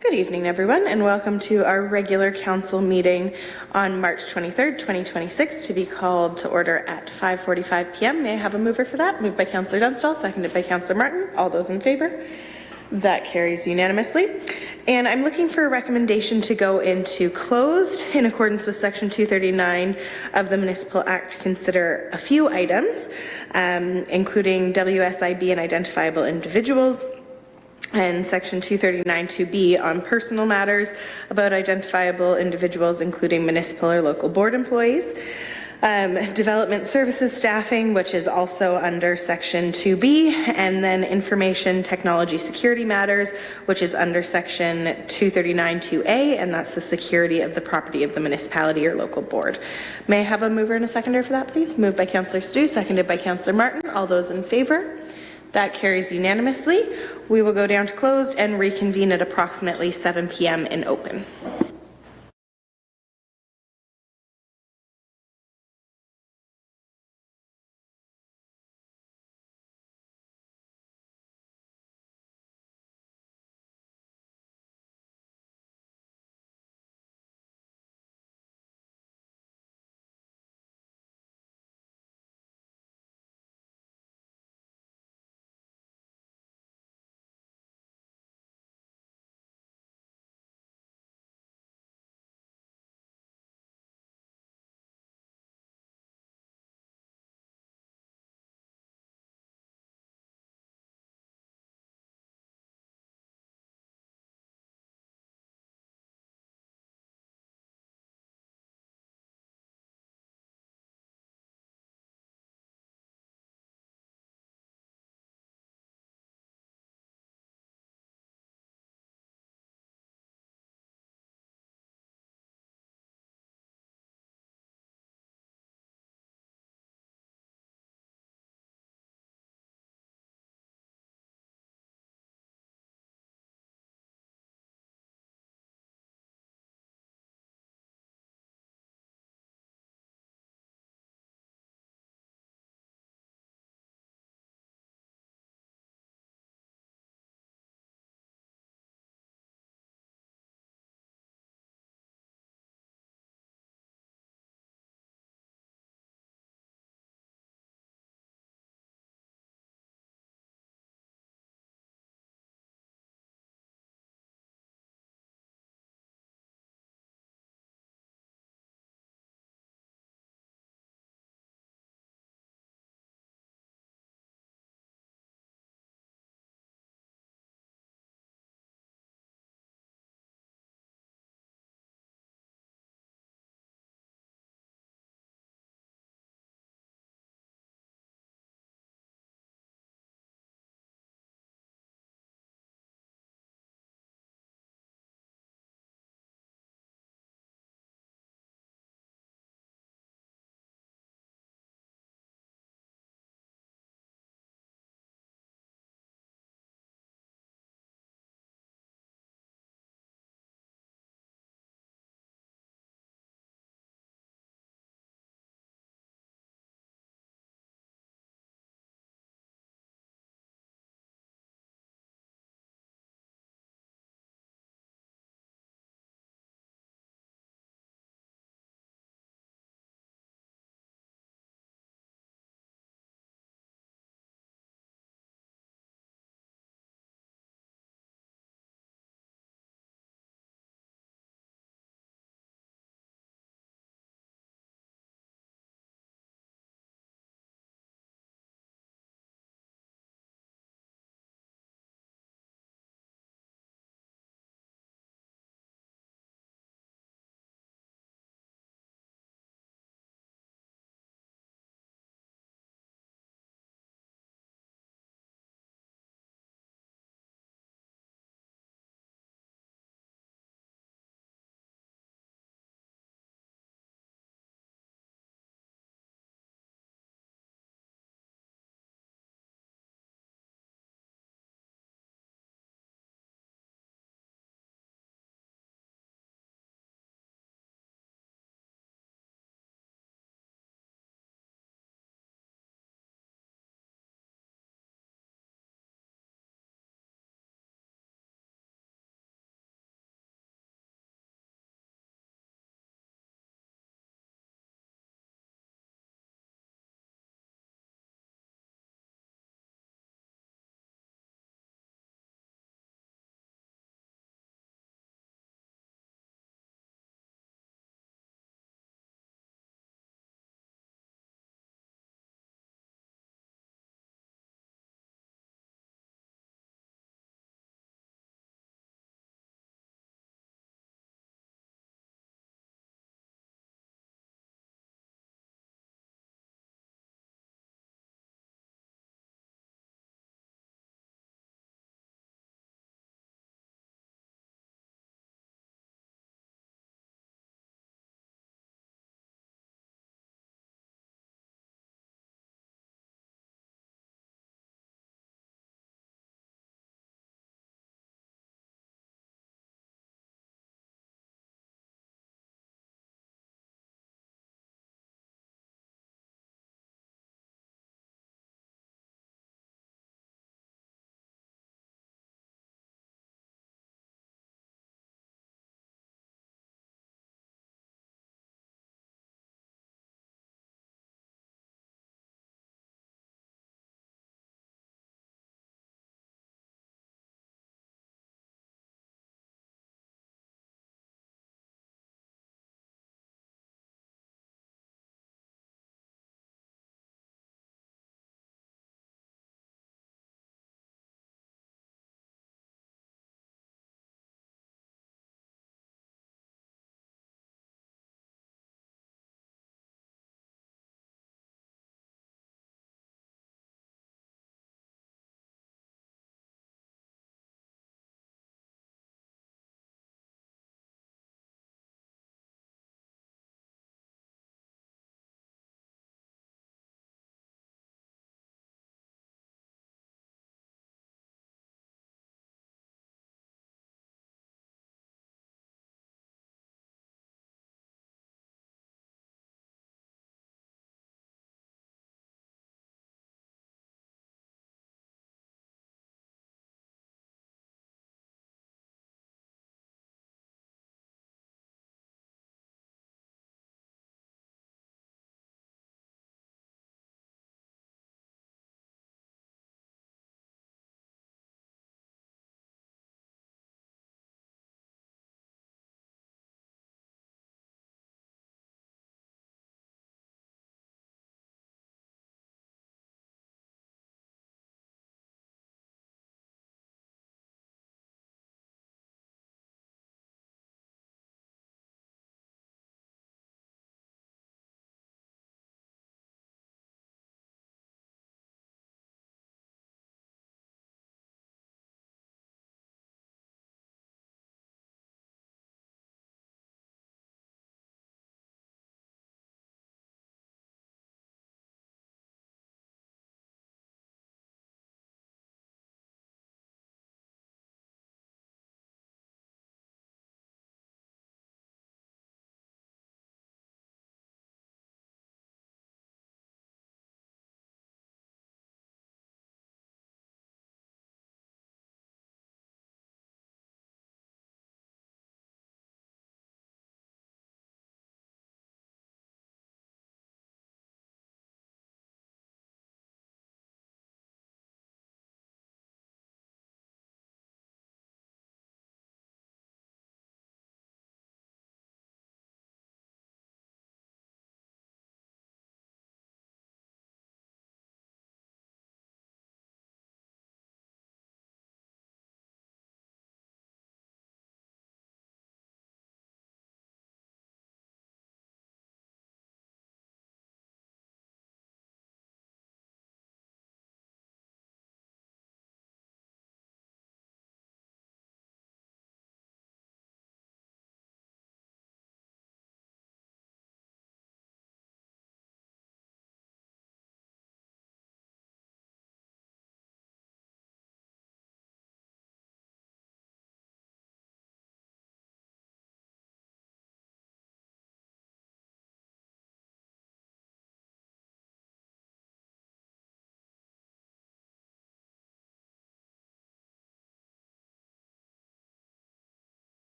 Good evening, everyone, and welcome to our regular council meeting on March 23rd, 2026, to be called to order at 5:45 p.m. May I have a mover for that? Moved by Councillor Dunstall, seconded by Councillor Martin. All those in favor? That carries unanimously. And I'm looking for a recommendation to go into closed in accordance with Section 239 of the Municipal Act to consider a few items, including WSIB and identifiable individuals, and Section 239 2B on personal matters about identifiable individuals, including municipal or local board employees. Development services staffing, which is also under Section 2B, and then information technology security matters, which is under Section 239 2A, and that's the security of the property of the municipality or local board. May I have a mover and a seconder for that, please? Moved by Councillor Stu, seconded by Councillor Martin. All those in favor? That carries unanimously. We will go down to closed and reconvene at approximately 7 p.m. in open.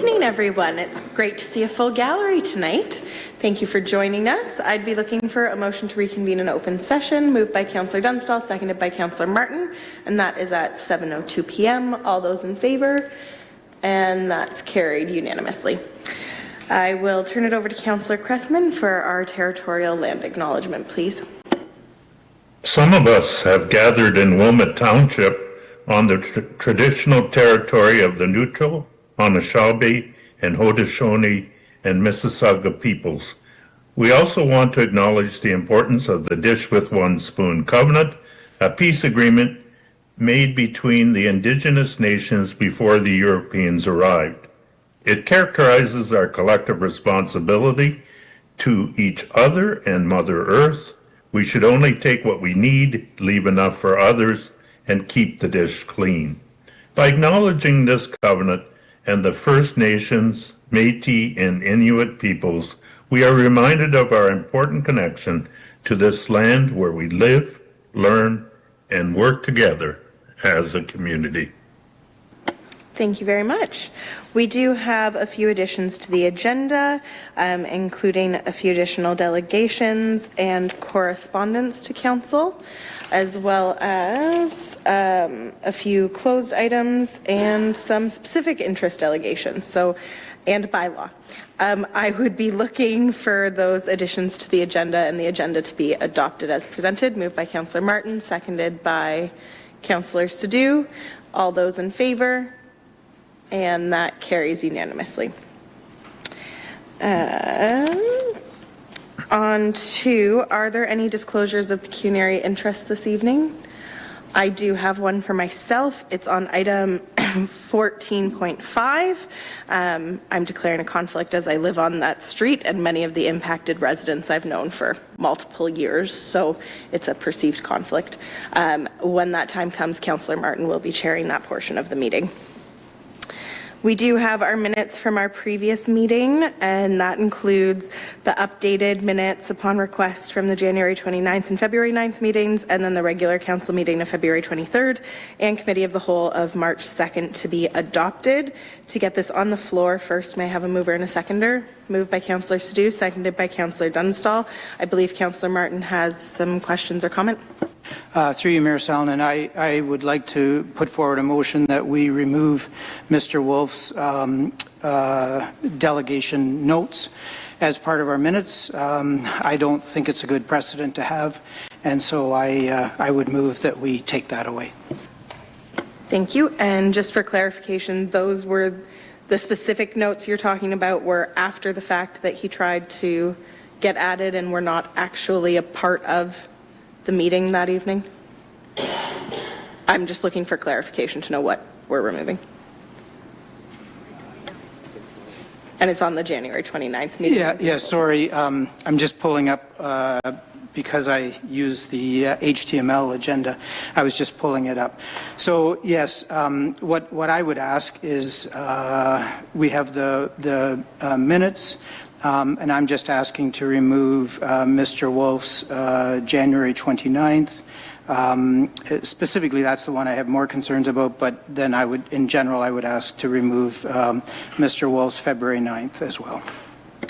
evening, everyone. It's great to see a full gallery tonight. Thank you for joining us. I'd be looking for a motion to reconvene an open session, moved by Councillor Dunstall, seconded by Councillor Martin, and that is at 7:02 p.m. All those in favor? And that's carried unanimously. I will turn it over to Councillor Cressman for our territorial land acknowledgement, please. Some of us have gathered in Wilmot Township on the traditional territory of the Neutral, Anishinaabe, and Haudenosaunee and Mississauga peoples. We also want to acknowledge the importance of the Dish with One Spoon Covenant, a peace agreement made between the Indigenous nations before the Europeans arrived. It characterizes our collective responsibility to each other and Mother Earth. We should only take what we need, leave enough for others, and keep the dish clean. By acknowledging this covenant and the First Nations, Métis, and Inuit peoples, we are reminded of our important connection to this land where we live, learn, and work together as a community. Thank you very much. We do have a few additions to the agenda, including a few additional delegations and correspondence to council, as well as a few closed items and some specific interest delegations, and bylaw. I would be looking for those additions to the agenda and the agenda to be adopted as presented. Moved by Councillor Martin, seconded by Councillor Sadhu. All those in favor? And that carries unanimously. On to, are there any disclosures of pecuniary interest this evening? I do have one for myself. It's on item 14.5. I'm declaring a conflict as I live on that street and many of the impacted residents I've known for multiple years, so it's a perceived conflict. When that time comes, Councillor Martin will be chairing that portion of the meeting. We do have our minutes from our previous meeting, and that includes the updated minutes upon request from the January 29th and February 9th meetings, and then the regular council meeting of February 23rd, and committee of the whole of March 2nd to be adopted. To get this on the floor, first, may I have a mover and a seconder? Moved by Councillor Sadhu, seconded by Councillor Dunstall. I believe Councillor Martin has some questions or comment. Through you, Mayor Salonen, I would like to put forward a motion that we remove Mr. Wolf's delegation notes as part of our minutes. I don't think it's a good precedent to have, and so I would move that we take that away. Thank you. And just for clarification, those were the specific notes you're talking about were after the fact that he tried to get added and were not actually a part of the meeting that evening? I'm just looking for clarification to know what we're removing. And it's on the January 29th meeting. Yeah, sorry. I'm just pulling up because I use the HTML agenda. I was just pulling it up. So yes, what I would ask is we have the minutes. And I'm just asking to remove Mr. Wolf's January 29th. Specifically, that's the one I have more concerns about, but then I would, in general, I would ask to remove Mr. Wolf's February 9th as well.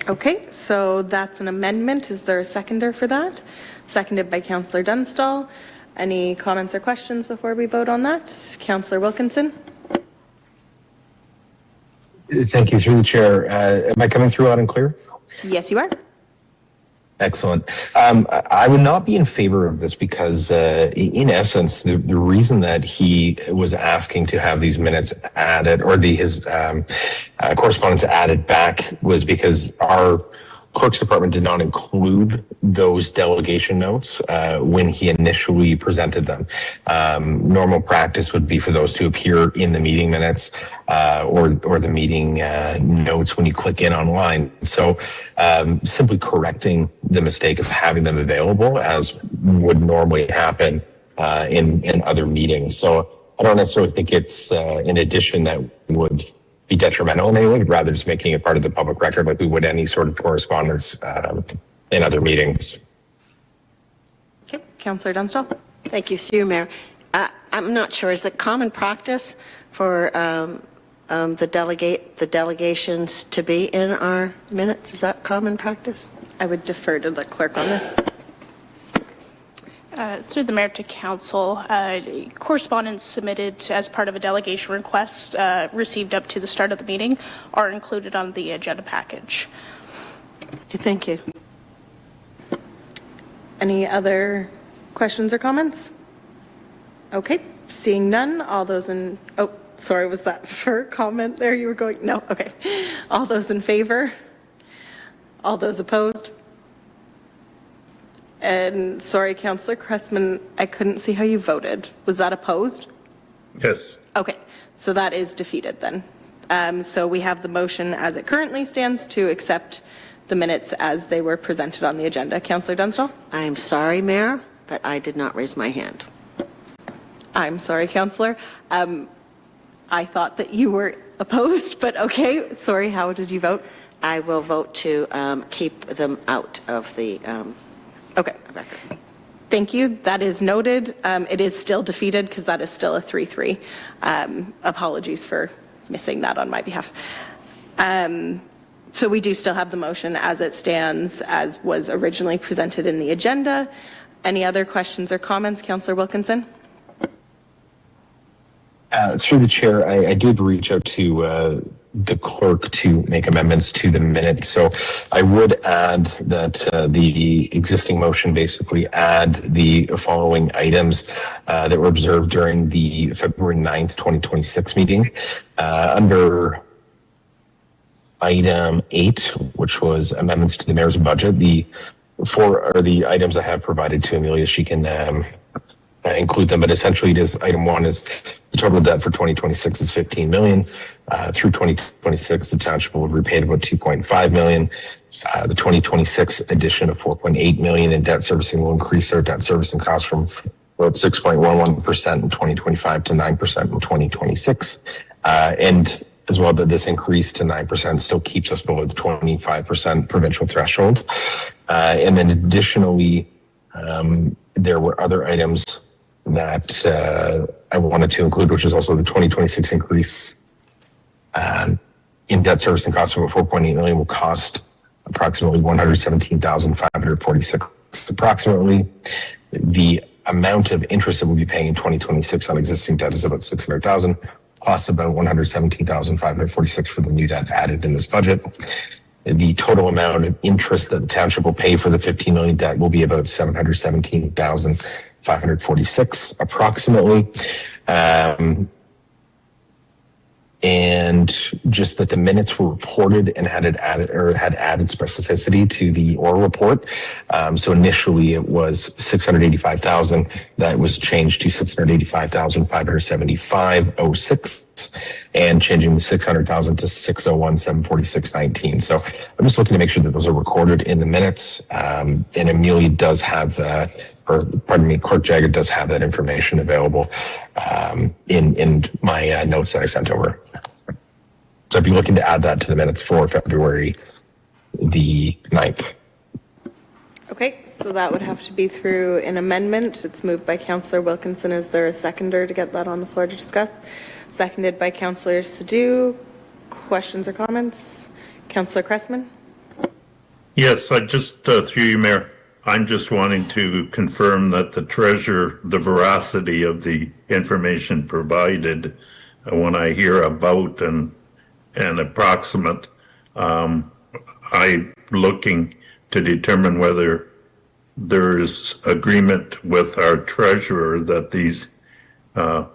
Okay, so that's an amendment. Is there a seconder for that? Seconded by Councillor Dunstall. Any comments or questions before we vote on that? Councillor Wilkinson. Thank you. Through the chair. Am I coming through loud and clear? Yes, you are. Excellent. I would not be in favor of this because, in essence, the reason that he was asking to have these minutes added or his correspondence added back was because our clerk's department did not include those delegation notes when he initially presented them. Normal practice would be for those to appear in the meeting minutes or the meeting notes when you click in online. So simply correcting the mistake of having them available as would normally happen in other meetings. So I don't necessarily think it's an addition that would be detrimental in any way, rather just making it part of the public record like we would any sort of correspondence in other meetings. Okay, Councillor Dunstall. Thank you, through Mayor. I'm not sure, is it common practice for the delegations to be in our minutes? Is that common practice? I would defer to the clerk on this. Through the mayor to council, correspondence submitted as part of a delegation request received up to the start of the meeting are included on the agenda package. Thank you. Any other questions or comments? Okay, seeing none, all those in, oh, sorry, was that for comment there you were going? No, okay. All those in favor? All those opposed? And sorry, Councillor Cressman, I couldn't see how you voted. Was that opposed? Yes. Okay, so that is defeated then. So we have the motion as it currently stands to accept the minutes as they were presented on the agenda. Councillor Dunstall? I am sorry, Mayor, but I did not raise my hand. I'm sorry, Councillor. I thought that you were opposed, but okay. Sorry, how did you vote? I will vote to keep them out of the Okay. record. Thank you. That is noted. It is still defeated because that is still a 3-3. Apologies for missing that on my behalf. So we do still have the motion as it stands, as was originally presented in the agenda. Any other questions or comments, Councillor Wilkinson? Through the chair, I did reach out to the clerk to make amendments to the minute. So I would add that the existing motion basically add the following items that were observed during the February 9th, 2026 meeting. Under item 8, which was amendments to the mayor's budget, the items I have provided to Amelia. She can include them, but essentially it is item 1 is the total debt for 2026 is 15 million. Through 2026, the township will have repaid about 2.5 million. The 2026 addition of 4.8 million in debt servicing will increase our debt servicing costs from about 6.11% in 2025 to 9% in 2026. And as well, that this increase to 9% still keeps us below the 25% provincial threshold. And then additionally, there were other items that I wanted to include, which is also the 2026 increase in debt servicing costs of 4.8 million will cost approximately 117,546 approximately. The amount of interest that we'll be paying in 2026 on existing debt is about 600,000, plus about 117,546 for the new debt added in this budget. The total amount of interest that the township will pay for the 15 million debt will be about 717,546 approximately. And just that the minutes were reported and had added specificity to the oral report. So initially it was 685,000. That was changed to 685,575.06 and changing the 600,000 to 601,746.19. So I'm just looking to make sure that those are recorded in the minutes. And Amelia does have Clerk Jagger does have that information available in my notes that I sent over. So I'd be looking to add that to the minutes for February the 9th. Okay, so that would have to be through an amendment. It's moved by Councillor Wilkinson. Is there a seconder to get that on the floor to discuss? Seconded by Councillor Sadhu. Questions or comments? Councillor Cressman? Yes, I just, through you, Mayor, I'm just wanting to confirm that the veracity of the information provided when I hear about and approximate, I'm looking to determine whether there is agreement with our treasurer that these, I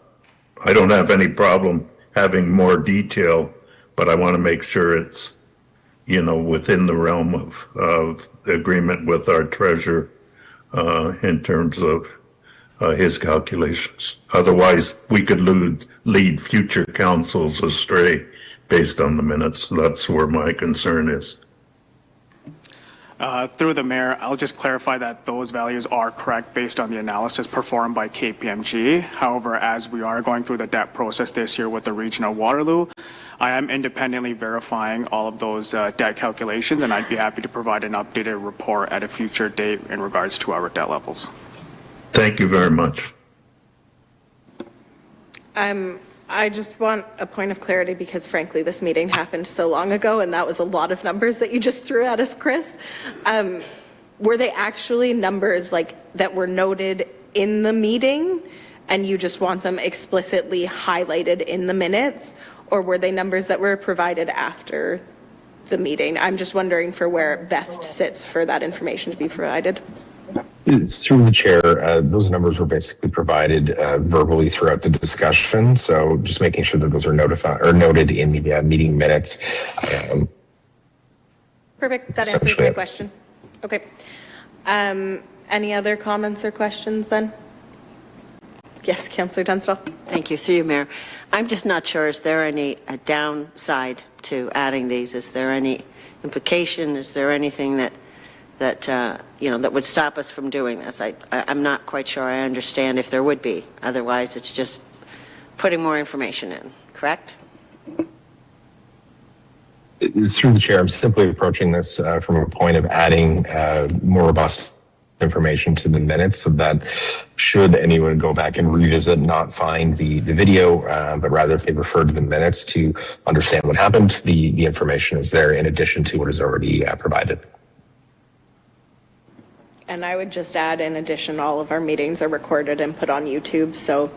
don't have any problem having more detail, but I want to make sure it's, within the realm of the agreement with our treasurer in terms of his calculations. Otherwise, we could lead future councils astray based on the minutes. That's where my concern is. Through the mayor, I'll just clarify that those values are correct based on the analysis performed by KPMG. However, as we are going through the debt process this year with the regional Waterloo, I am independently verifying all of those debt calculations, and I'd be happy to provide an updated report at a future date in regards to our debt levels. Thank you very much. I I just want a point of clarity because frankly, this meeting happened so long ago and that was a lot of numbers that you just threw at us, Chris. Were they actually numbers like that were noted in the meeting and you just want them explicitly highlighted in the minutes? Or were they numbers that were provided after the meeting? I'm just wondering for where it best sits for that information to be provided. It's through the chair. Those numbers were basically provided verbally throughout the discussion. So just making sure that those are noted in the meeting minutes. Perfect. That answers my question. Okay. Any other comments or questions then? Yes, Councillor Tunstall. Thank you. Through you, Mayor. I'm just not sure, is there any downside to adding these? Is there any implication? Is there anything that would stop us from doing this? I'm not quite sure I understand if there would be. Otherwise, it's just putting more information in, correct? It's through the chair. I'm simply approaching this from a point of adding more robust information to the minutes so that should anyone go back and revisit, not find the video, but rather if they refer to the minutes to understand what happened, the information is there in addition to what is already provided. And I would just add, in addition, all of our meetings are recorded and put on YouTube, so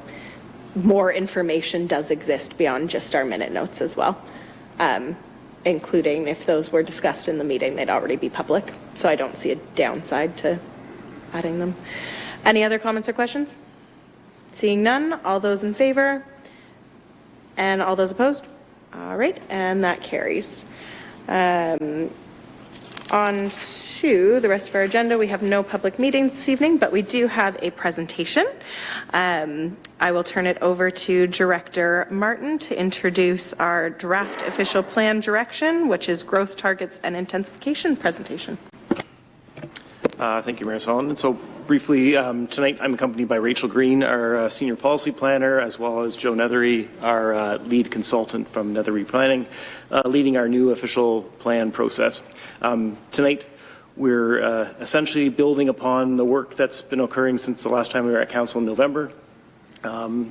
more information does exist beyond just our minute notes as well, including if those were discussed in the meeting, they'd already be public. So I don't see a downside to adding them. Any other comments or questions? Seeing none, all those in favor and all those opposed? All right, and that carries. On to the rest of our agenda. We have no public meetings this evening, but we do have a presentation. I will turn it over to Director Martin to introduce our draft official plan direction, which is growth targets and intensification presentation. Thank you, Mayor Sullivan. So briefly, tonight I'm accompanied by Rachel Green, our Senior Policy Planner, as well as Joe Nethery, our lead consultant from Nethery Planning, leading our new official plan process. Tonight, we're essentially building upon the work that's been occurring since the last time we were at Council in November,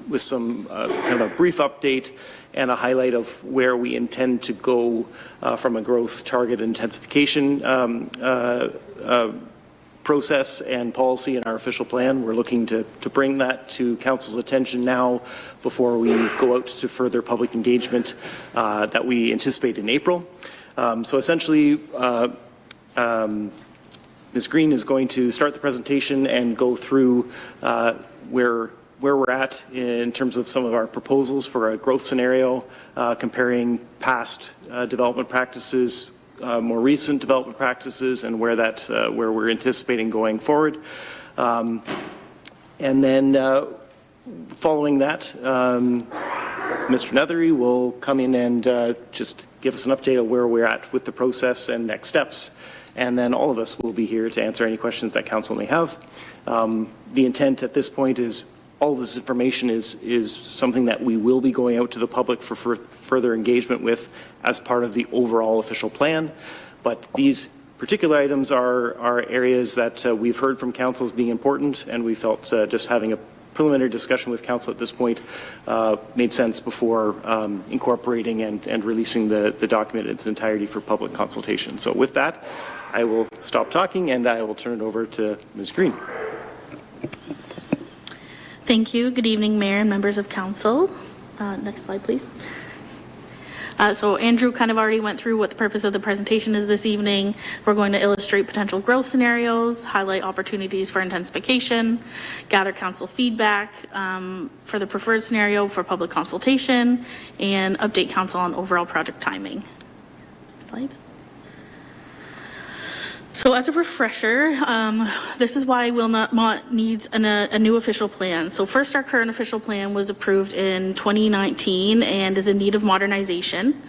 with some kind of a brief update and a highlight of where we intend to go from a growth target intensification process and policy in our official plan. We're looking to bring that to Council's attention now before we go out to further public engagement that we anticipate in April. So essentially, Ms. Green is going to start the presentation and go through where we're at in terms of some of our proposals for a growth scenario, comparing past development practices, more recent development practices, and where we're anticipating going forward. And then following that, Mr. Nethery will come in and just give us an update of where we're at with the process and next steps. And then all of us will be here to answer any questions that Council may have. The intent at this point is all of this information is something that we will be going out to the public for further engagement with as part of the overall official plan. But these particular items are areas that we've heard from Council as being important, and we felt just having a preliminary discussion with Council at this point made sense before incorporating and releasing the document in its entirety for public consultation. So with that, I will stop talking and I will turn it over to Ms. Green. Thank you. Good evening, Mayor and members of Council. Next slide, please. So Andrew kind of already went through what the purpose of the presentation is this evening. We're going to illustrate potential growth scenarios, highlight opportunities for intensification, gather Council feedback for the preferred scenario for public consultation, and update Council on overall project timing. Next slide. So as a refresher, this is why Wilmot needs a new official plan. So first, our current official plan was approved in 2019 and is in need of modernization.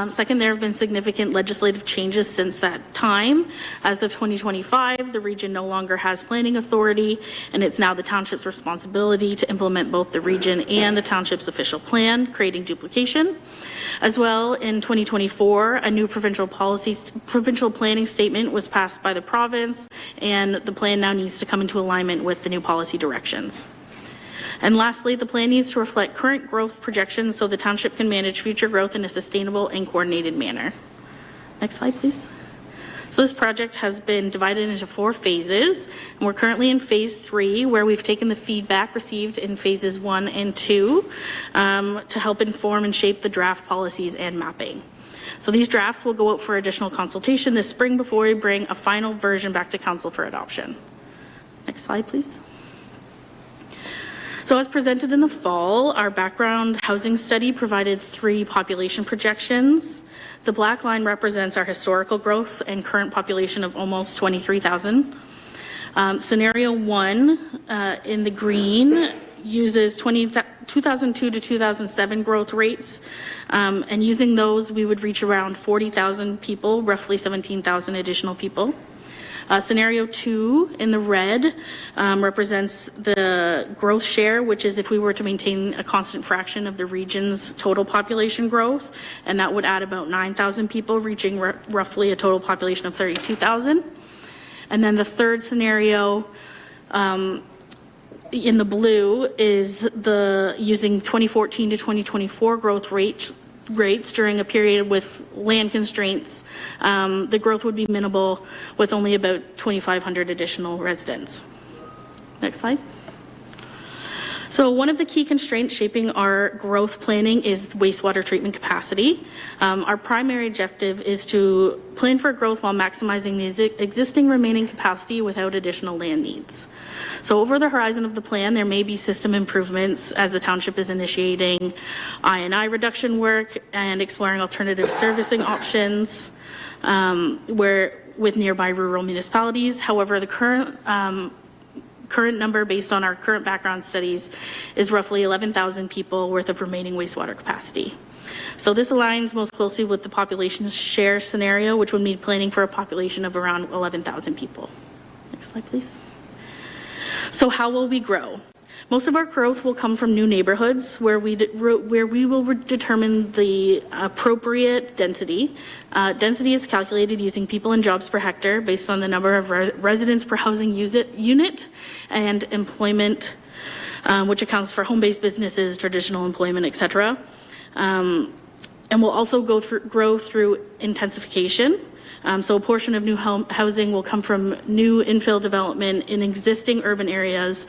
Second, there have been significant legislative changes since that time. As of 2025, the region no longer has planning authority, and it's now the township's responsibility to implement both the region and the township's official plan, creating duplication. As well, in 2024, a new provincial planning statement was passed by the province, and the plan now needs to come into alignment with the new policy directions. And lastly, the plan needs to reflect current growth projections so the township can manage future growth in a sustainable and coordinated manner. Next slide, please. So this project has been divided into 4 phases, and we're currently in phase 3, where we've taken the feedback received in phases 1 and 2 to help inform and shape the draft policies and mapping. So these drafts will go out for additional consultation this spring before we bring a final version back to council for adoption. Next slide, please. So as presented in the fall, our background housing study provided 3 population projections. The black line represents our historical growth and current population of almost 23,000. Scenario 1 in the green uses 2002 to 2007 growth rates, and using those we would reach around 40,000 people, roughly 17,000 additional people. Scenario 2 in the red represents the growth share, which is if we were to maintain a constant fraction of the region's total population growth, and that would add about 9,000 people, reaching roughly a total population of 32,000. And then the third scenario in the blue is the using 2014 to 2024 growth rates during a period with land constraints. The growth would be minimal with only about 2,500 additional residents. Next slide. So one of the key constraints shaping our growth planning is wastewater treatment capacity. Our primary objective is to plan for growth while maximizing the existing remaining capacity without additional land needs. So over the horizon of the plan, there may be system improvements as the township is initiating I&I reduction work and exploring alternative servicing options with nearby rural municipalities. However, the current number based on our current background studies is roughly 11,000 people worth of remaining wastewater capacity. So this aligns most closely with the population share scenario, which would mean planning for a population of around 11,000 people. Next slide, please. So how will we grow? Most of our growth will come from new neighborhoods where we will determine the appropriate density. Density is calculated using people and jobs per hectare based on the number of residents per housing unit and employment, which accounts for home-based businesses, traditional employment, etc. And we'll also grow through intensification. So a portion of new housing will come from new infill development in existing urban areas.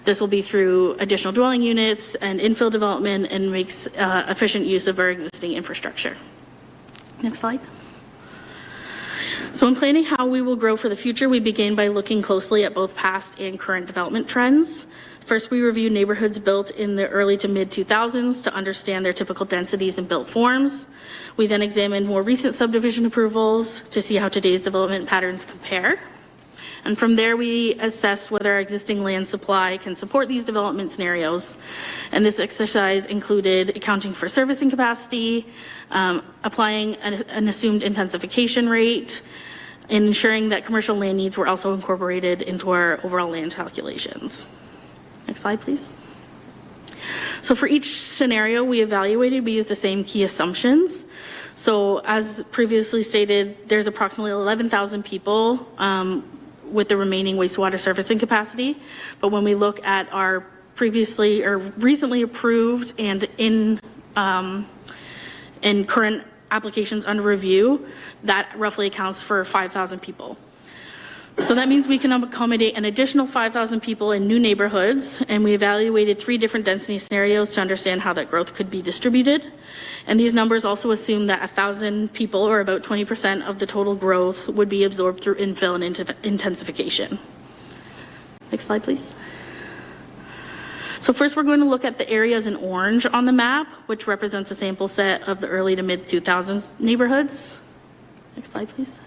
This will be through additional dwelling units and infill development and makes efficient use of our existing infrastructure. Next slide. So in planning how we will grow for the future, we begin by looking closely at both past and current development trends. First, we review neighborhoods built in the early to mid 2000s to understand their typical densities and built forms. We then examine more recent subdivision approvals to see how today's development patterns compare. And from there, we assess whether our existing land supply can support these development scenarios. And this exercise included accounting for servicing capacity, applying an assumed intensification rate, and ensuring that commercial land needs were also incorporated into our overall land calculations. Next slide, please. So for each scenario we evaluated, we used the same key assumptions. So as previously stated, there's approximately 11,000 people with the remaining wastewater servicing capacity. But when we look at our previously or recently approved and in current applications under review, that roughly accounts for 5,000 people. So that means we can accommodate an additional 5,000 people in new neighborhoods, and we evaluated 3 different density scenarios to understand how that growth could be distributed. And these numbers also assume that 1,000 people, or about 20% of the total growth, would be absorbed through infill and intensification. Next slide, please. So first we're going to look at the areas in orange on the map, which represents a sample set of the early to mid 2000s neighborhoods. Next slide, please.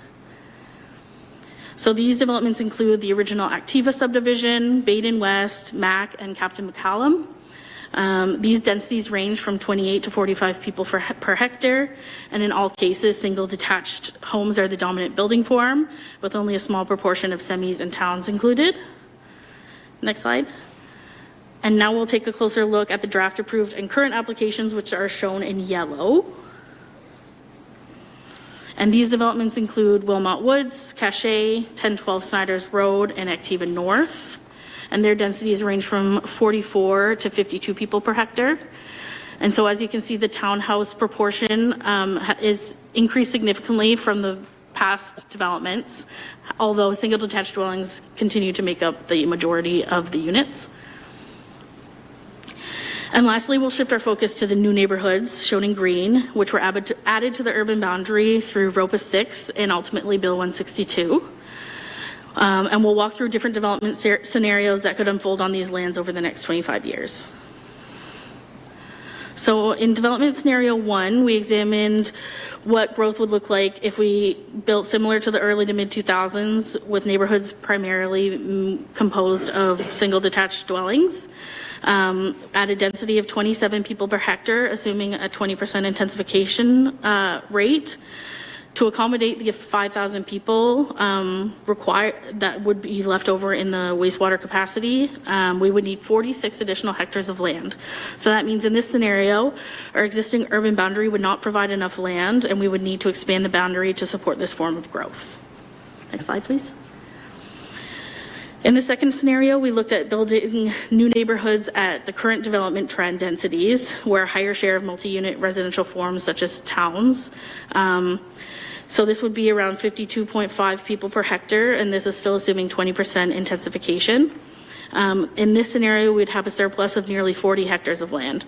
So these developments include the original Activa subdivision, Baden West, Mac, and Captain McCallum. These densities range from 28 to 45 people per hectare, and in all cases, single detached homes are the dominant building form, with only a small proportion of semis and towns included. Next slide. And now we'll take a closer look at the draft approved and current applications, which are shown in yellow. And these developments include Wilmot Woods, Cache, 1012 Snyder's Road, and Activa North. and their densities range from 44 to 52 people per hectare. And so as you can see, the townhouse proportion is increased significantly from the past developments, although single detached dwellings continue to make up the majority of the units. And lastly, we'll shift our focus to the new neighborhoods shown in green, which were added to the urban boundary through ROPA 6 and ultimately Bill 162. And we'll walk through different development scenarios that could unfold on these lands over the next 25 years. So in development scenario 1, we examined what growth would look like if we built similar to the early to mid 2000s with neighborhoods primarily composed of single detached dwellings at a density of 27 people per hectare, assuming a 20% intensification rate. To accommodate the 5,000 people that would be left over in the wastewater capacity, we would need 46 additional hectares of land. So that means in this scenario, our existing urban boundary would not provide enough land, and we would need to expand the boundary to support this form of growth. Next slide, please. In the second scenario, we looked at building new neighborhoods at the current development trend densities, where a higher share of multi-unit residential forms such as towns. So this would be around 52.5 people per hectare, and this is still assuming 20% intensification. In this scenario, we'd have a surplus of nearly 40 hectares of land.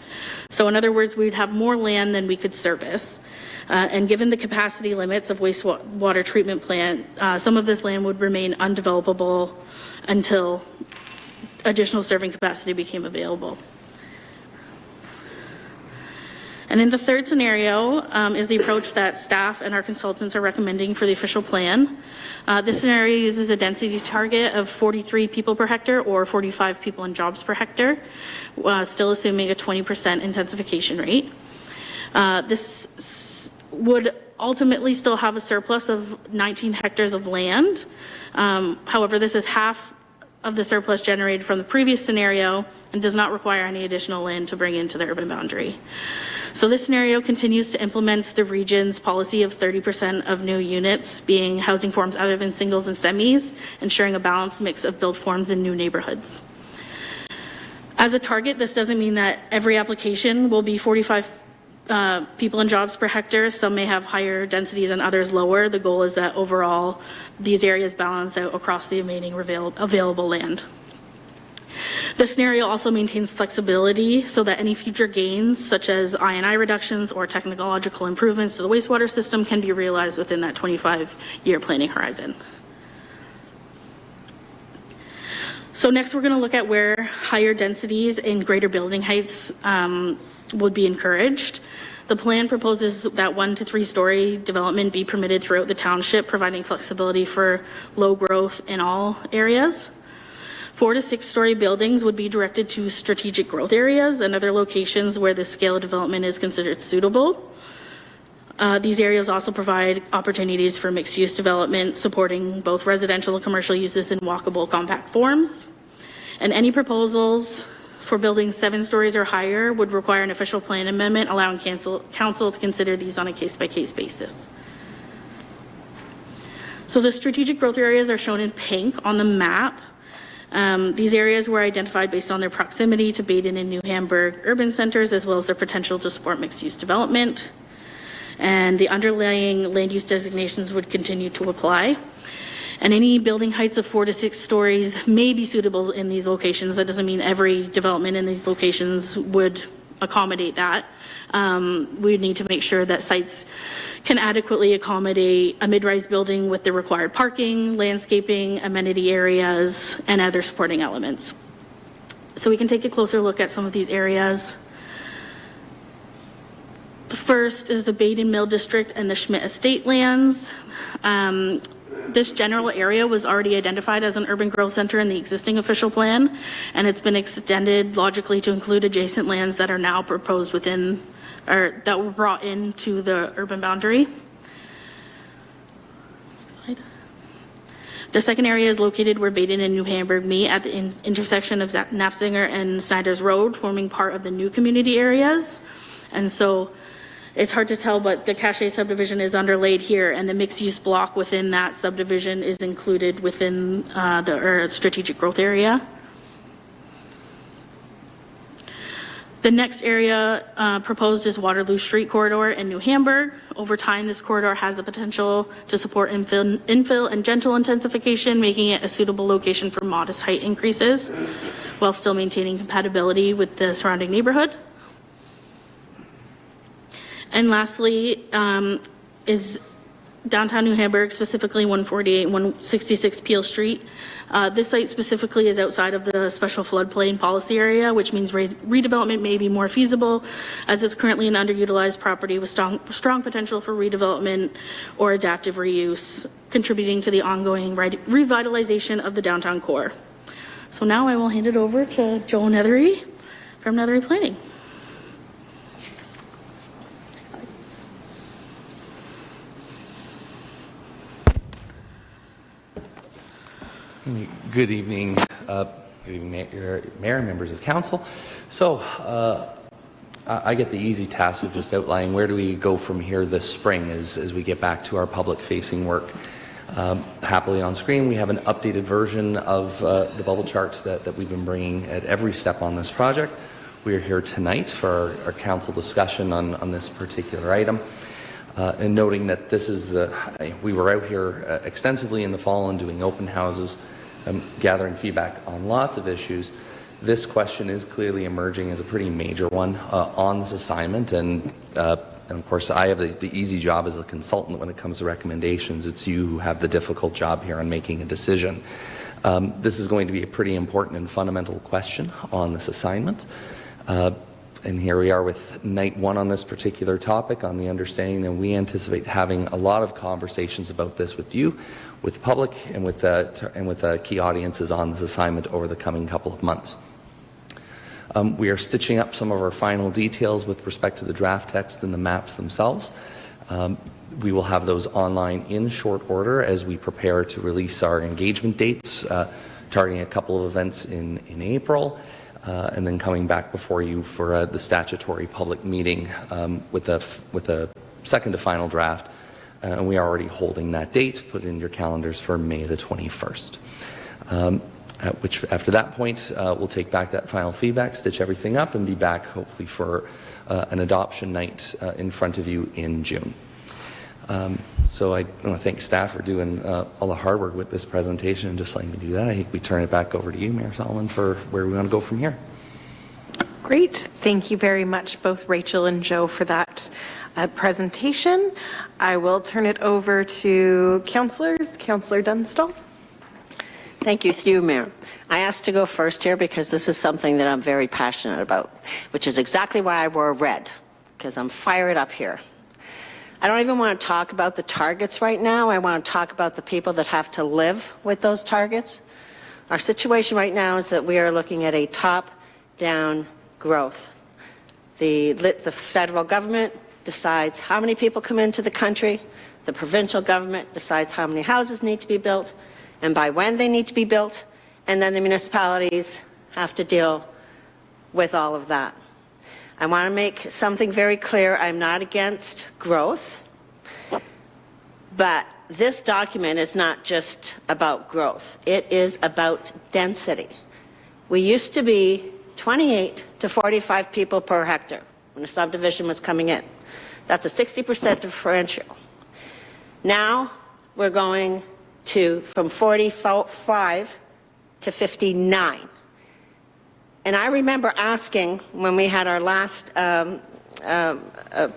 So in other words, we'd have more land than we could service. And given the capacity limits of wastewater treatment plant, some of this land would remain undevelopable until additional serving capacity became available. And in the third scenario is the approach that staff and our consultants are recommending for the official plan. This scenario uses a density target of 43 people per hectare or 45 people and jobs per hectare, still assuming a 20% intensification rate. This would ultimately still have a surplus of 19 hectares of land. However, this is half of the surplus generated from the previous scenario and does not require any additional land to bring into the urban boundary. So this scenario continues to implement the region's policy of 30% of new units being housing forms other than singles and semis, ensuring a balanced mix of built forms in new neighborhoods. As a target, this doesn't mean that every application will be 45 people and jobs per hectare. Some may have higher densities and others lower. The goal is that overall these areas balance out across the remaining available land. The scenario also maintains flexibility so that any future gains, such as I&I reductions or technological improvements to the wastewater system, can be realized within that 25-year planning horizon. So next we're going to look at where higher densities and greater building heights would be encouraged. The plan proposes that 1 to 3 story development be permitted throughout the township, providing flexibility for low growth in all areas. 4 to 6 story buildings would be directed to strategic growth areas and other locations where the scale of development is considered suitable. These areas also provide opportunities for mixed use development, supporting both residential and commercial uses in walkable compact forms. And any proposals for buildings 7 stories or higher would require an official plan amendment, allowing council to consider these on a case-by-case basis. So the strategic growth areas are shown in pink on the map. These areas were identified based on their proximity to Baden and New Hamburg urban centers, as well as their potential to support mixed-use development. And the underlying land use designations would continue to apply. And any building heights of 4 to 6 stories may be suitable in these locations. That doesn't mean every development in these locations would accommodate that. We need to make sure that sites can adequately accommodate a mid-rise building with the required parking, landscaping, amenity areas, and other supporting elements. So we can take a closer look at some of these areas. The first is the Baden Mill District and the Schmidt Estate lands. This general area was already identified as an urban growth center in the existing official plan, and it's been extended logically to include adjacent lands that are now proposed within, or that were brought into the urban boundary. Next slide. The second area is located where Baden and New Hamburg meet at the intersection of Nafzinger and Snyder's Road, forming part of the new community areas. And so it's hard to tell, but the Cache subdivision is underlaid here, and the mixed-use block within that subdivision is included within the strategic growth area. The next area proposed is Waterloo Street Corridor in New Hamburg. Over time, this corridor has the potential to support infill and gentle intensification, making it a suitable location for modest height increases while still maintaining compatibility with the surrounding neighborhood. And lastly, is downtown New Hamburg, specifically 148 and 166 Peel Street. This site specifically is outside of the special floodplain policy area, which means redevelopment may be more feasible, as it's currently an underutilized property with strong potential for redevelopment or adaptive reuse, contributing to the ongoing revitalization of the downtown core. So now I will hand it over to Joe Nethery from Nethery Planning. Good evening, Mayor, members of council. So I get the easy task of just outlining where do we go from here this spring as we get back to our public-facing work. Happily on screen, we have an updated version of the bubble charts that we've been bringing at every step on this project. We are here tonight for our council discussion on this particular item. And noting that this is we were out here extensively in the fall and doing open houses, gathering feedback on lots of issues. This question is clearly emerging as a pretty major one on this assignment, and of course I have the easy job as a consultant when it comes to recommendations. It's you who have the difficult job here on making a decision. This is going to be a pretty important and fundamental question on this assignment. And here we are with night one on this particular topic, on the understanding that we anticipate having a lot of conversations about this with you, with the public, and with key audiences on this assignment over the coming couple of months. We are stitching up some of our final details with respect to the draft text and the maps themselves. We will have those online in short order as we prepare to release our engagement dates, targeting a couple of events in April. And then coming back before you for the statutory public meeting with a second to final draft. And we are already holding that date. Put in your calendars for May the 21st. At which, after that point, we'll take back that final feedback, stitch everything up, and be back hopefully for an adoption night in front of you in June. So I want to thank staff for doing all the hard work with this presentation and just letting me do that. I think we turn it back over to you, Mayor Solomon, for where we want to go from here. Great. Thank you very much, both Rachel and Joe, for that presentation. I will turn it over to councillors. Councillor Dunstall. Thank you, through you, Mayor. I asked to go first here because this is something that I'm very passionate about, which is exactly why I wore red, because I'm fired up here. I don't even want to talk about the targets right now. I want to talk about the people that have to live with those targets. Our situation right now is that we are looking at a top-down growth. The federal government decides how many people come into the country. The provincial government decides how many houses need to be built and by when they need to be built. And then the municipalities have to deal with all of that. I want to make something very clear. I'm not against growth, but this document is not just about growth. It is about density. We used to be 28 to 45 people per hectare when a subdivision was coming in. That's a 60% differential. Now we're going from 45 to 59. And I remember asking when we had our last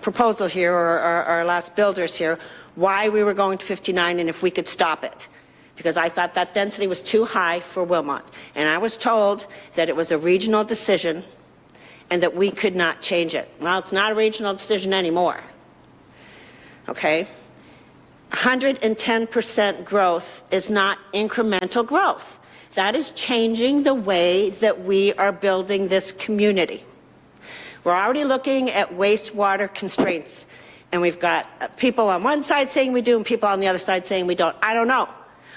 proposal here, or our last builders here, why we were going to 59 and if we could stop it. Because I thought that density was too high for Wilmot. And I was told that it was a regional decision and that we could not change it. Well, it's not a regional decision anymore. Okay? 110% growth is not incremental growth. That is changing the way that we are building this community. We're already looking at wastewater constraints, and we've got people on one side saying we do and people on the other side saying we don't. I don't know.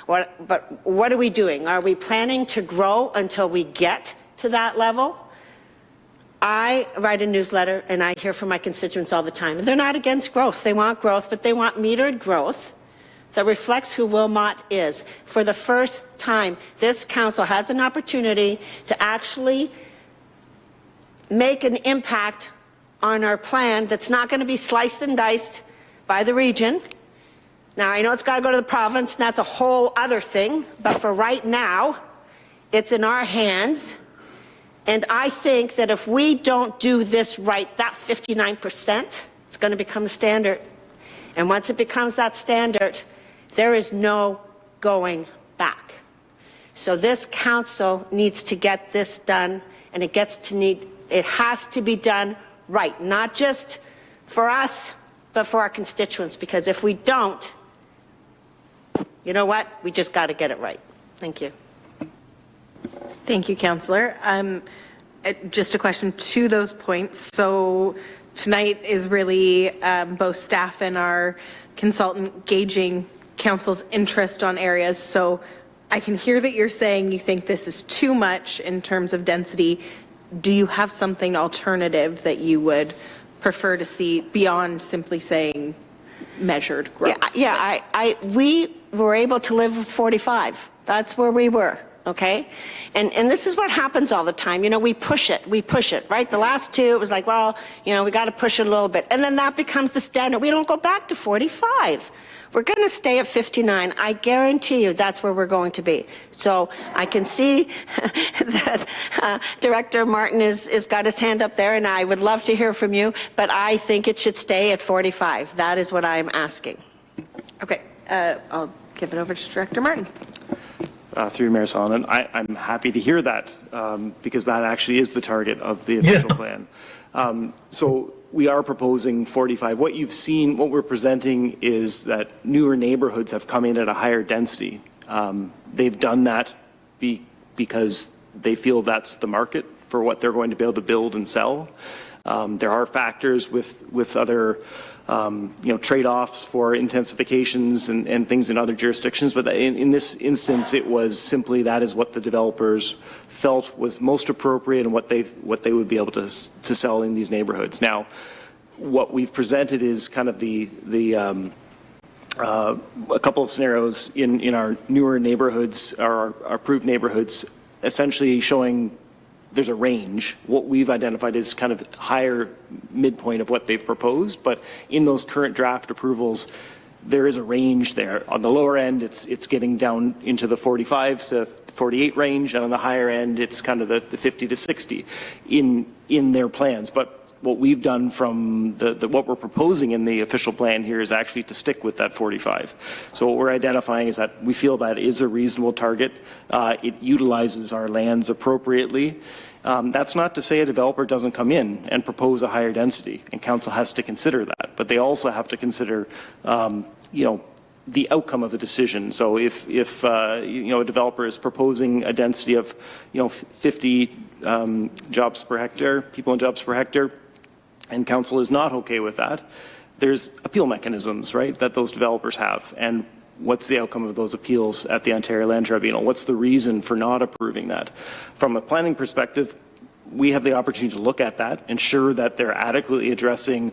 But what are we doing? Are we planning to grow until we get to that level? I write a newsletter and I hear from my constituents all the time. They're not against growth. They want growth, but they want metered growth that reflects who Wilmot is. For the first time, this council has an opportunity to actually make an impact on our plan that's not going to be sliced and diced by the region. Now, I know it's got to go to the province, and that's a whole other thing, but for right now, it's in our hands. And I think that if we don't do this right, that 59%, it's going to become the standard. And once it becomes that standard, there is no going back. So this council needs to get this done, and it has to be done right, not just for us, but for our constituents, because if we don't, you know what? We just got to get it right. Thank you. Thank you, Councillor. Just a question to those points. So tonight is really both staff and our consultant gauging council's interest on areas. So I can hear that you're saying you think this is too much in terms of density. Do you have something alternative that you would prefer to see beyond simply saying measured growth? We were able to live with 45. That's where we were. Okay? And this is what happens all the time. You know, we push it, right? The last two, it was like, well, you know, we got to push it a little bit. And then that becomes the standard. We don't go back to 45. We're going to stay at 59. I guarantee you that's where we're going to be. So I can see that Director Martin has got his hand up there, and I would love to hear from you, but I think it should stay at 45. That is what I'm asking. Okay, I'll give it over to Director Martin. Through Mayor Solomon, I'm happy to hear that because that actually is the target of the official plan. So we are proposing 45. What you've seen, what we're presenting is that newer neighborhoods have come in at a higher density. They've done that because they feel that's the market for what they're going to be able to build and sell. There are factors with other trade-offs for intensifications and things in other jurisdictions, but in this instance, it was simply that is what the developers felt was most appropriate and what they would be able to sell in these neighborhoods. Now, what we've presented is kind of a couple of scenarios in our newer neighborhoods, our approved neighborhoods, essentially showing there's a range. What we've identified is kind of higher midpoint of what they've proposed, but in those current draft approvals, there is a range there. On the lower end, it's getting down into the 45 to 48 range, and on the higher end, it's kind of the 50 to 60 in their plans. But what we've done from what we're proposing in the official plan here is actually to stick with that 45. So what we're identifying is that we feel that is a reasonable target. It utilizes our lands appropriately. That's not to say a developer doesn't come in and propose a higher density, and council has to consider that. But they also have to consider, the outcome of the decision. So if a developer is proposing a density of 50 jobs per hectare, people and jobs per hectare, and council is not okay with that, there's appeal mechanisms, right, that those developers have. And what's the outcome of those appeals at the Ontario Land Tribunal? What's the reason for not approving that? From a planning perspective, we have the opportunity to look at that, ensure that they're adequately addressing,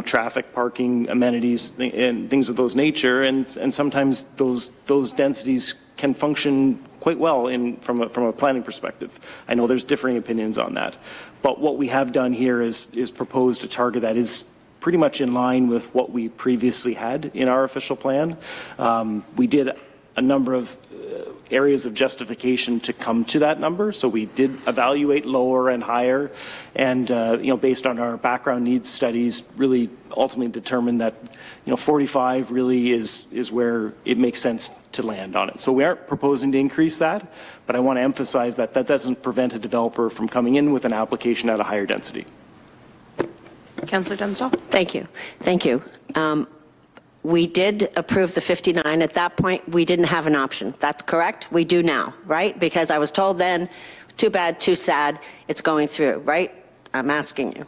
traffic, parking, amenities, and things of those nature. And sometimes those densities can function quite well from a planning perspective. I know there's differing opinions on that. But what we have done here is proposed a target that is pretty much in line with what we previously had in our official plan. We did a number of areas of justification to come to that number. So we did evaluate lower and higher, and based on our background needs studies, really ultimately determined that 45 really is where it makes sense to land on it. So we aren't proposing to increase that, but I want to emphasize that that doesn't prevent a developer from coming in with an application at a higher density. Councillor Dunsdale. Thank you. Thank you. We did approve the 59. At that point, we didn't have an option. That's correct? We do now, right? Because I was told then, too bad, too sad, it's going through, right? I'm asking you.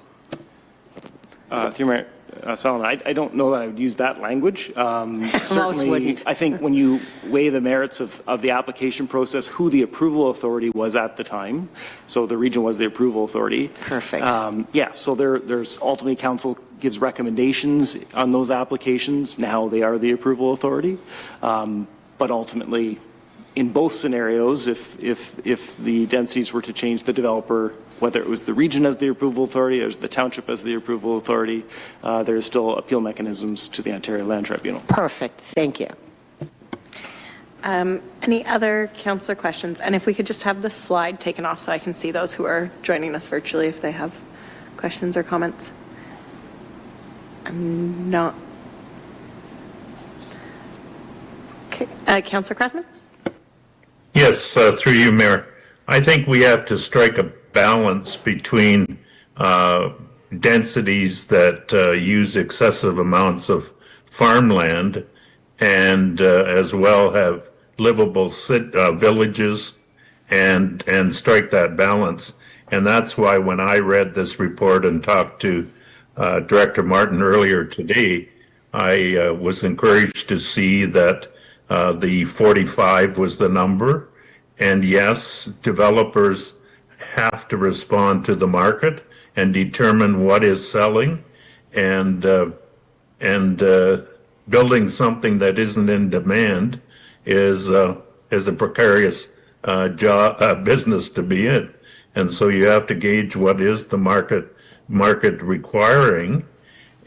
Through Mayor Solomon, I don't know that I would use that language. Certainly, wouldn't. I think when you weigh the merits of the application process, who the approval authority was at the time, so the region was the approval authority. Perfect. So there's ultimately council gives recommendations on those applications. Now they are the approval authority. But ultimately, in both scenarios, if the densities were to change, the developer whether it was the region as the approval authority or the township as the approval authority, there is still appeal mechanisms to the Ontario Land Tribunal. Perfect, thank you. Any other councillor questions? And if we could just have the slide taken off so I can see those who are joining us virtually if they have questions or comments. I'm not. Okay, Councillor Cressman? Yes, through you, Mayor. I think we have to strike a balance between densities that use excessive amounts of farmland and as well have livable villages and strike that balance. And that's why when I read this report and talked to Director Martin earlier today, I was encouraged to see that the 45 was the number. And yes, developers have to respond to the market and determine what is selling, and building something that isn't in demand is a precarious business to be in. And so you have to gauge what is the market requiring,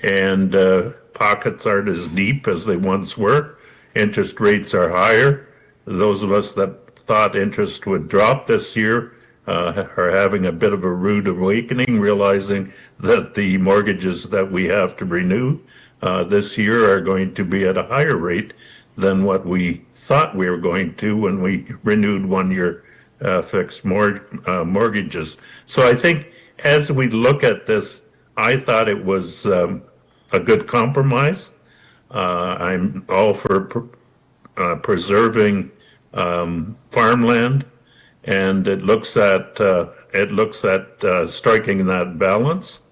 and pockets aren't as deep as they once were. Interest rates are higher. Those of us that thought interest would drop this year are having a bit of a rude awakening, realizing that the mortgages that we have to renew this year are going to be at a higher rate than what we thought we were going to when we renewed one-year fixed mortgages. So I think as we look at this, I thought it was a good compromise. I'm all for preserving farmland, and it looks at striking that balance,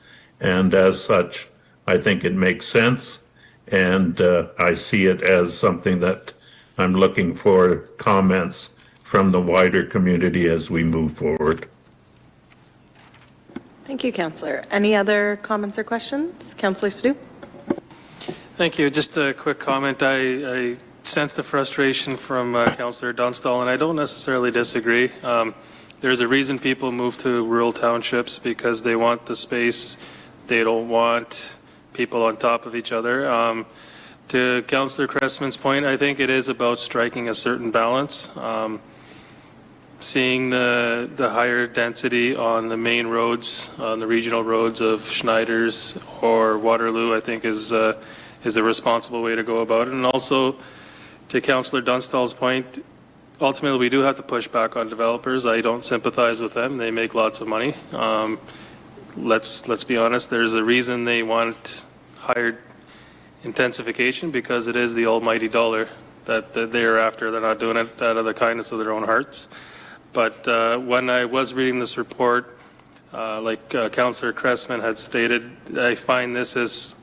and as such, I think it makes sense, and I see it as something that I'm looking for comments from the wider community as we move forward. Thank you, Councillor. Any other comments or questions? Councillor Stu? Thank you. Just a quick comment. I sense the frustration from Councillor Dunstall, and I don't necessarily disagree. There's a reason people move to rural townships, because they want the space. They don't want people on top of each other. To Councillor Cressman's point, I think it is about striking a certain balance. Seeing the higher density on the main roads, on the regional roads of Schneider's or Waterloo, I think is a responsible way to go about it. And also, to Councillor Dunstall's point, ultimately we do have to push back on developers. I don't sympathize with them. They make lots of money. Let's be honest. There's a reason they want higher intensification, because it is the almighty dollar that they are after. They're not doing it out of the kindness of their own hearts. But when I was reading this report, like Councillor Cressman had stated, I find this as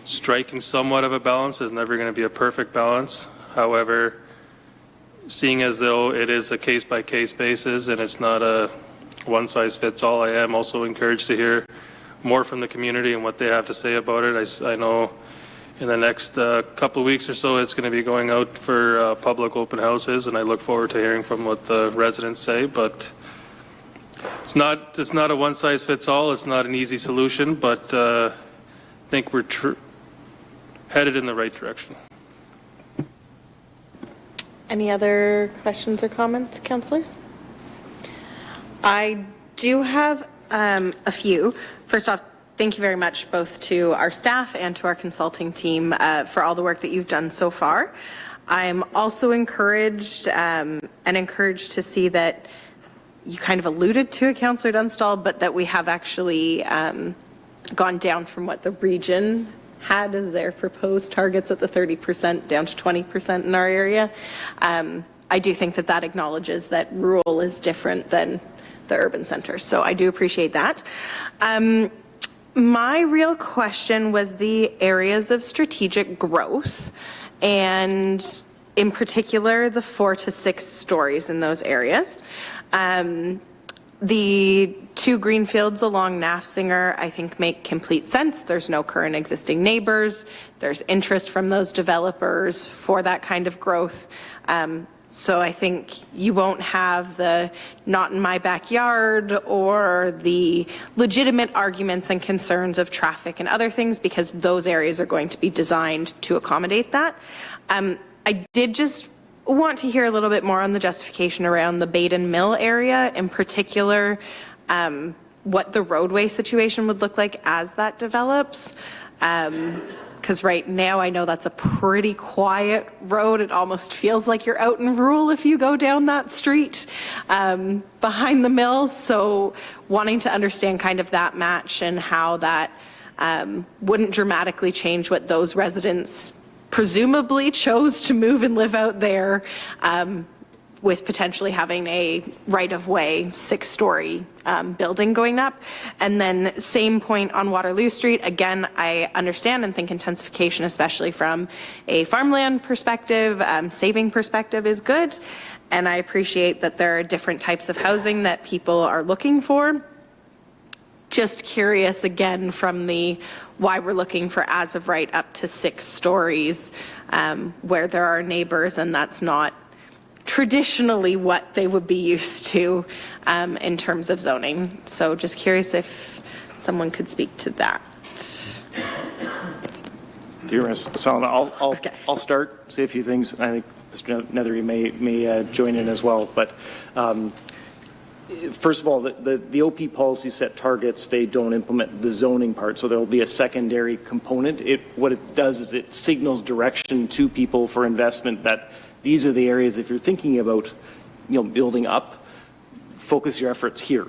striking somewhat of a balance. There's never going to be a perfect balance. However, seeing as though it is a case-by-case basis and it's not a one-size-fits-all, I am also encouraged to hear more from the community and what they have to say about it. I know in the next couple of weeks or so it's going to be going out for public open houses, and I look forward to hearing from what the residents say. But it's not a one-size-fits-all. It's not an easy solution, but I think we're headed in the right direction. Any other questions or comments, councillors? I do have a few. First off, thank you very much both to our staff and to our consulting team for all the work that you've done so far. I'm also encouraged to see that you kind of alluded to it, Councillor Dunstall, but that we have actually gone down from what the region had as their proposed targets at the 30% down to 20% in our area. I do think that acknowledges that rural is different than the urban centers. So I do appreciate that. My real question was the areas of strategic growth, and in particular, the 4 to 6 stories in those areas. The 2 greenfields along Nafsinger, I think, make complete sense. There's no current existing neighbors. There's interest from those developers for that kind of growth. So I think you won't have the not in my backyard or the legitimate arguments and concerns of traffic and other things, because those areas are going to be designed to accommodate that. I did just want to hear a little bit more on the justification around the Baden Mill area, in particular, what the roadway situation would look like as that develops. Because right now I know that's a pretty quiet road. It almost feels like you're out in rural if you go down that street behind the mills. So wanting to understand kind of that match and how that wouldn't dramatically change what those residents presumably chose to move and live out there, with potentially having a right-of-way 6-story building going up. And then same point on Waterloo Street. Again, I understand and think intensification, especially from a farmland perspective, saving perspective, is good. And I appreciate that there are different types of housing that people are looking for. Just curious again from the why we're looking for as of right up to 6 stories where there are neighbors, and that's not traditionally what they would be used to in terms of zoning. So just curious if someone could speak to that. I'll start, say a few things. I think Mr. Nethery may join in as well. But first of all, the OP policy set targets. They don't implement the zoning part, so there will be a secondary component. What it does is it signals direction to people for investment that these are the areas, if you're thinking about, building up, focus your efforts here.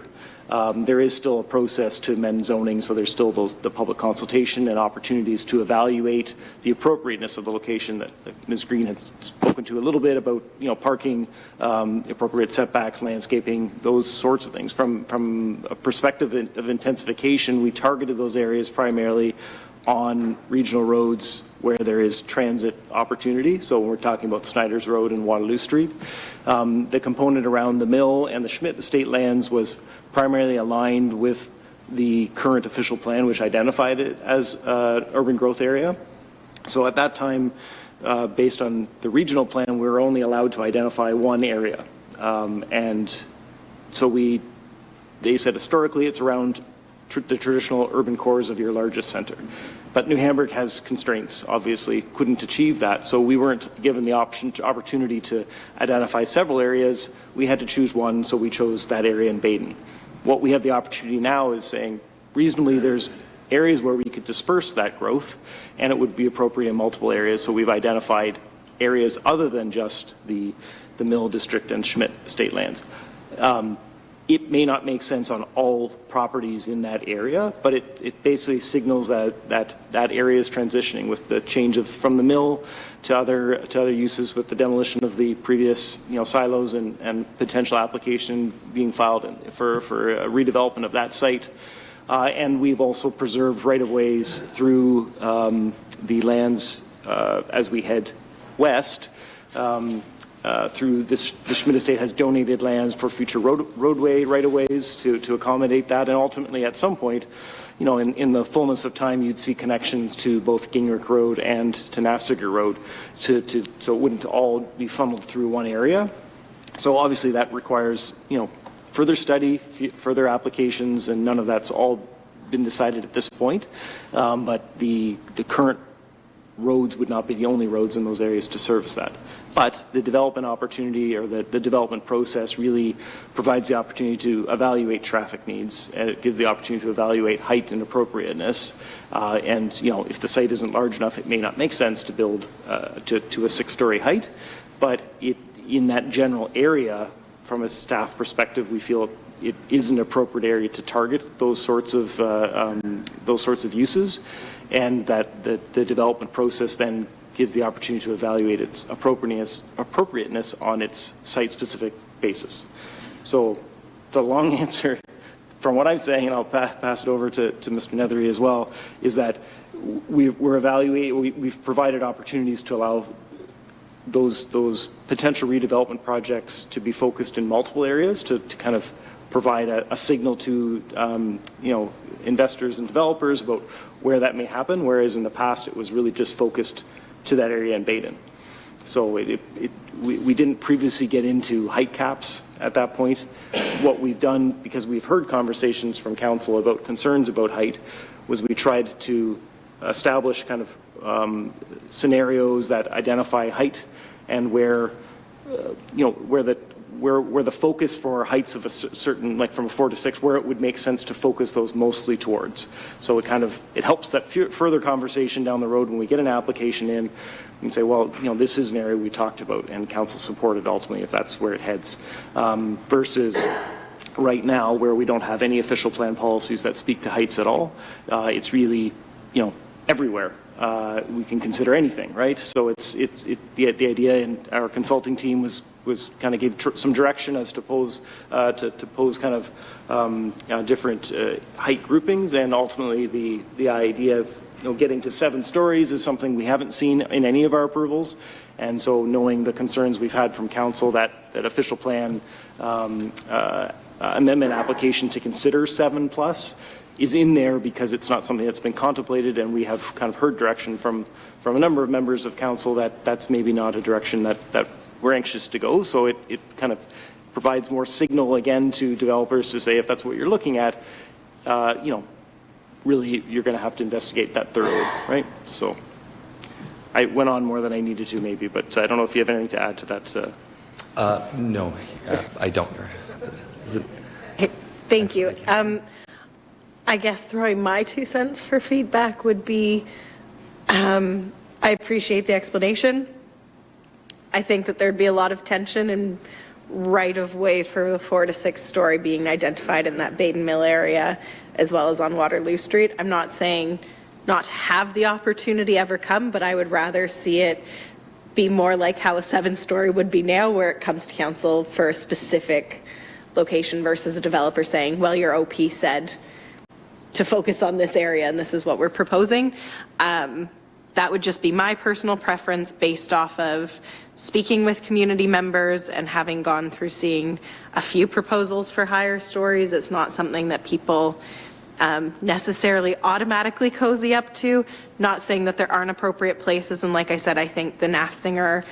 There is still a process to amend zoning, so there's still the public consultation and opportunities to evaluate the appropriateness of the location that Ms. Green has spoken to a little bit about, parking, appropriate setbacks, landscaping, those sorts of things. From a perspective of intensification, we targeted those areas primarily on regional roads where there is transit opportunity. So when we're talking about Snyder's Road and Waterloo Street, the component around the mill and the Schmidt estate lands was primarily aligned with the current official plan, which identified it as urban growth area. So at that time, based on the regional plan, we were only allowed to identify one area. And so they said historically it's around the traditional urban cores of your largest center. But New Hamburg has constraints, obviously, couldn't achieve that. So we weren't given the opportunity to identify several areas. We had to choose one, so we chose that area in Baden. What we have the opportunity now is saying, reasonably, there's areas where we could disperse that growth, and it would be appropriate in multiple areas. So we've identified areas other than just the Mill District and Schmidt estate lands. It may not make sense on all properties in that area, but it basically signals that area is transitioning with the change from the mill to other uses, with the demolition of the previous silos and potential application being filed for a redevelopment of that site. And we've also preserved right-of-ways through the lands as we head west. Through the Schmidt estate has donated lands for future roadway right-of-ways to accommodate that, and ultimately at some point, in the fullness of time, you'd see connections to both Gingrich Road and to Nafziger Road, so it wouldn't all be funneled through one area. So obviously that requires further study, further applications, and none of that's all been decided at this point. But the current roads would not be the only roads in those areas to service that. But the development opportunity, or the development process, really provides the opportunity to evaluate traffic needs, and it gives the opportunity to evaluate height and appropriateness. And if the site isn't large enough, it may not make sense to build to a 6-story height. But in that general area, from a staff perspective, we feel it is an appropriate area to target those sorts of uses, and that the development process then gives the opportunity to evaluate its appropriateness on its site-specific basis. So the long answer, from what I'm saying, and I'll pass it over to Mr. Nethery as well, is that we've provided opportunities to allow those potential redevelopment projects to be focused in multiple areas to kind of provide a signal to investors and developers about where that may happen, whereas in the past it was really just focused to that area in Baden. So we didn't previously get into height caps at that point. What we've done, because we've heard conversations from council about concerns about height, was we tried to establish kind of scenarios that identify height and where, where the focus for heights of a certain, like from a 4 to 6, where it would make sense to focus those mostly towards. So it helps that further conversation down the road when we get an application in. We can say, well, this is an area we talked about and council supported ultimately if that's where it heads, versus right now where we don't have any official plan policies that speak to heights at all. It's really, everywhere. We can consider anything, right? So the idea, and our consulting team was kind of gave some direction as to pose kind of different height groupings, and ultimately the idea of getting to 7 stories is something we haven't seen in any of our approvals. And so knowing the concerns we've had from council that official plan amendment application to consider 7+ is in there because it's not something that's been contemplated, and we have kind of heard direction from a number of members of council that that's maybe not a direction that we're anxious to go. So it kind of provides more signal again to developers to say if that's what you're looking at, really you're going to have to investigate that thoroughly, right? So I went on more than I needed to maybe, but I don't know if you have anything to add to that. No, I don't. Thank you. I guess throwing my 2 cents for feedback would be, I appreciate the explanation. I think that there'd be a lot of tension and right of way for the 4 to 6 story being identified in that Baden Mill area as well as on Waterloo Street. I'm not saying not have the opportunity ever come, but I would rather see it be more like how a 7-story would be now, where it comes to council for a specific location versus a developer saying, well, your OP said to focus on this area and this is what we're proposing. That would just be my personal preference based off of speaking with community members and having gone through seeing a few proposals for higher stories. It's not something that people necessarily automatically cozy up to. Not saying that there aren't appropriate places, and like I said, I think the Nafsinger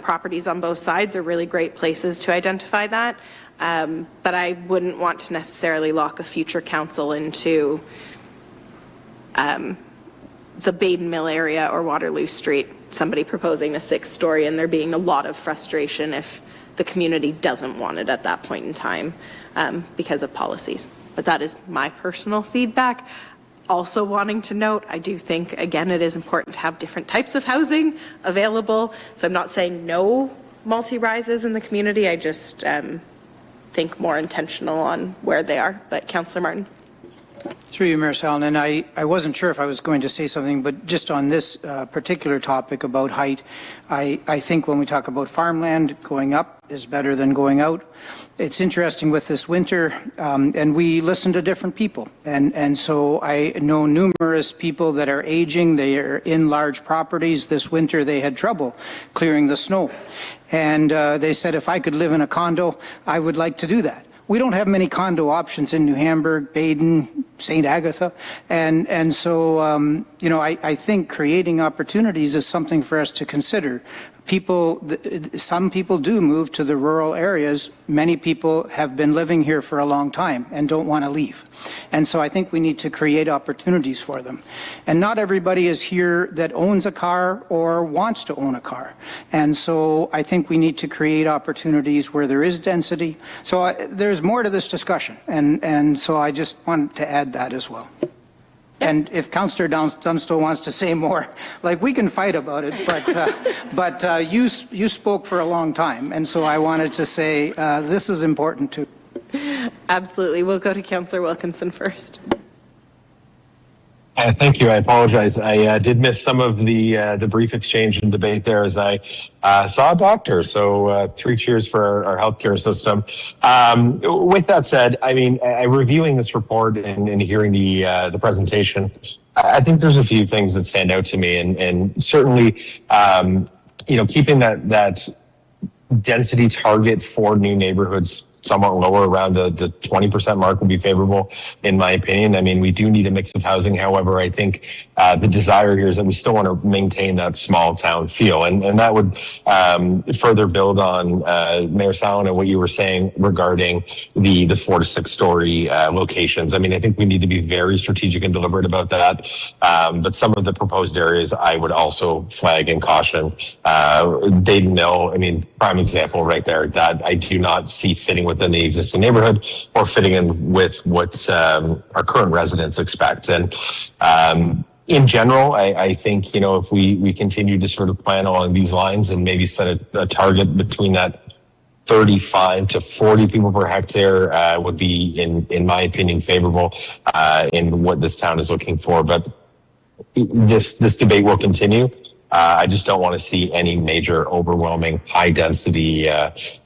properties on both sides are really great places to identify that. But I wouldn't want to necessarily lock a future council into the Baden Mill area or Waterloo Street, somebody proposing a 6-story, and there being a lot of frustration if the community doesn't want it at that point in time because of policies. But that is my personal feedback. Also wanting to note, I do think, again, it is important to have different types of housing available. So I'm not saying no multi-rises in the community. I just think more intentional on where they are. But Councillor Martin. Through you, Mayor Sallin, and I wasn't sure if I was going to say something, but just on this particular topic about height, I think when we talk about farmland, going up is better than going out. It's interesting with this winter, and we listen to different people, and so I know numerous people that are aging. They are in large properties. This winter they had trouble clearing the snow, and they said, if I could live in a condo, I would like to do that. We don't have many condo options in New Hamburg, Baden, St. Agatha, and so I think creating opportunities is something for us to consider. Some people do move to the rural areas. Many people have been living here for a long time and don't want to leave. And so I think we need to create opportunities for them. And not everybody is here that owns a car or wants to own a car. And so I think we need to create opportunities where there is density. So there's more to this discussion. And so I just wanted to add that as well. And if Councillor Dunstall wants to say more, like, we can fight about it, but you spoke for a long time, and so I wanted to say this is important too. Absolutely. We'll go to Councillor Wilkinson first. Thank you. I apologize. I did miss some of the brief exchange and debate there as I saw a doctor. So 3 cheers for our healthcare system. With that said, I mean, reviewing this report and hearing the presentation, I think there's a few things that stand out to me, and certainly, keeping that density target for new neighborhoods somewhat lower, around the 20% mark would be favorable, in my opinion. I mean, we do need a mix of housing. However, I think the desire here is that we still want to maintain that small town feel. And that would further build on Mayor Sallin and what you were saying regarding the 4 to 6 story locations. I mean, I think we need to be very strategic and deliberate about that. But some of the proposed areas I would also flag and caution. Dayton Mill, I mean, prime example right there, that I do not see fitting within the existing neighborhood or fitting in with what our current residents expect. And in general, I think, you know, if we continue to sort of plan along these lines and maybe set a target between that 35 to 40 people per hectare would be, in my opinion, favorable in what this town is looking for. But this debate will continue. I just don't want to see any major, overwhelming, high-density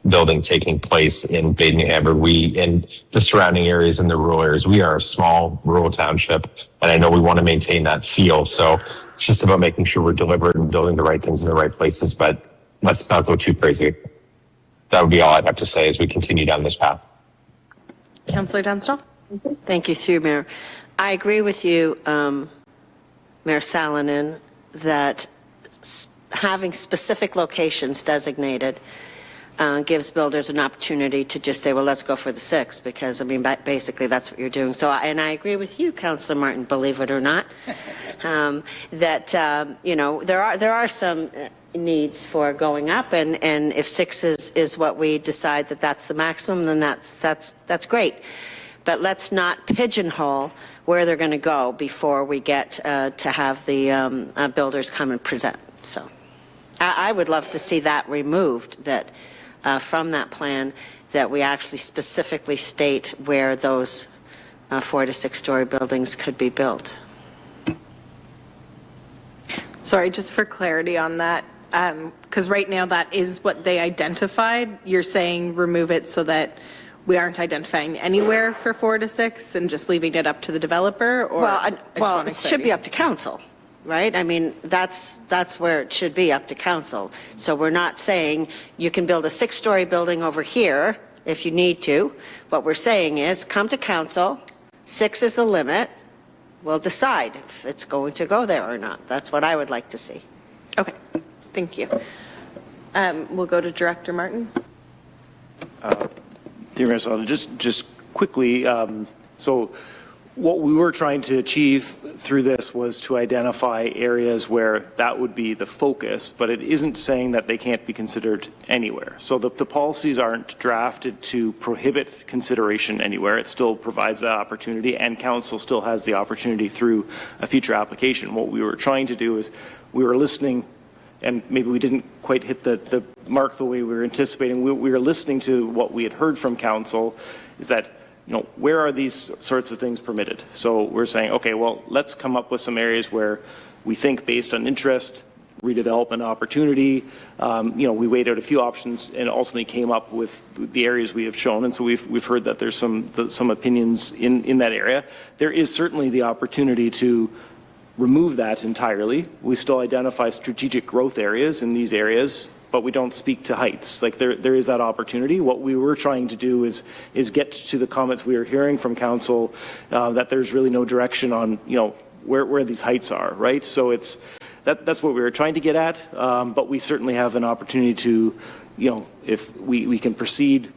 building taking place in Bay New Hampshire. We, in the surrounding areas and the rural areas, we are a small rural township, and I know we want to maintain that feel. So it's just about making sure we're deliberate and building the right things in the right places, but let's not go too crazy. That would be all I'd have to say as we continue down this path. Councillor Dunstall? Thank you, through Mayor. I agree with you, Mayor Salonen, that having specific locations designated gives builders an opportunity to just say, well, let's go for the 6, because, I mean, basically that's what you're doing. So, and I agree with you, Councillor Martin, believe it or not, that, you know, there are some needs for going up, and if 6 is what we decide that that's the maximum, then that's great. But let's not pigeonhole where they're going to go before we get to have the builders come and present. So I would love to see that removed, that from that plan, that we actually specifically state where those 4 to 6 story buildings could be built. Sorry, just for clarity on that, because right now that is what they identified. You're saying remove it so that we aren't identifying anywhere for 4 to 6 and just leaving it up to the developer? Or Well, it should be up to council, right? I mean, that's where it should be, up to council. So we're not saying you can build a 6-story building over here if you need to. What we're saying is come to council, 6 is the limit, we'll decide if it's going to go there or not. That's what I would like to see. Okay, thank you. We'll go to Director Martin. Dear Mayor Sullivan, just quickly, so what we were trying to achieve through this was to identify areas where that would be the focus, but it isn't saying that they can't be considered anywhere. So the policies aren't drafted to prohibit consideration anywhere. It still provides that opportunity, and council still has the opportunity through a future application. What we were trying to do is we were listening, and maybe we didn't quite hit the mark the way we were anticipating. We were listening to what we had heard from council, is that, you know, where are these sorts of things permitted? So we're saying, okay, well, let's come up with some areas where we think, based on interest, redevelopment opportunity, you know, we weighed out a few options and ultimately came up with the areas we have shown. And so we've heard that there's some opinions in that area. There is certainly the opportunity to remove that entirely. We still identify strategic growth areas in these areas, but we don't speak to heights. Like there is that opportunity. What we were trying to do is get to the comments we were hearing from council, that there's really no direction on, you know, where these heights are, right? So that's what we were trying to get at, but we certainly have an opportunity to, you know, if we can proceed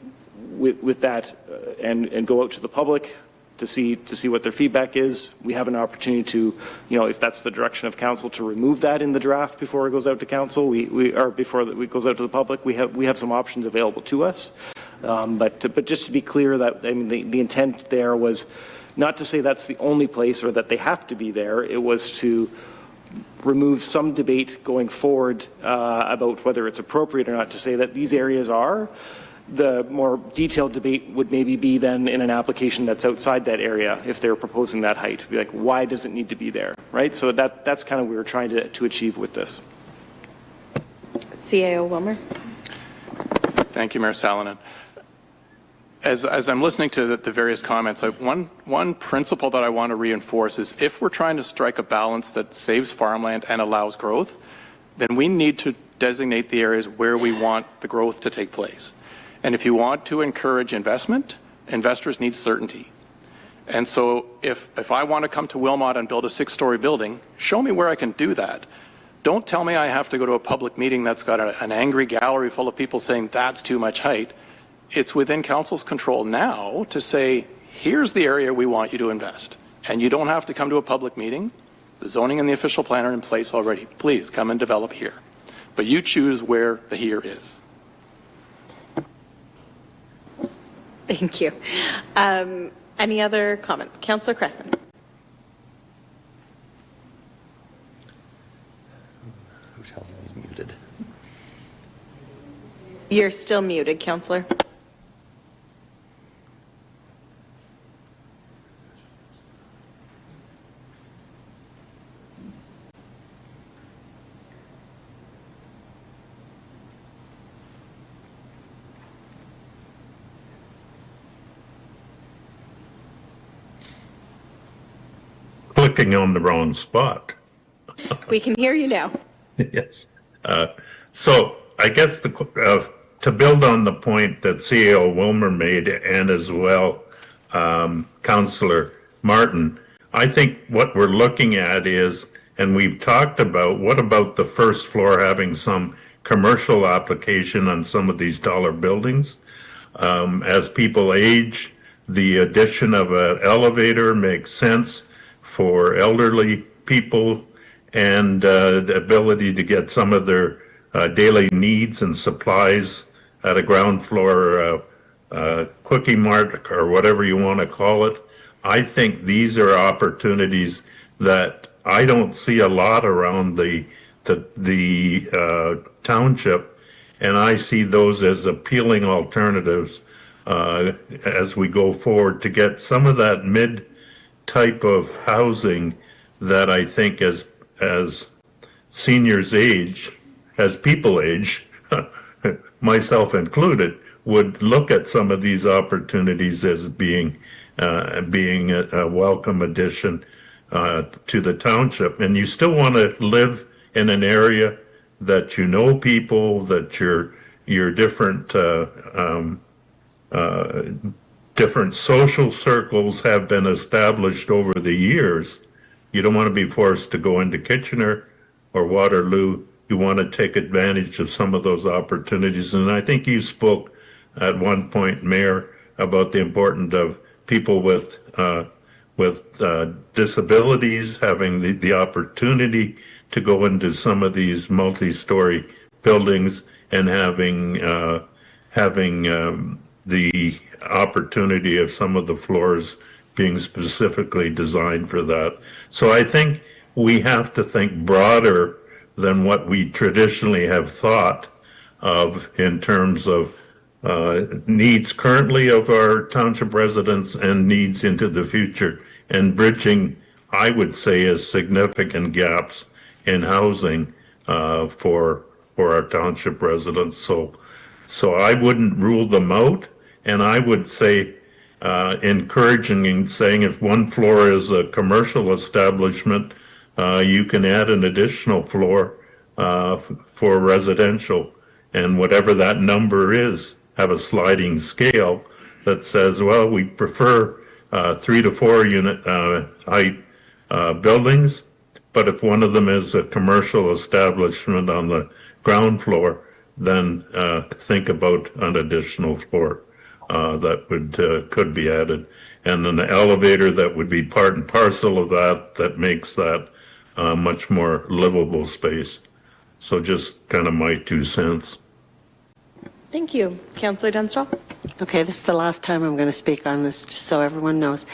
with that and go out to the public to see what their feedback is. We have an opportunity to, you know, if that's the direction of council, to remove that in the draft before it goes out to council. Or before it goes out to the public. We have some options available to us. But just to be clear, that, I mean, the intent there was not to say that's the only place or that they have to be there. It was to remove some debate going forward about whether it's appropriate or not to say that these areas are. The more detailed debate would maybe be then in an application that's outside that area, if they're proposing that height. Be like, why does it need to be there, right? So that's kind of what we were trying to achieve with this. CAO Wilmer. Thank you, Mayor Salonen. As I'm listening to the various comments, one principle that I want to reinforce is, if we're trying to strike a balance that saves farmland and allows growth, then we need to designate the areas where we want the growth to take place. And if you want to encourage investment, investors need certainty. And so if I want to come to Wilmot and build a 6-story building, show me where I can do that. Don't tell me I have to go to a public meeting that's got an angry gallery full of people saying that's too much height. It's within council's control now to say, here's the area we want you to invest. And you don't have to come to a public meeting. The zoning and the official plan are in place already. Please come and develop here. But you choose where the here is. Thank you. Any other comments? Councillor Cressman. Who tells me he's muted? You're still muted, Councillor. Clicking on the wrong spot. We can hear you now. Yes. So I guess to build on the point that CAO Wilmer made, and as well Councillor Martin, I think what we're looking at is, and we've talked about, what about the first floor having some commercial application on some of these taller buildings? As people age, the addition of an elevator makes sense for elderly people, and the ability to get some of their daily needs and supplies at a ground floor quickie mart or whatever you want to call it. I think these are opportunities that I don't see a lot around the township, and I see those as appealing alternatives as we go forward to get some of that mid-type of housing that I think as seniors age, as people age, myself included, would look at some of these opportunities as being a welcome addition to the township. And you still want to live in an area that you know people, that your different social circles have been established over the years. You don't want to be forced to go into Kitchener or Waterloo. You want to take advantage of some of those opportunities. And I think you spoke at one point, Mayor, about the importance of people with disabilities having the opportunity to go into some of these multi-story buildings and having the opportunity of some of the floors being specifically designed for that. So I think we have to think broader than what we traditionally have thought of in terms of needs currently of our township residents and needs into the future, and bridging, I would say, as significant gaps in housing for our township residents. So I wouldn't rule them out, and I would say encouraging and saying if one floor is a commercial establishment, you can add an additional floor for residential, and whatever that number is, have a sliding scale that says, well, we prefer 3 to 4 unit height buildings, but if one of them is a commercial establishment on the ground floor, then think about an additional floor that could be added, and an elevator that would be part and parcel of that makes that much more livable space. So just kind of my 2 cents. Thank you. Councillor Dunstall. Okay, this is the last time I'm going to speak on this, just so everyone knows.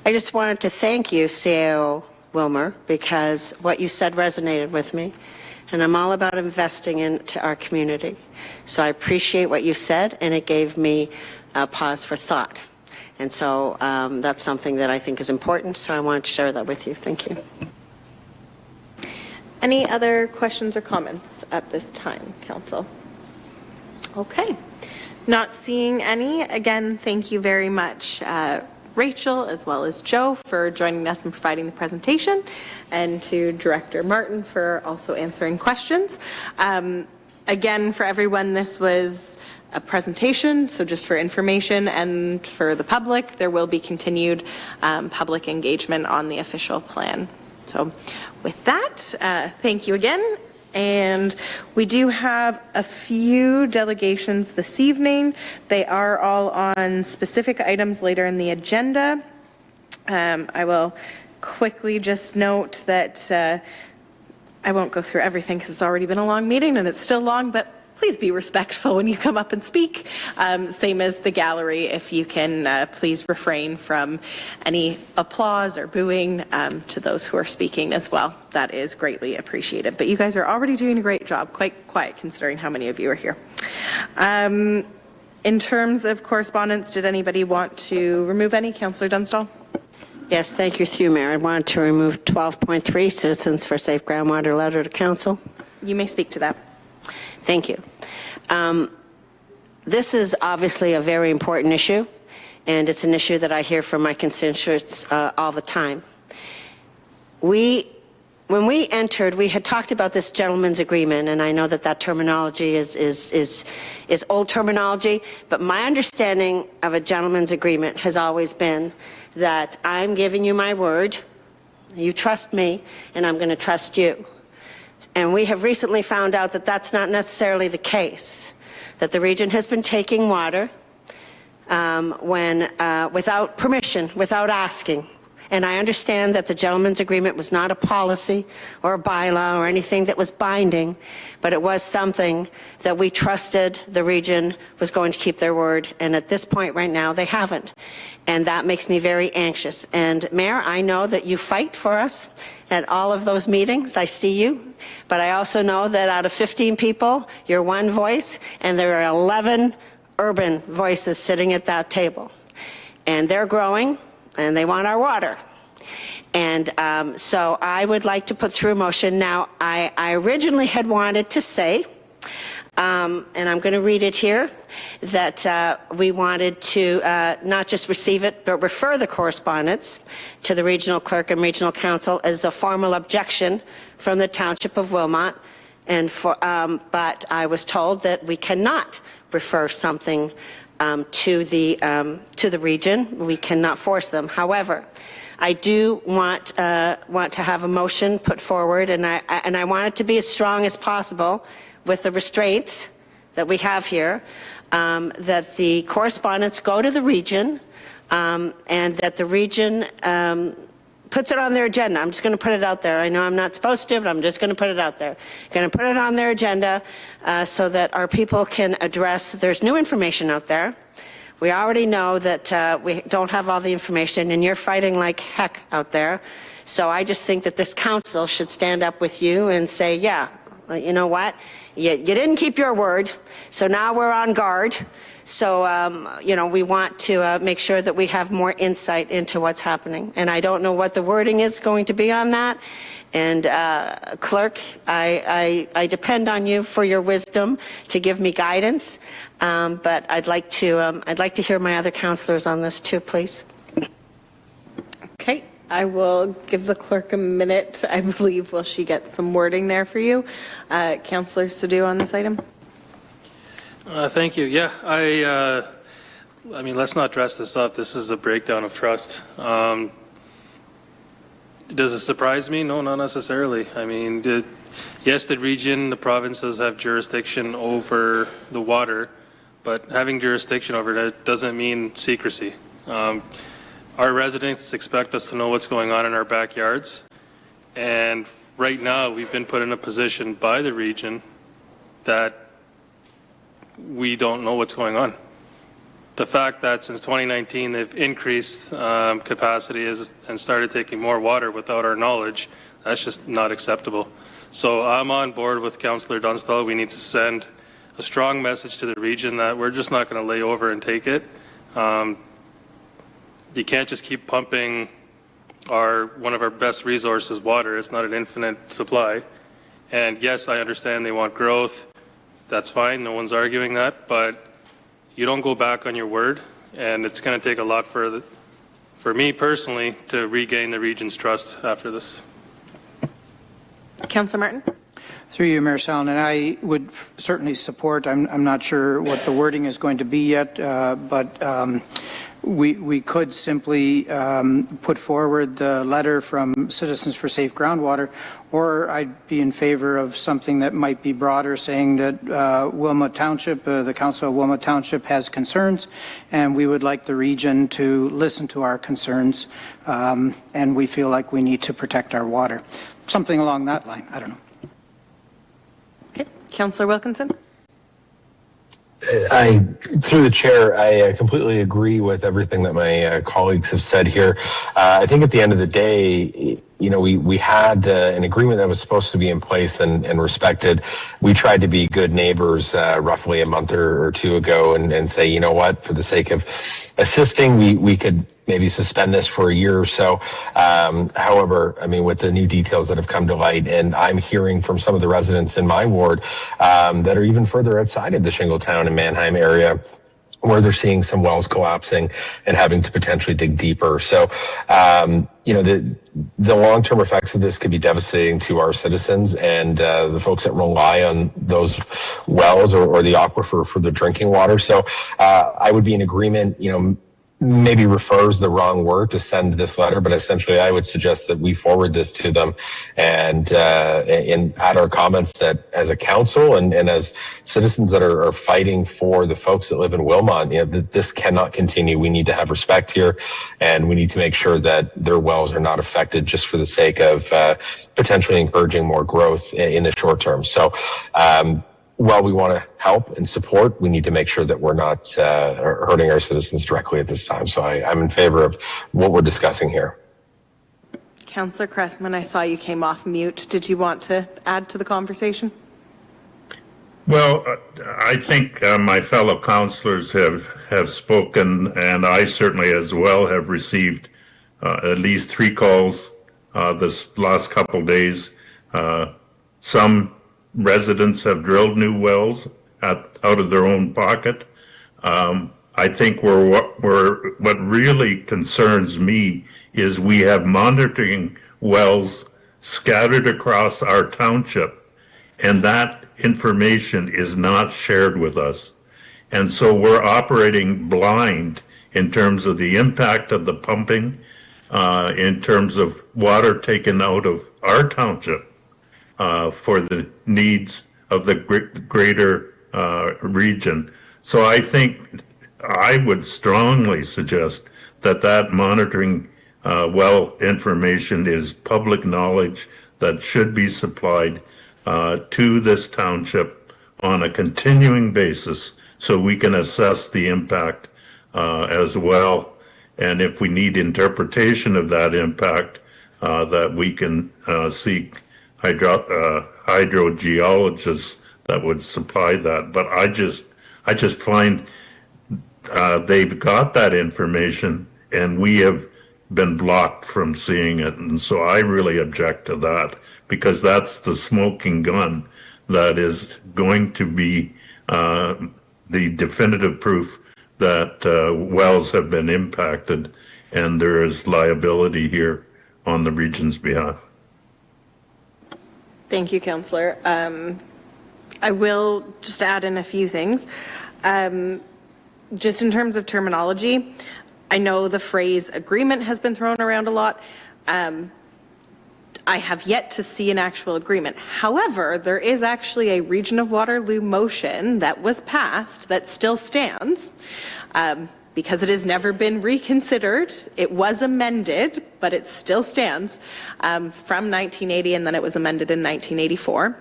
I just wanted to thank you, CAO Wilmer, because what you said resonated with me, and I'm all about investing into our community. So I appreciate what you said, and it gave me a pause for thought. And so that's something that I think is important, so I wanted to share that with you. Thank you. Any other questions or comments at this time, Council? Okay. Not seeing any. Again, thank you very much, Rachel, as well as Joe, for joining us and providing the presentation, and to Director Martin for also answering questions. Again, for everyone, this was a presentation, so just for information and for the public, there will be continued public engagement on the official plan. So with that, thank you again. And we do have a few delegations this evening. They are all on specific items later in the agenda. I will quickly just note that I won't go through everything because it's already been a long meeting and it's still long, but please be respectful when you come up and speak. Same as the gallery, if you can please refrain from any applause or booing to those who are speaking as well. That is greatly appreciated. But you guys are already doing a great job, quite quiet considering how many of you are here. In terms of correspondence, did anybody want to remove any? Councillor Dunstall? Yes, thank you, through Mayor. I want to remove 12.3, Citizens for Safe Groundwater Letter to Council. You may speak to that. Thank you. This is obviously a very important issue, and it's an issue that I hear from my constituents all the time. When we entered, we had talked about this gentleman's agreement, and I know that that terminology is old terminology, but my understanding of a gentleman's agreement has always been that I'm giving you my word, you trust me, and I'm going to trust you. And we have recently found out that that's not necessarily the case, that the region has been taking water without permission, without asking. And I understand that the gentleman's agreement was not a policy or a bylaw or anything that was binding, but it was something that we trusted the region was going to keep their word. And at this point right now, they haven't. And that makes me very anxious. And Mayor, I know that you fight for us at all of those meetings. I see you. But I also know that out of 15 people, you're one voice, and there are 11 urban voices sitting at that table. And they're growing, and they want our water. And so I would like to put through a motion. Now, I originally had wanted to say, and I'm going to read it here, that we wanted to not just receive it, but refer the correspondence to the regional clerk and regional council as a formal objection from the Township of Wilmot. And but I was told that we cannot refer something to the region. We cannot force them. However, I do want to have a motion put forward, and I want it to be as strong as possible with the restraints that we have here, that the correspondence go to the region, and that the region puts it on their agenda. I'm just going to put it out there. I know I'm not supposed to, but I'm just going to put it out there. Going to put it on their agenda so that our people can address, there's new information out there. We already know that we don't have all the information, and you're fighting like heck out there. So I just think that this council should stand up with you and say, yeah, you know what? You didn't keep your word, so now we're on guard. So, you know, we want to make sure that we have more insight into what's happening. And I don't know what the wording is going to be on that. And clerk, I depend on you for your wisdom to give me guidance. But I'd like to hear my other councillors on this too, please. Okay, I will give the clerk a minute, I believe, while she gets some wording there for you. Councillor Sadhu on this item. Thank you. Yeah, I mean, let's not dress this up. This is a breakdown of trust. Does it surprise me? No, not necessarily. I mean, yes, the region, the provinces have jurisdiction over the water, but having jurisdiction over it doesn't mean secrecy. Our residents expect us to know what's going on in our backyards, and right now we've been put in a position by the region that we don't know what's going on. The fact that since 2019 they've increased capacity and started taking more water without our knowledge, that's just not acceptable. So I'm on board with Councillor Dunstall. We need to send a strong message to the region that we're just not going to lay over and take it. You can't just keep pumping one of our best resources, water. It's not an infinite supply. And yes, I understand they want growth. That's fine, no one's arguing that, but you don't go back on your word, and it's going to take a lot for me personally to regain the region's trust after this. Councillor Martin. Through you, Mayor Salen, and I would certainly support, I'm not sure what the wording is going to be yet, but we could simply put forward the letter from Citizens for Safe Groundwater, or I'd be in favor of something that might be broader, saying that Wilmot Township, the Council of Wilmot Township has concerns, and we would like the region to listen to our concerns, and we feel like we need to protect our water. Something along that line, I don't know. Okay, Councillor Wilkinson? Through the chair, I completely agree with everything that my colleagues have said here. I think at the end of the day, you know, we had an agreement that was supposed to be in place and respected. We tried to be good neighbors roughly a month or two ago and say, you know what, for the sake of assisting, we could maybe suspend this for a year or so. However, I mean, with the new details that have come to light, and I'm hearing from some of the residents in my ward that are even further outside of the Shingletown and Manheim area, where they're seeing some wells collapsing and having to potentially dig deeper. So, you know, the long-term effects of this could be devastating to our citizens and the folks that rely on those wells or the aquifer for the drinking water. So I would be in agreement, you know, maybe refers the wrong word to send this letter, but essentially I would suggest that we forward this to them and add our comments that as a council and as citizens that are fighting for the folks that live in Wilmot, you know, this cannot continue. We need to have respect here, and we need to make sure that their wells are not affected just for the sake of potentially encouraging more growth in the short term. So, while we want to help and support, we need to make sure that we're not hurting our citizens directly at this time. So I'm in favor of what we're discussing here. Councillor Cressman, I saw you came off mute. Did you want to add to the conversation? Well, I think my fellow councillors have spoken, and I certainly as well have received at least 3 calls this last couple days. Some residents have drilled new wells out of their own pocket. I think what really concerns me is we have monitoring wells scattered across our township, and that information is not shared with us. And so we're operating blind in terms of the impact of the pumping, in terms of water taken out of our township, for the needs of the greater region. So I think I would strongly suggest that monitoring well information is public knowledge that should be supplied to this township on a continuing basis so we can assess the impact as well. And if we need interpretation of that impact, that we can seek hydrogeologists that would supply that. But I just find they've got that information and we have been blocked from seeing it. And so I really object to that, because that's the smoking gun that is going to be the definitive proof that wells have been impacted and there is liability here on the region's behalf. Thank you, Councillor. I will just add in a few things. Just in terms of terminology, I know the phrase agreement has been thrown around a lot. I have yet to see an actual agreement. However, there is actually a Region of Waterloo motion that was passed that still stands. Because it has never been reconsidered. It was amended, but it still stands from 1980, and then it was amended in 1984.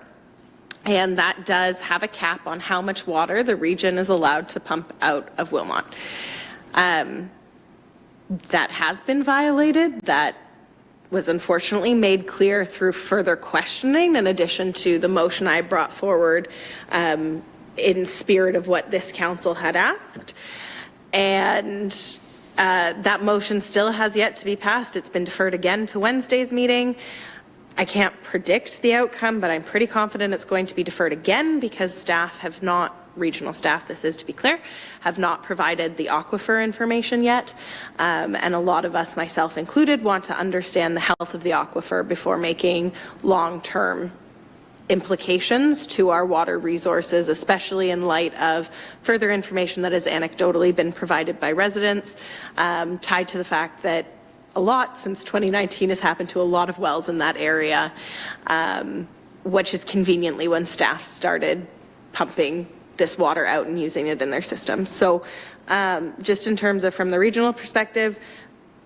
And that does have a cap on how much water the region is allowed to pump out of Wilmot. That has been violated. That was unfortunately made clear through further questioning, in addition to the motion I brought forward in spirit of what this council had asked. And that motion still has yet to be passed. It's been deferred again to Wednesday's meeting. I can't predict the outcome, but I'm pretty confident it's going to be deferred again because staff have not, regional staff, this is to be clear, have not provided the aquifer information yet. And a lot of us, myself included, want to understand the health of the aquifer before making long-term implications to our water resources, especially in light of further information that has anecdotally been provided by residents, tied to the fact that a lot since 2019 has happened to a lot of wells in that area, which is conveniently when staff started pumping this water out and using it in their systems. So just in terms of from the regional perspective,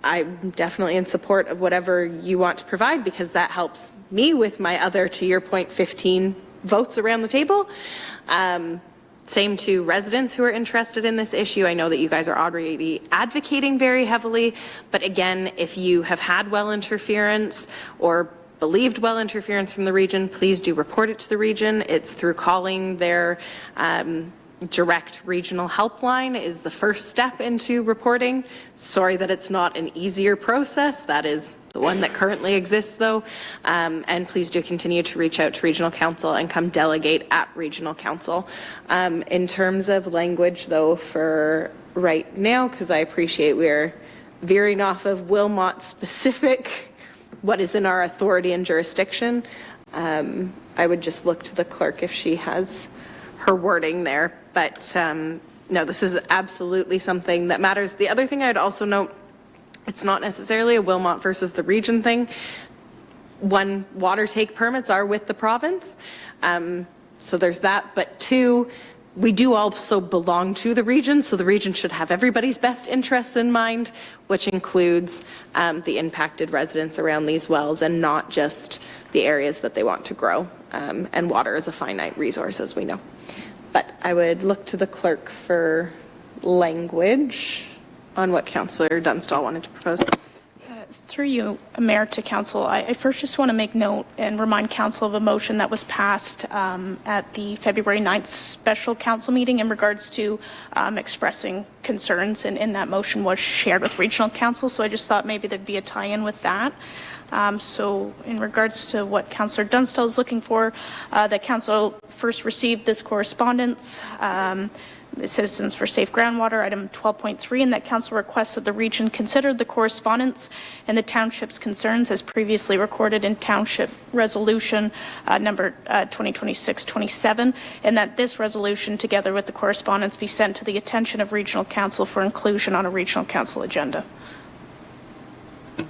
I'm definitely in support of whatever you want to provide, because that helps me with my other, to your point, 15 votes around the table. Same to residents who are interested in this issue. I know that you guys are already advocating very heavily, but again, if you have had well interference or believed well interference from the region, please do report it to the region. It's through calling their direct regional helpline is the first step into reporting. Sorry that it's not an easier process. That is the one that currently exists, though. And please do continue to reach out to regional council and come delegate at regional council. In terms of language, though, for right now, because I appreciate we're veering off of Wilmot specific, what is in our authority and jurisdiction, I would just look to the clerk if she has her wording there. But no, this is absolutely something that matters. The other thing I'd also note, it's not necessarily a Wilmot versus the region thing. One, water take permits are with the province. So there's that. But two, we do also belong to the region, so the region should have everybody's best interests in mind, which includes the impacted residents around these wells and not just the areas that they want to grow. And water is a finite resource, as we know. But I would look to the clerk for language on what Councillor Dunstall wanted to propose. Through you, Mayor, to Council, I first just want to make note and remind Council of a motion that was passed at the February 9th special Council meeting in regards to expressing concerns, and that motion was shared with Regional Council, so I just thought maybe there'd be a tie-in with that. So in regards to what Councillor Dunstall is looking for, that Council first received this correspondence, Citizens for Safe Groundwater, item 12.3, and that Council requests that the region consider the correspondence and the Township's concerns as previously recorded in Township Resolution number 2026-27, and that this resolution, together with the correspondence, be sent to the attention of Regional Council for inclusion on a Regional Council agenda.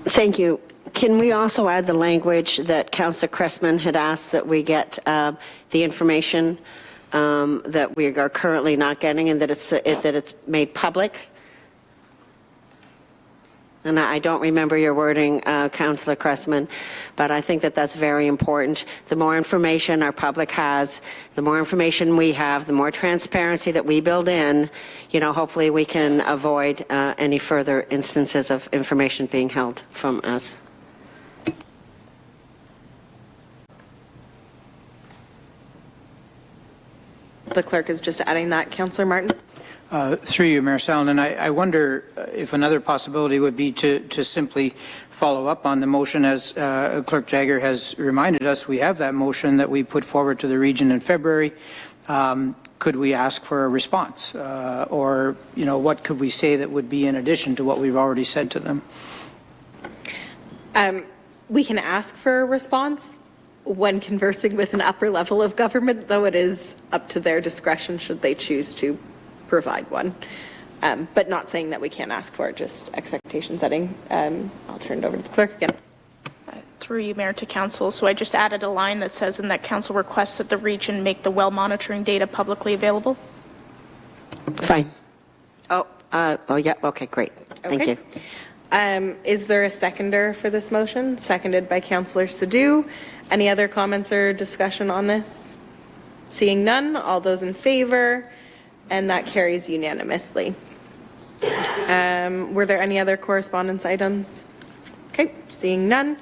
Thank you. Can we also add the language that Councillor Cressman had asked that we get the information that we are currently not getting, and that it's made public? And I don't remember your wording, Councillor Cressman, but I think that that's very important. The more information our public has, the more information we have, the more transparency that we build in, hopefully we can avoid any further instances of information being held from us. The clerk is just adding that. Councillor Martin. Through you, Mayor Salonen, I wonder if another possibility would be to simply follow up on the motion. As Clerk Jagger has reminded us, we have that motion that we put forward to the region in February. Could we ask for a response? Or, what could we say that would be in addition to what we've already said to them? We can ask for a response when conversing with an upper level of government, though it is up to their discretion should they choose to provide one. But not saying that we can't ask for it, just expectation setting. I'll turn it over to the clerk again. Through you, Mayor, to Council. So I just added a line that says, in that Council requests that the region make the well monitoring data publicly available. Fine. Oh, yeah, okay, great. Thank you. Is there a seconder for this motion? Seconded by Councillor Sadhu. Any other comments or discussion on this? Seeing none, all those in favor, and that carries unanimously. Were there any other correspondence items? Okay, seeing none.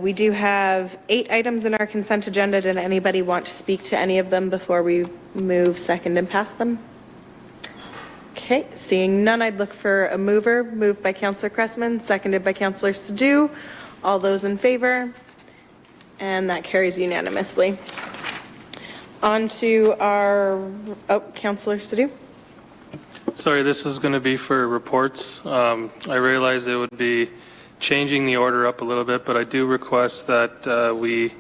We do have 8 items in our consent agenda. Did anybody want to speak to any of them before we move second and pass them? Okay, seeing none, I'd look for a mover. Moved by Councillor Cressman, seconded by Councillor Sadhu. All those in favor? And that carries unanimously. On to our, Councillor Sadhu. Sorry, this is going to be for reports. I realize it would be changing the order up a little bit, but I do request that we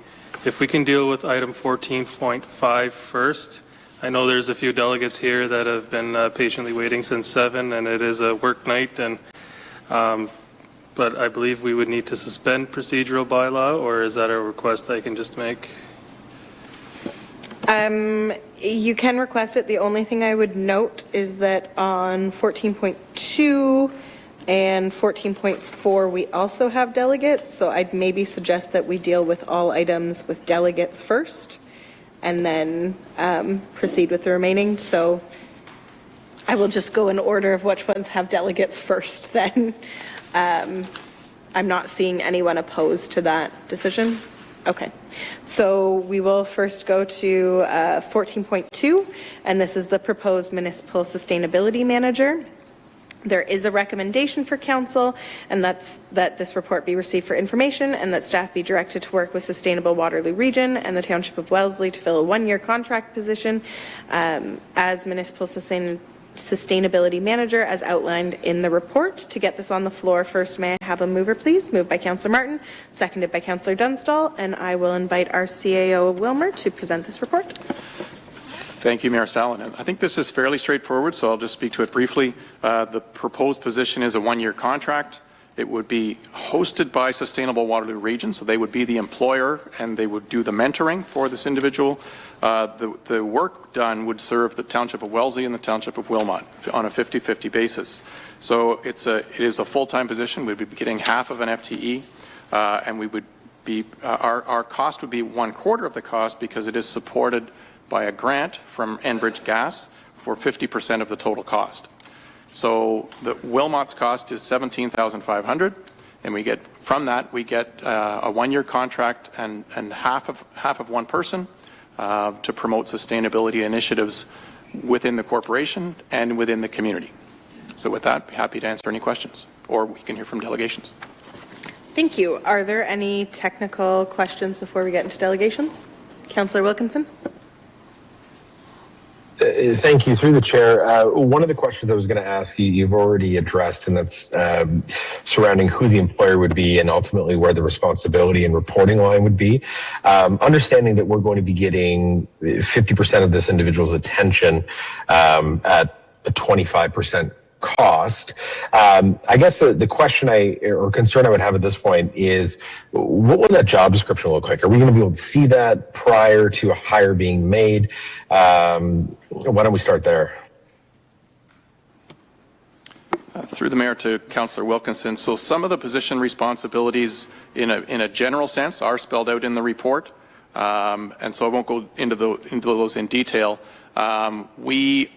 If we can deal with item 14.5 first. I know there's a few delegates here that have been patiently waiting since 7, and it is a work night, and but I believe we would need to suspend procedural bylaw, or is that a request I can just make? You can request it. The only thing I would note is that on 14.2 and 14.4, we also have delegates, so I'd maybe suggest that we deal with all items with delegates first, and then proceed with the remaining. So I will just go in order of which ones have delegates first then. I'm not seeing anyone opposed to that decision. Okay, so we will first go to 14.2, and this is the proposed municipal sustainability manager. There is a recommendation for council, and that's that this report be received for information and that staff be directed to work with Sustainable Waterloo Region and the Township of Wellesley to fill a 1-year contract position as municipal sustainability manager as outlined in the report. To get this on the floor, first may I have a mover, please? Moved by Councillor Martin, seconded by Councillor Dunstall, and I will invite our CAO of Wilmot to present this report. Thank you, Mayor Salonen. I think this is fairly straightforward, so I'll just speak to it briefly. The proposed position is a 1-year contract. It would be hosted by Sustainable Waterloo Region, so they would be the employer and they would do the mentoring for this individual. The work done would serve the Township of Wellesley and the Township of Wilmot on a 50-50 basis. So it is a full-time position. We'd be getting half of an FTE, and we would be our cost would be 1/4 of the cost because it is supported by a grant from Enbridge Gas for 50% of the total cost. So the Wilmot's cost is $17,500, and we get from that we get a 1-year contract and half of one person to promote sustainability initiatives within the corporation and within the community. So with that, be happy to answer any questions, or we can hear from delegations. Thank you. Are there any technical questions before we get into delegations? Councillor Wilkinson. Thank you. Through the chair, one of the questions I was going to ask you, you've already addressed, and that's surrounding who the employer would be and ultimately where the responsibility and reporting line would be. Understanding that we're going to be getting 50% of this individual's attention at a 25% cost. I guess the question or concern I would have at this point is, what will that job description look like? Are we going to be able to see that prior to a hire being made? Why don't we start there? Through the mayor to Councillor Wilkinson. So some of the position responsibilities in a general sense are spelled out in the report. And so I won't go into those in detail. We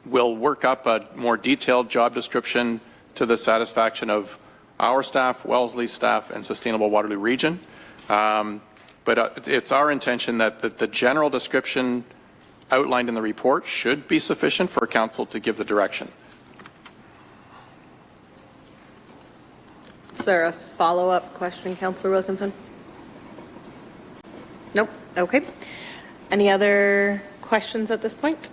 will work up a more detailed job description to the satisfaction of our staff, Wellesley staff, and Sustainable Waterloo Region. But it's our intention that the general description outlined in the report should be sufficient for council to give the direction. Is there a follow-up question, Councillor Wilkinson? Nope. Okay. Any other questions at this point?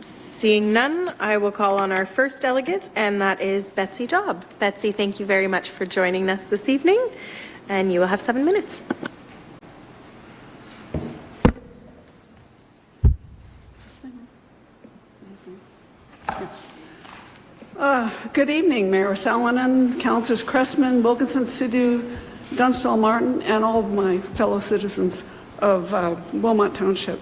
Seeing none, I will call on our first delegate, and that is Betsy Dobb. Betsy, thank you very much for joining us this evening, and you will have 7 minutes. Good evening, Mayor Salonen, Councillors Cressman, Wilkinson, Sidhu, Dunstall, Martin, and all of my fellow citizens of Wilmot Township.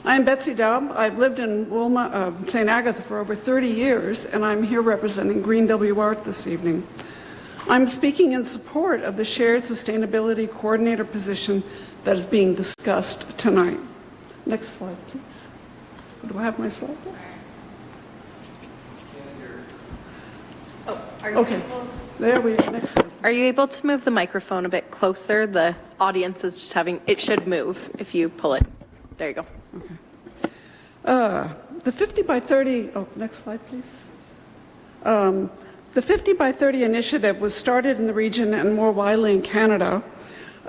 I am Betsy Dobb. I've lived in Wilmot, St. Agatha for over 30 years, and I'm here representing Green WR this evening. I'm speaking in support of the shared sustainability coordinator position that is being discussed tonight. Next slide, please. Do I have my slide? Okay, there we are. Next slide. Are you able to move the microphone a bit closer? The audience is just having, it should move if you pull it. There you go. Okay. The 50 by 30, next slide, please. The 50 by 30 initiative was started in the region and more widely in Canada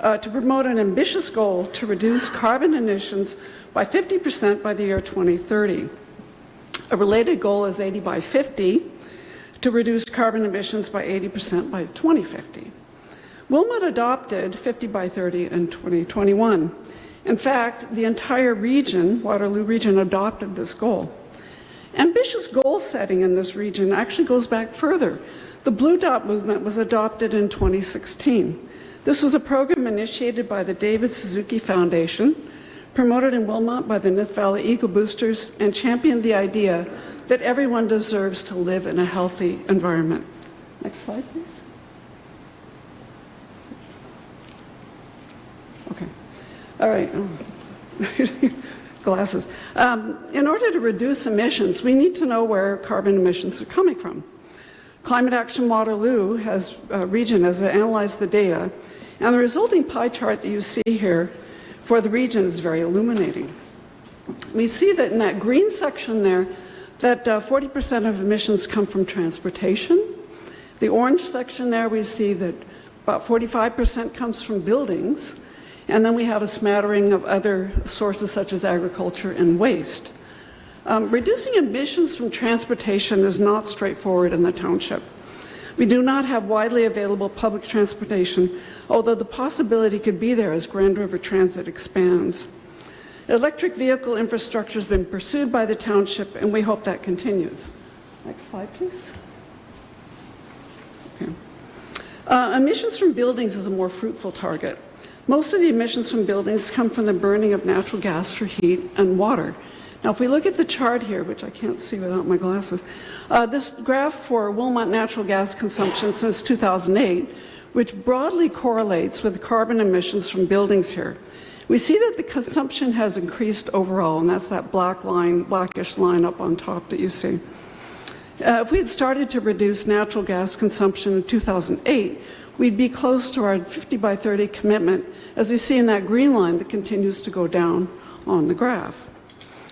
to promote an ambitious goal to reduce carbon emissions by 50% by the year 2030. A related goal is 80 by 50 to reduce carbon emissions by 80% by 2050. Wilmot adopted 50 by 30 in 2021. In fact, the entire region, Waterloo region, adopted this goal. Ambitious goal setting in this region actually goes back further. The Blue Dot movement was adopted in 2016. This was a program initiated by the David Suzuki Foundation, promoted in Wilmot by the Nith Valley Eco Boosters, and championed the idea that everyone deserves to live in a healthy environment. Next slide, please. Okay. All right. Glasses. In order to reduce emissions, we need to know where carbon emissions are coming from. Climate Action Waterloo region has analyzed the data, and the resulting pie chart that you see here for the region is very illuminating. We see that in that green section there, that 40% of emissions come from transportation. The orange section there, we see that about 45% comes from buildings, and then we have a smattering of other sources such as agriculture and waste. Reducing emissions from transportation is not straightforward in the township. We do not have widely available public transportation, although the possibility could be there as Grand River Transit expands. Electric vehicle infrastructure has been pursued by the township, and we hope that continues. Next slide, please. Okay. Emissions from buildings is a more fruitful target. Most of the emissions from buildings come from the burning of natural gas for heat and water. Now, if we look at the chart here, which I can't see without my glasses, this graph for Wilmot natural gas consumption since 2008, which broadly correlates with carbon emissions from buildings here. We see that the consumption has increased overall, and that's that blackish line up on top that you see. If we had started to reduce natural gas consumption in 2008, we'd be close to our 50 by 30 commitment, as we see in that green line that continues to go down on the graph.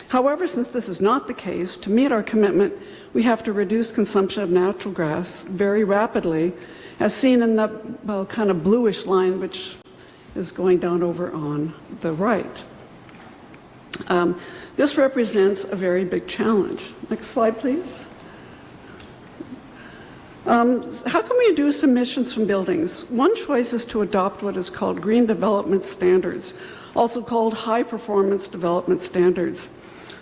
However, since this is not the case, to meet our commitment, we have to reduce consumption of natural gas very rapidly, as seen in the kind of bluish line, which is going down over on the right. This represents a very big challenge. Next slide, please. How can we reduce emissions from buildings? One choice is to adopt what is called green development standards, also called high performance development standards.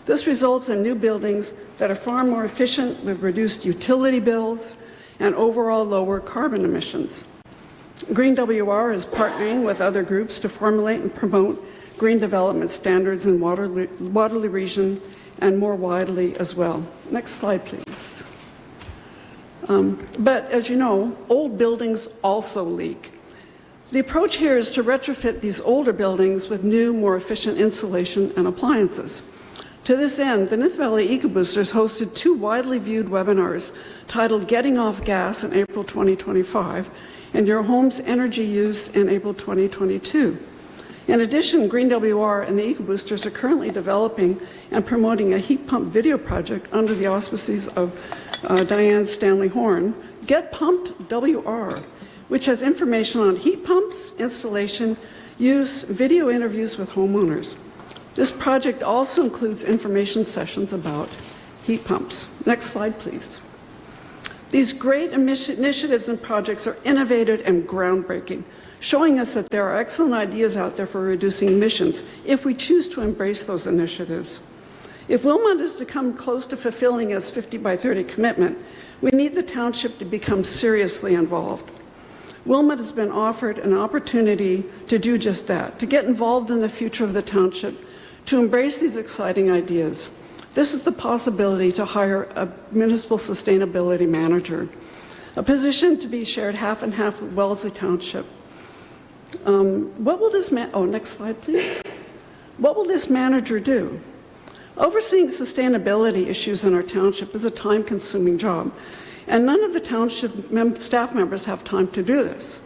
This results in new buildings that are far more efficient with reduced utility bills and overall lower carbon emissions. Green WR is partnering with other groups to formulate and promote green development standards in Waterloo region and more widely as well. Next slide, please. But as you know, old buildings also leak. The approach here is to retrofit these older buildings with new, more efficient insulation and appliances. To this end, the Nith Valley Eco Boosters hosted two widely viewed webinars titled Getting Off Gas in April 2025 and Your Home's Energy Use in April 2022. In addition, Green WR and the Eco Boosters are currently developing and promoting a heat pump video project under the auspices of Diane Stanley Horn, Get Pumped WR, which has information on heat pumps, installation, use, video interviews with homeowners. This project also includes information sessions about heat pumps. Next slide, please. These great initiatives and projects are innovative and groundbreaking, showing us that there are excellent ideas out there for reducing emissions if we choose to embrace those initiatives. If Wilmot is to come close to fulfilling its 50 by 30 commitment, we need the township to become seriously involved. Wilmot has been offered an opportunity to do just that, to get involved in the future of the township, to embrace these exciting ideas. This is the possibility to hire a municipal sustainability manager, a position to be shared half and half with Wellesley Township. What will this next slide, please. What will this manager do? Overseeing sustainability issues in our township is a time-consuming job, and none of the township staff members have time to do this.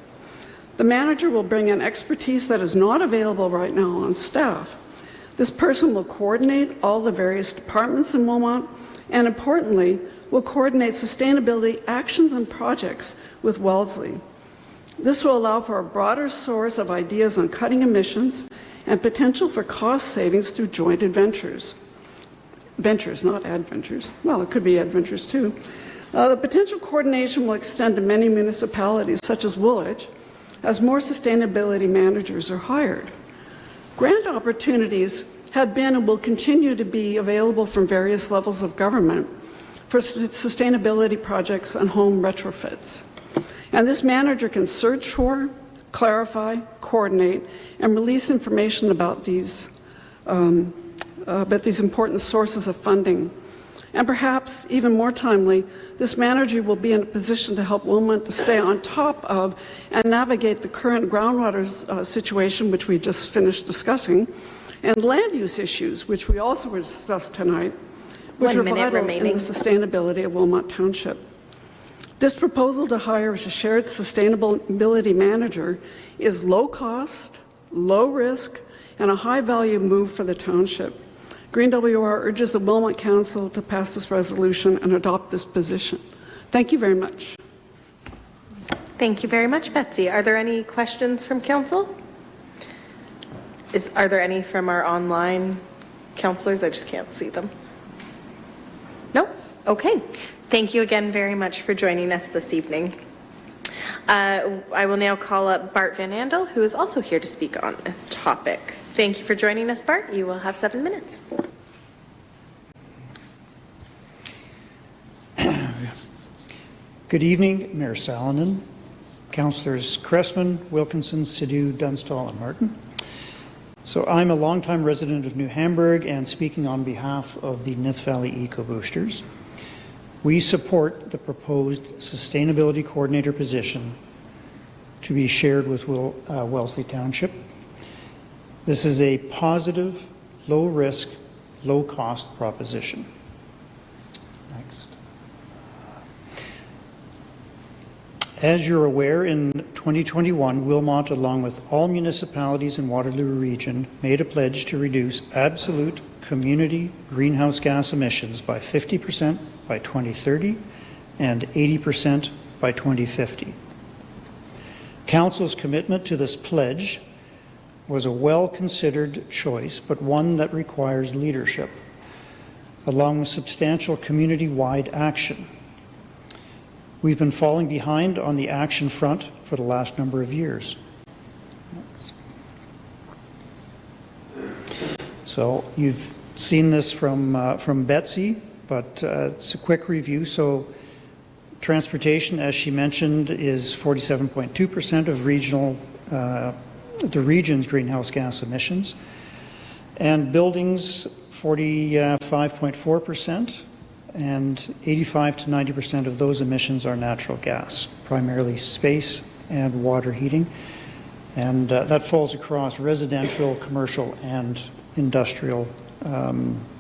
The manager will bring in expertise that is not available right now on staff. This person will coordinate all the various departments in Wilmot, and importantly, will coordinate sustainability actions and projects with Wellesley. This will allow for a broader source of ideas on cutting emissions and potential for cost savings through joint adventures. Ventures, not adventures. Well, it could be adventures too. The potential coordination will extend to many municipalities, such as Woolwich, as more sustainability managers are hired. Grant opportunities have been and will continue to be available from various levels of government for sustainability projects and home retrofits. And this manager can search for, clarify, coordinate, and release information about these important sources of funding. And perhaps even more timely, this manager will be in a position to help Wilmot to stay on top of and navigate the current groundwater situation, which we just finished discussing, and land use issues, which we also discussed tonight, which are vital in the sustainability of Wilmot Township. This proposal to hire as a shared sustainability manager is low cost, low risk, and a high value move for the township. Green WR urges the Wilmot Council to pass this resolution and adopt this position. Thank you very much. Thank you very much, Betsy. Are there any questions from council? Are there any from our online councillors? I just can't see them. No? Okay. Thank you again very much for joining us this evening. I will now call up Bart Van Andel, who is also here to speak on this topic. Thank you for joining us, Bart. You will have 7 minutes. Good evening, Mayor Salonen, Councillors Cressman, Wilkinson, Sidhu, Dunstall, and Martin. So I'm a longtime resident of New Hamburg and speaking on behalf of the Nith Valley Eco Boosters. We support the proposed Sustainability Coordinator position to be shared with Wellesley Township. This is a positive, low-risk, low-cost proposition. Next. As you're aware, in 2021, Wilmot, along with all municipalities in Waterloo Region, made a pledge to reduce absolute community greenhouse gas emissions by 50% by 2030 and 80% by 2050. Council's commitment to this pledge was a well-considered choice, but one that requires leadership, along with substantial community-wide action. We've been falling behind on the action front for the last number of years. So you've seen this from Betsy, but it's a quick review. So transportation, as she mentioned, is 47.2% of the region's greenhouse gas emissions, and buildings 45.4%, and 85 to 90% of those emissions are natural gas, primarily space and water heating, and that falls across residential, commercial, and industrial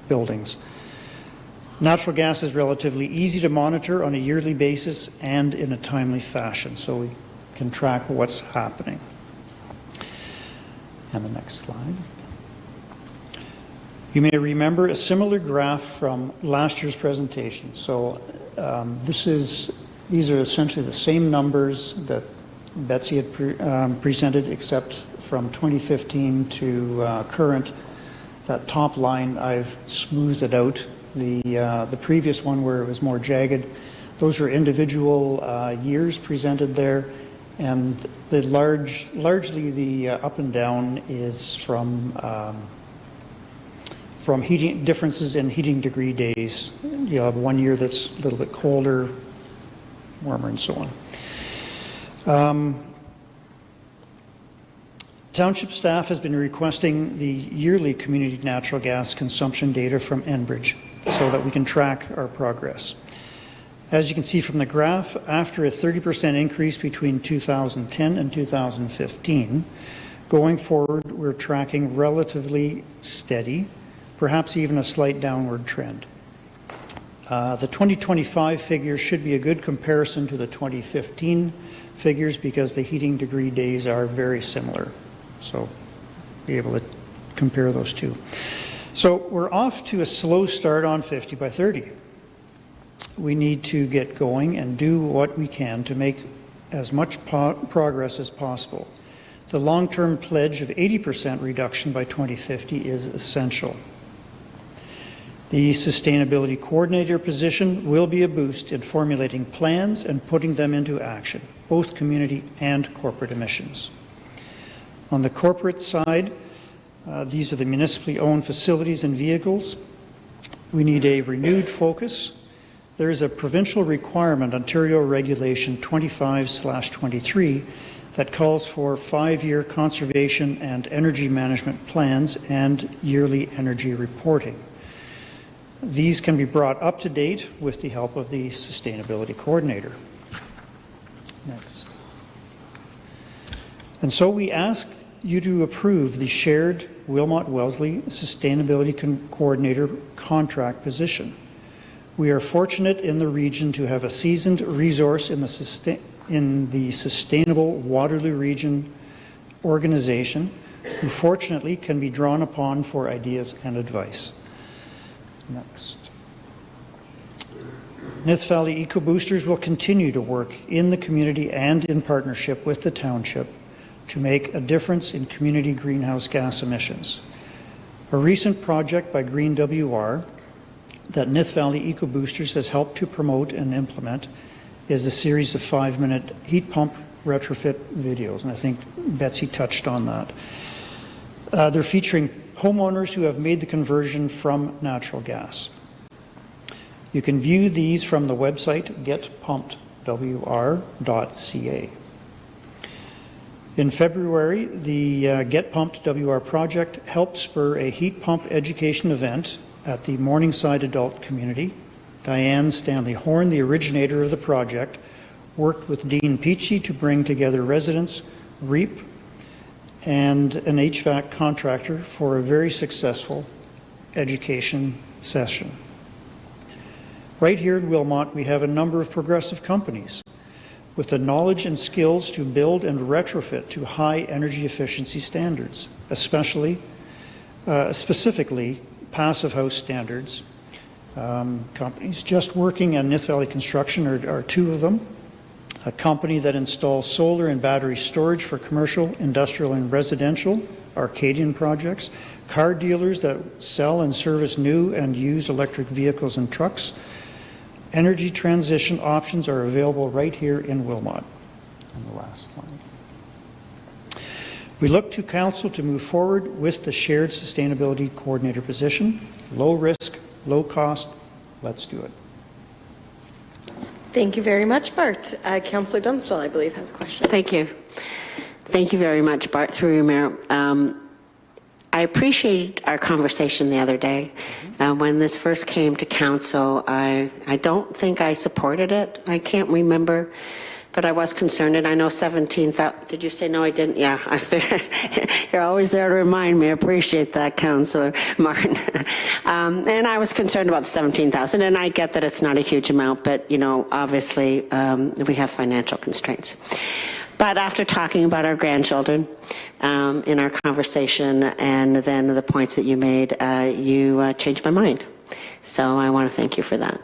buildings. Natural gas is relatively easy to monitor on a yearly basis and in a timely fashion, so we can track what's happening. And the next slide. You may remember a similar graph from last year's presentation. So these are essentially the same numbers that Betsy had presented, except from 2015 to current. That top line, I've smoothed it out. The previous one, where it was more jagged, those are individual years presented there, and the largely the up and down is from heating differences in heating degree days. You have one year that's a little bit colder, warmer, and so on. Township staff has been requesting the yearly community natural gas consumption data from Enbridge so that we can track our progress. As you can see from the graph, after a 30% increase between 2010 and 2015, going forward, we're tracking relatively steady, perhaps even a slight downward trend. The 2025 figures should be a good comparison to the 2015 figures because the heating degree days are very similar. So be able to compare those two. So we're off to a slow start on 50 by 30. We need to get going and do what we can to make as much progress as possible. The long-term pledge of 80% reduction by 2050 is essential. The Sustainability Coordinator position will be a boost in formulating plans and putting them into action. both community and corporate emissions. On the corporate side, these are the municipally owned facilities and vehicles. We need a renewed focus. There is a provincial requirement, Ontario Regulation 25/23, that calls for 5-year conservation and energy management plans and yearly energy reporting. These can be brought up to date with the help of the Sustainability Coordinator. Next. And so we ask you to approve the shared Wilmot-Wellesley Sustainability Coordinator contract position. We are fortunate in the region to have a seasoned resource in the Sustainable Waterloo Region organization who fortunately can be drawn upon for ideas and advice. Next. Nith Valley Eco Boosters will continue to work in the community and in partnership with the township to make a difference in community greenhouse gas emissions. A recent project by Green WR that Nith Valley Eco Boosters has helped to promote and implement is a series of 5-minute heat pump retrofit videos, and I think Betsy touched on that. They're featuring homeowners who have made the conversion from natural gas. You can view these from the website getpumpedwr.ca. In February, the Get Pumped WR project helped spur a heat pump education event at the Morningside Adult Community. Diane Stanley Horn, the originator of the project, worked with Dean Peachy to bring together residents, REAP, and an HVAC contractor for a very successful education session. Right here in Wilmot, we have a number of progressive companies with the knowledge and skills to build and retrofit to high energy efficiency standards, specifically passive house standards. Companies Just Working and Nith Valley Construction are two of them. A company that installs solar and battery storage for commercial, industrial, and residential Arcadian projects. Car dealers that sell and service new and used electric vehicles and trucks. Energy transition options are available right here in Wilmot. And the last slide. We look to Council to move forward with the shared sustainability coordinator position. Low risk, low cost. Let's do it. Thank you very much, Bart. Councillor Dunstall, I believe, has a question. Thank you. Thank you very much, Bart, through you, Mayor. I appreciated our conversation the other day. When this first came to council, I don't think I supported it. I can't remember, but I was concerned, and I know 17,000, did you say no, I didn't? Yeah, you're always there to remind me. I appreciate that, Councillor Martin. And I was concerned about the 17,000, and I get that it's not a huge amount, but, you know, obviously we have financial constraints. But after talking about our grandchildren in our conversation and then the points that you made, you changed my mind. So I want to thank you for that.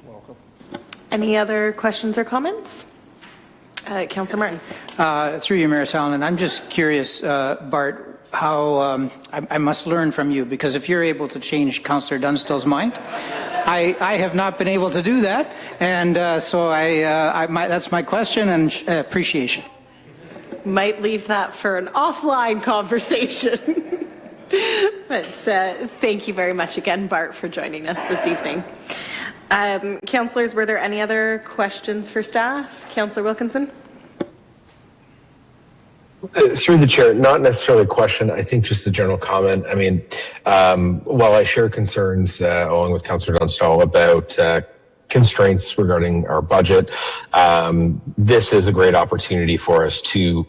Welcome. Any other questions or comments? Councillor Martin. Through you, Mayor Salonen, I'm just curious, Bart, how I must learn from you, because if you're able to change Councillor Dunstall's mind, I have not been able to do that, and so that's my question and appreciation. Might leave that for an offline conversation. But thank you very much again, Bart, for joining us this evening. Councillors, were there any other questions for staff? Councillor Wilkinson? Through the chair, not necessarily a question, I think just a general comment. I mean, while I share concerns along with Councillor Dunstall about constraints regarding our budget, this is a great opportunity for us to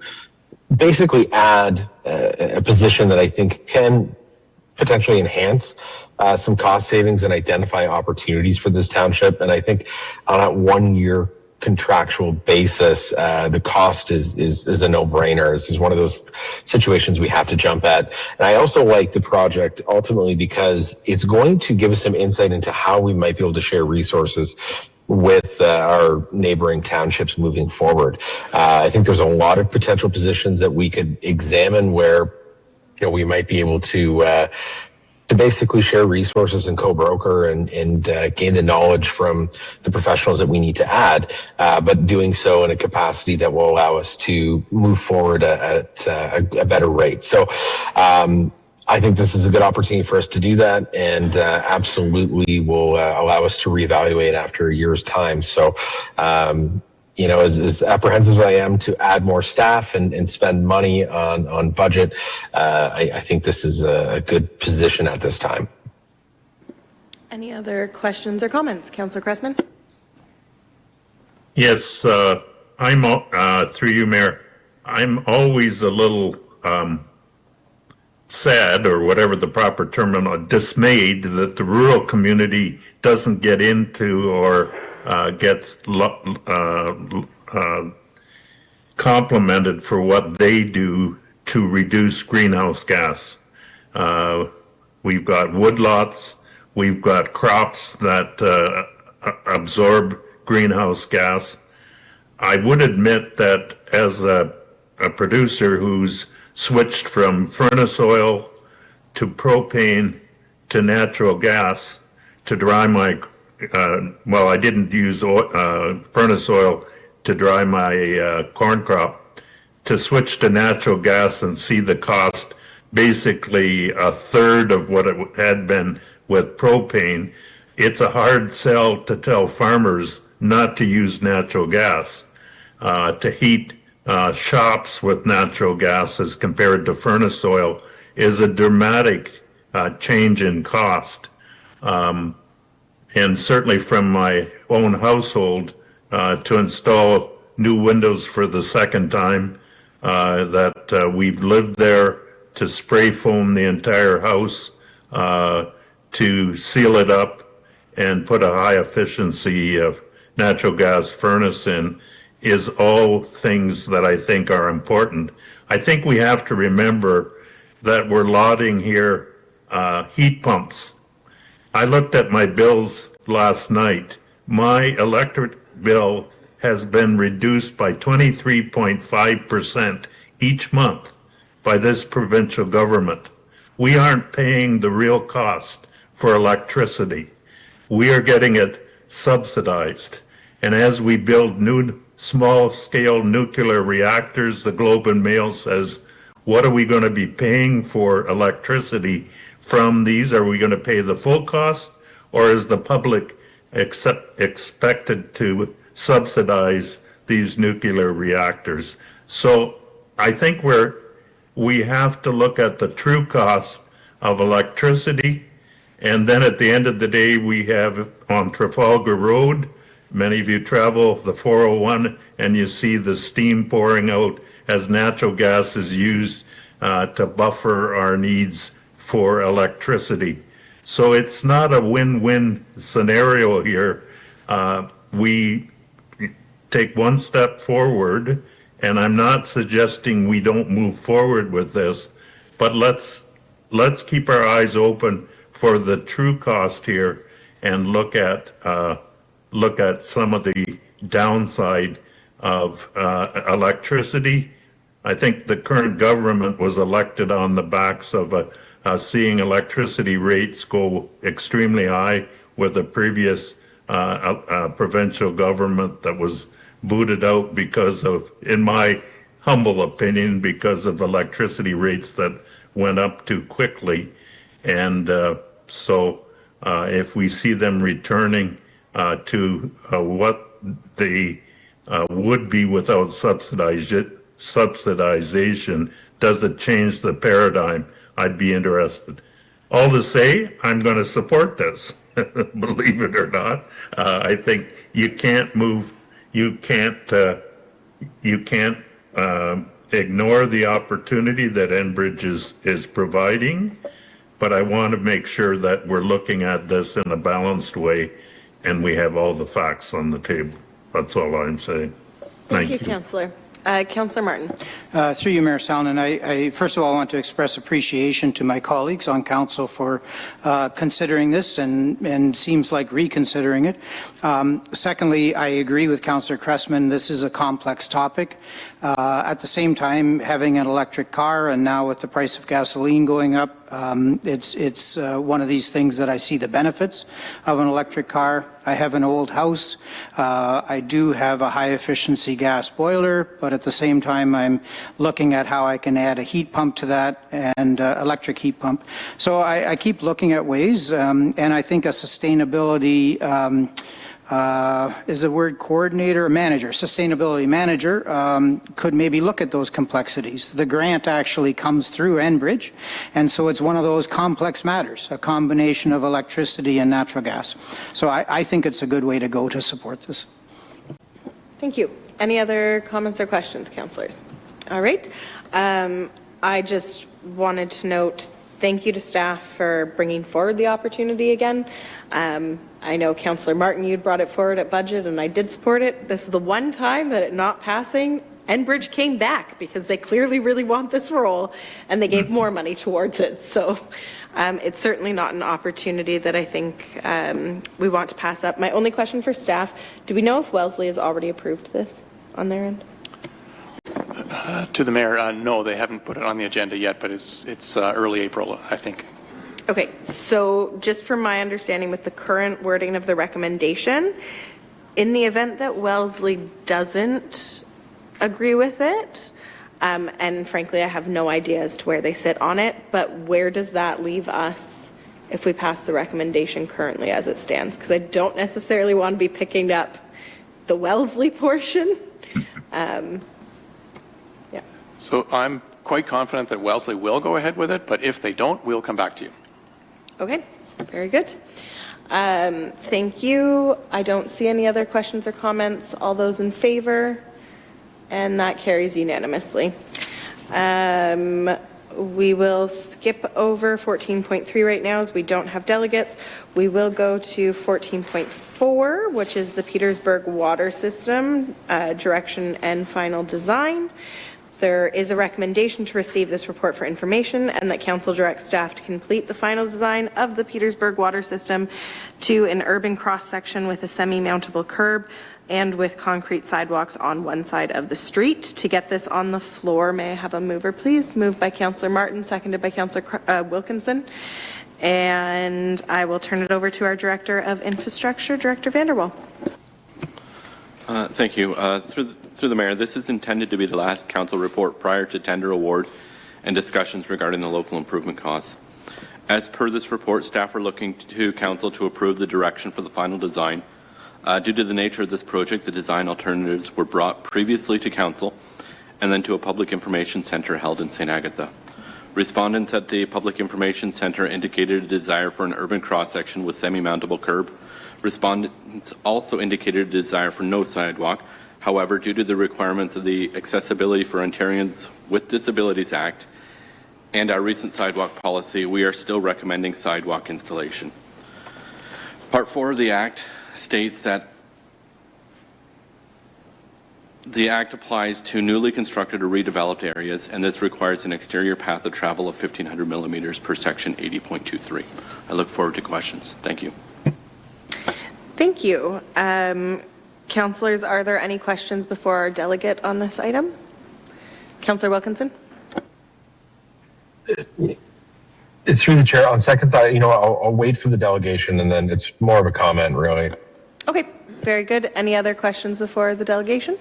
basically add a position that I think can potentially enhance some cost savings and identify opportunities for this township. And I think on a 1-year contractual basis, the cost is a no-brainer. This is one of those situations we have to jump at. And I also like the project ultimately because it's going to give us some insight into how we might be able to share resources with our neighboring townships moving forward. I think there's a lot of potential positions that we could examine where, you know, we might be able to to basically share resources and co-broker and gain the knowledge from the professionals that we need to add, but doing so in a capacity that will allow us to move forward at a better rate. So I think this is a good opportunity for us to do that, and absolutely will allow us to reevaluate after a year's time. So, as apprehensive as I am to add more staff and spend money on budget, I think this is a good position at this time. Any other questions or comments? Councillor Cressman? Yes, I'm, through you, Mayor, I'm always a little sad, or whatever the proper term, dismayed that the rural community doesn't get into or gets complimented for what they do to reduce greenhouse gas. We've got woodlots, we've got crops that absorb greenhouse gas. I would admit that as a producer who's switched from furnace oil to propane to natural gas to dry my, I didn't use furnace oil to dry my corn crop, to switch to natural gas and see the cost basically a third of what it had been with propane. It's a hard sell to tell farmers not to use natural gas, to heat shops with natural gas as compared to furnace oil is a dramatic change in cost. And certainly from my own household, to install new windows for the second time, that we've lived there, to spray foam the entire house, to seal it up and put a high efficiency of natural gas furnace in, is all things that I think are important. I think we have to remember that we're lauding here heat pumps. I looked at my bills last night. My electric bill has been reduced by 23.5% each month by this provincial government. We aren't paying the real cost for electricity. We are getting it subsidized. And as we build new small-scale nuclear reactors, the Globe and Mail says, what are we going to be paying for electricity from these? Are we going to pay the full cost, or is the public expected to subsidize these nuclear reactors? So I think we have to look at the true cost of electricity, and then at the end of the day, we have on Trafalgar Road, many of you travel the 401 and you see the steam pouring out as natural gas is used to buffer our needs for electricity. So it's not a win-win scenario here. We take one step forward, and I'm not suggesting we don't move forward with this, but let's keep our eyes open for the true cost here and look at some of the downside of electricity. I think the current government was elected on the backs of seeing electricity rates go extremely high with the previous provincial government that was booted out because of, in my humble opinion, because of electricity rates that went up too quickly. And so if we see them returning to what they would be without subsidization, does it change the paradigm? I'd be interested. All to say, I'm going to support this, believe it or not. I think you can't ignore the opportunity that Enbridge is providing, but I want to make sure that we're looking at this in a balanced way and we have all the facts on the table. That's all I'm saying. Thank you, Councillor. Councillor Martin. Through you, Mayor Salonen, I first of all want to express appreciation to my colleagues on council for considering this and seems like reconsidering it. Secondly, I agree with Councillor Cressman. This is a complex topic. At the same time, having an electric car and now with the price of gasoline going up, It's one of these things that I see the benefits of an electric car. I have an old house. I do have a high-efficiency gas boiler, but at the same time, I'm looking at how I can add a heat pump to that and electric heat pump. So I keep looking at ways, and I think a sustainability is the word coordinator or manager, sustainability manager, could maybe look at those complexities. The grant actually comes through Enbridge, and so it's one of those complex matters, a combination of electricity and natural gas. So I think it's a good way to go to support this. Thank you. Any other comments or questions, councillors? All right. I just wanted to note thank you to staff for bringing forward the opportunity again. I know Councillor Martin, you'd brought it forward at budget, and I did support it. This is the one time that it not passing, Enbridge came back because they clearly really want this role, and they gave more money towards it. So it's certainly not an opportunity that I think we want to pass up. My only question for staff, do we know if Wellesley has already approved this on their end? To the mayor, no, they haven't put it on the agenda yet, but it's early April, I think. Okay, so just from my understanding with the current wording of the recommendation, in the event that Wellesley doesn't agree with it, and frankly I have no idea as to where they sit on it, but where does that leave us if we pass the recommendation currently as it stands? Because I don't necessarily want to be picking up the Wellesley portion. Yeah. So I'm quite confident that Wellesley will go ahead with it, but if they don't, we'll come back to you. Okay, very good. Thank you. I don't see any other questions or comments. All those in favor? And that carries unanimously. We will skip over 14.3 right now as we don't have delegates. We will go to 14.4, which is the Petersburg water system, direction and final design. There is a recommendation to receive this report for information and that council directs staff to complete the final design of the Petersburg water system to an urban cross-section with a semi-mountable curb and with concrete sidewalks on one side of the street. To get this on the floor, may I have a mover, please? Moved by Councillor Martin, seconded by Councillor Wilkinson. And I will turn it over to our Director of Infrastructure, Director Vanderwall. Thank you. Through the Mayor, this is intended to be the last council report prior to tender award and discussions regarding the local improvement costs. As per this report, staff are looking to council to approve the direction for the final design. Due to the nature of this project, the design alternatives were brought previously to council and then to a public information center held in St. Agatha. Respondents at the Public Information Center indicated a desire for an urban cross-section with semi-mountable curb. Respondents also indicated a desire for no sidewalk. However, due to the requirements of the Accessibility for Ontarians with Disabilities Act and our recent sidewalk policy, we are still recommending sidewalk installation. Part 4 of the Act states that the Act applies to newly constructed or redeveloped areas, and this requires an exterior path of travel of 1,500 millimeters per section 80.23. I look forward to questions. Thank you. Thank you. Councillors, are there any questions before our delegate on this item? Councillor Wilkinson? Through the chair, on second thought, I'll wait for the delegation, and then it's more of a comment, really. Okay, very good. Any other questions before the delegation?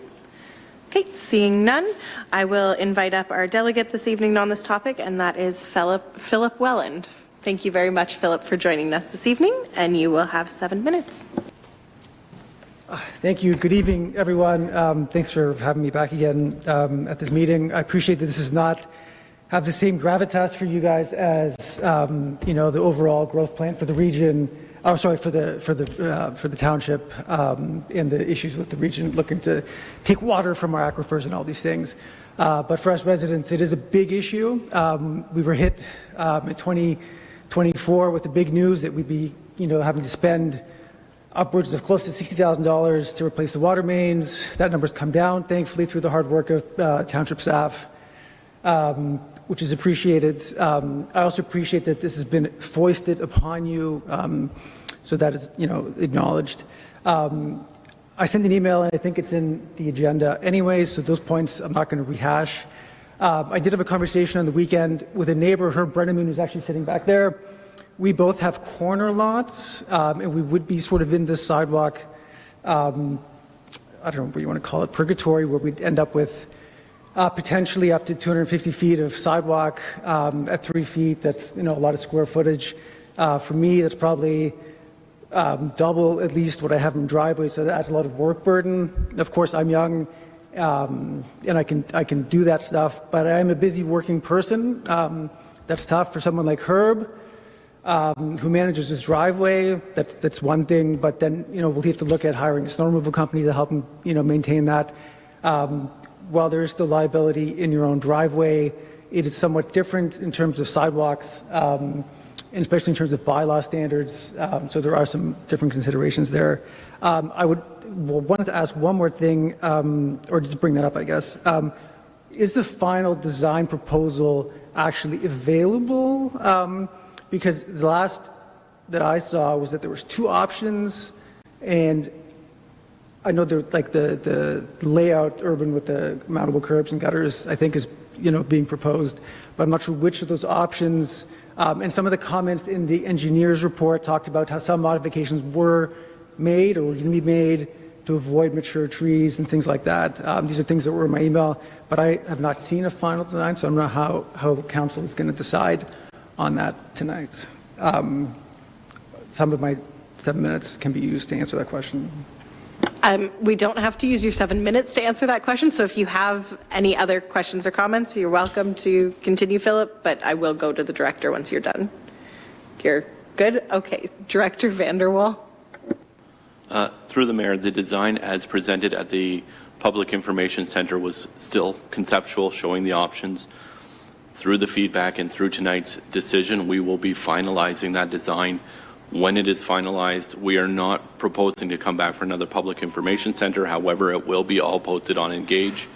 Okay, seeing none, I will invite up our delegate this evening on this topic, and that is Philip Welland. Thank you very much, Philip, for joining us this evening, and you will have 7 minutes. Thank you. Good evening, everyone. Thanks for having me back again at this meeting. I appreciate that this does not have the same gravitas for you guys as the overall growth plan for the region. Oh, sorry, for the township and the issues with the region looking to take water from our aquifers and all these things. But for us residents, it is a big issue. We were hit in 2024 with the big news that we'd be having to spend upwards of close to $60,000 to replace the water mains. That number's come down, thankfully, through the hard work of township staff, which is appreciated. I also appreciate that this has been foisted upon you, so that is, acknowledged. I sent an email, and I think it's in the agenda anyway, so those points I'm not going to rehash. I did have a conversation on the weekend with a neighbor, Herb Brenneman, who's actually sitting back there. We both have corner lots, and we would be sort of in this sidewalk, I don't know what you want to call it, purgatory, where we'd end up with potentially up to 250 feet of sidewalk at 3 feet. That's, a lot of square footage. For me, that's probably double at least what I have in driveway, so that adds a lot of work burden. Of course, I'm young, and I can do that stuff, but I'm a busy working person. That's tough for someone like Herb, who manages his driveway. That's one thing, but then, we'll have to look at hiring a snow removal company to help him, maintain that. While there is still liability in your own driveway, it is somewhat different in terms of sidewalks, and especially in terms of bylaw standards. So there are some different considerations there. I wanted to ask one more thing, or just bring that up, I guess. Is the final design proposal actually available? Because the last that I saw was that there was 2 options, and I know the layout urban with the mountable curbs and gutters, I think, is being proposed, but I'm not sure which of those options. And some of the comments in the engineer's report talked about how some modifications were made or were going to be made to avoid mature trees and things like that. These are things that were in my email, but I have not seen a final design, so I don't know how council is going to decide on that tonight. Some of my 7 minutes can be used to answer that question. We don't have to use your 7 minutes to answer that question, so if you have any other questions or comments, you're welcome to continue, Philip, but I will go to the director once you're done. You're good? Okay. Director Vanderwall. Through the mayor, the design as presented at the Public Information Center was still conceptual, showing the options. Through the feedback and through tonight's decision, we will be finalizing that design. When it is finalized, we are not proposing to come back for another Public Information Center. However, it will be all posted on Engage.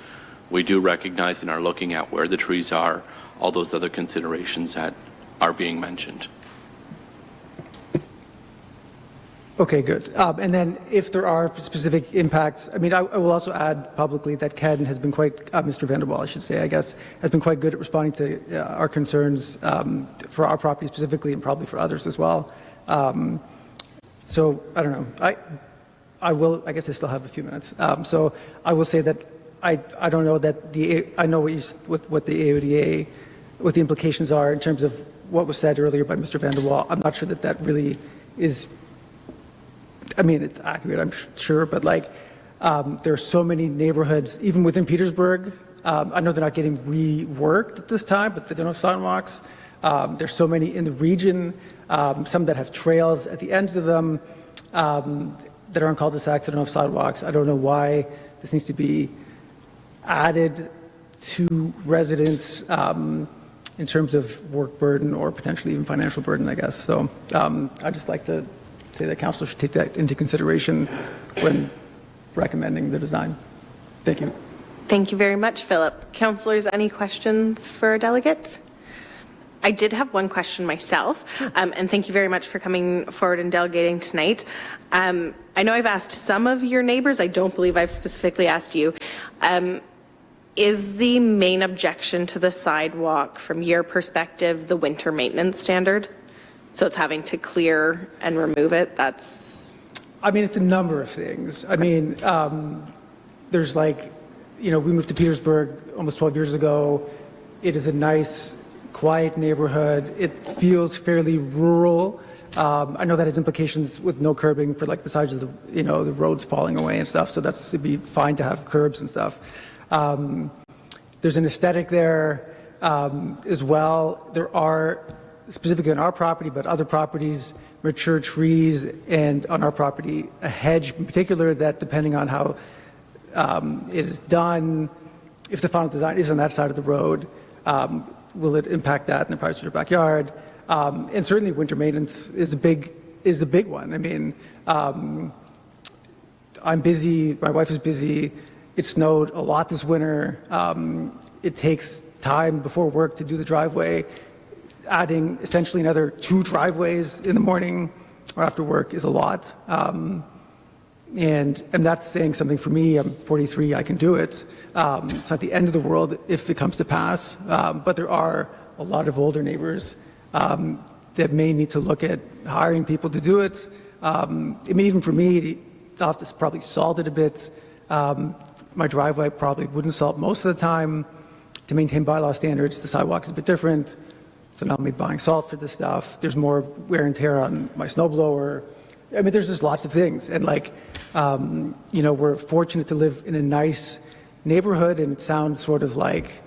We do recognize and are looking at where the trees are, all those other considerations that are being mentioned. Okay, good. And then if there are specific impacts, I will also add publicly that Ken has been quite, Mr. Vanderwall, I should say, I guess, has been quite good at responding to our concerns for our property specifically, and probably for others as well. So I don't know. I guess I still have a few minutes. So I will say that I don't know that I know what the AODA, what the implications are in terms of what was said earlier by Mr. Vanderwall. I'm not sure that really is, it's accurate, I'm sure, but there are so many neighborhoods, even within Petersburg. I know they're not getting reworked at this time, but they don't have sidewalks. There's so many in the region, some that have trails at the ends of them that are on cul-de-sacs that don't have sidewalks. I don't know why this needs to be added to residents in terms of work burden or potentially even financial burden, I guess. So I'd just like to say that council should take that into consideration when recommending the design. Thank you. Thank you very much, Philip. Councillors, any questions for our delegate? I did have one question myself, and thank you very much for coming forward and delegating tonight. I know I've asked some of your neighbors. I don't believe I've specifically asked you. Is the main objection to the sidewalk, from your perspective, the winter maintenance standard? So it's having to clear and remove it? It's a number of things. There's we moved to Petersburg almost 12 years ago. It is a nice, quiet neighborhood. It feels fairly rural. I know that has implications with no curbing for the size of the roads falling away and stuff. So that's, it'd be fine to have curbs and stuff. There's an aesthetic there as well. There are, specifically on our property, but other properties, mature trees, and on our property, a hedge in particular that, depending on how it is done, if the final design is on that side of the road, will it impact that in the privacy of your backyard? And certainly winter maintenance is a big one. I'm busy, my wife is busy. It snowed a lot this winter. It takes time before work to do the driveway. Adding essentially another 2 driveways in the morning or after work is a lot. And I'm not saying something for me, I'm 43, I can do it. It's not the end of the world if it comes to pass, but there are a lot of older neighbors that may need to look at hiring people to do it. I mean, even for me, I'll have to probably salt it a bit. My driveway probably wouldn't salt most of the time. To maintain bylaw standards, the sidewalk is a bit different. So now I'm buying salt for this stuff. There's more wear and tear on my snowblower. I mean, there's just lots of things. And like, you know, we're fortunate to live in a nice neighborhood, and it sounds sort of like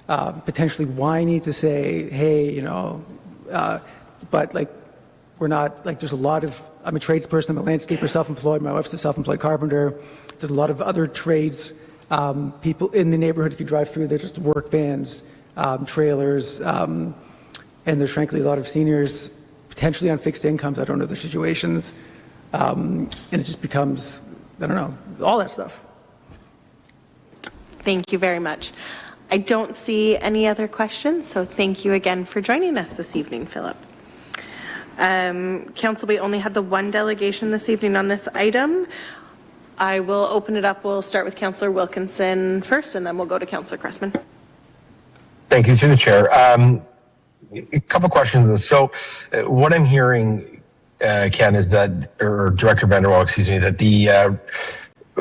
potentially whiny to say, hey, you know, but like, we're not, like, there's a lot of, I'm a tradesperson, I'm a landscaper, self-employed, my wife's a self-employed carpenter. There's a lot of other trades, people in the neighborhood. If you drive through, there's just work vans, trailers, and there's frankly a lot of seniors potentially on fixed incomes. I don't know their situations. And it just becomes, I don't know, all that stuff. Thank you very much. I don't see any other questions, so thank you again for joining us this evening, Philip. Council, we only had the one delegation this evening on this item. I will open it up. We'll start with Councillor Wilkinson first, and then we'll go to Councillor Cressman. Thank you, through the chair. A couple questions. So what I'm hearing, Ken, is that, or Director Vanderwall, excuse me, that the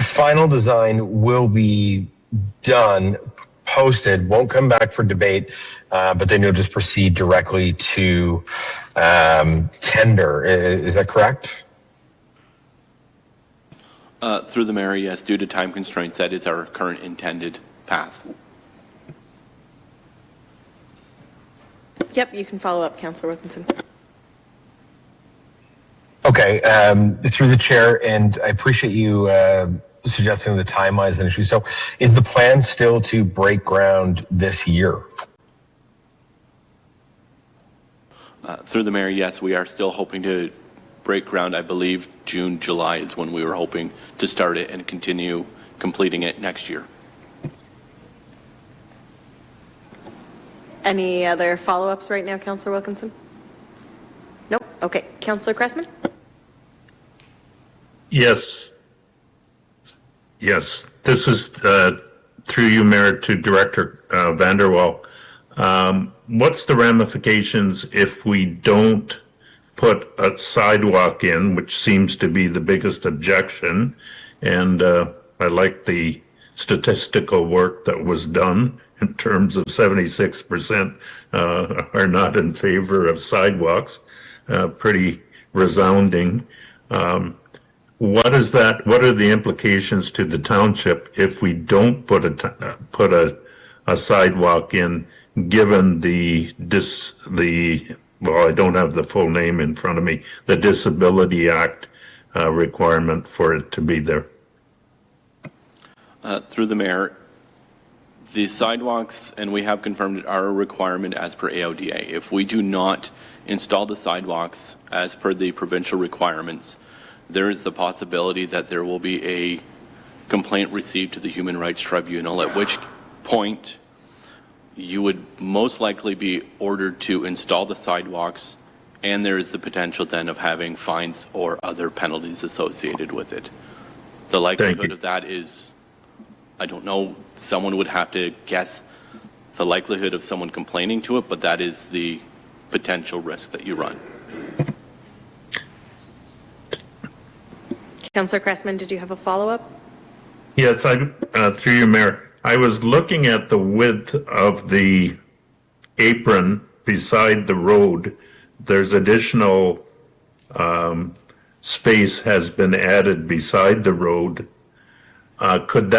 final design will be done, posted, won't come back for debate, but then you'll just proceed directly to tender. Is that correct? Through the mayor, yes, due to time constraints, that is our current intended path. Yep, you can follow up, Councillor Wilkinson. Okay, through the chair, and I appreciate you suggesting the timeline is an issue. So is the plan still to break ground this year? Through the mayor, yes, we are still hoping to break ground. I believe June, July is when we were hoping to start it and continue completing it next year. Any other follow-ups right now, Councillor Wilkinson? Nope. Okay. Councillor Cressman? Yes. Yes. This is through you, Mayor, to Director Vanderwall. What's the ramifications if we don't put a sidewalk in, which seems to be the biggest objection? And I like the statistical work that was done in terms of 76% are not in favor of sidewalks. Pretty resounding. What is that? What are the implications to the township if we don't put a sidewalk in, given well, I don't have the full name in front of me, the Disability Act requirement for it to be there? Through the mayor, the sidewalks, and we have confirmed it, are a requirement as per AODA. If we do not install the sidewalks as per the provincial requirements, there is the possibility that there will be a complaint received to the Human Rights Tribunal, at which point you would most likely be ordered to install the sidewalks, and there is the potential then of having fines or other penalties associated with it. The likelihood of that is, I don't know, someone would have to guess the likelihood of someone complaining to it, but that is the potential risk that you run. Councillor Cressman, did you have a follow-up? Yes, through you, Mayor. I was looking at the width of the apron beside the road. There's additional space has been added beside the road. Could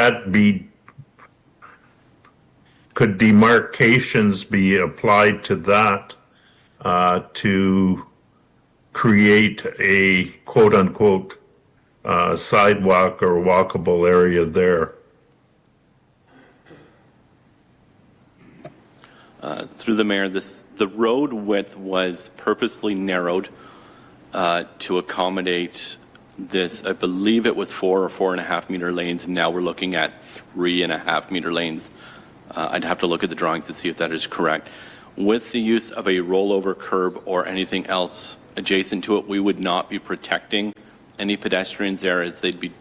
demarcations be applied to that to create a quote-unquote sidewalk or walkable area there? Through the mayor, the road width was purposely narrowed to accommodate this. I believe it was 4 or 4.5 meter lanes, and now we're looking at 3.5 meter lanes. I'd have to look at the drawings to see if that is correct. With the use of a rollover curb or anything else adjacent to it, we would not be protecting any pedestrians there as they'd be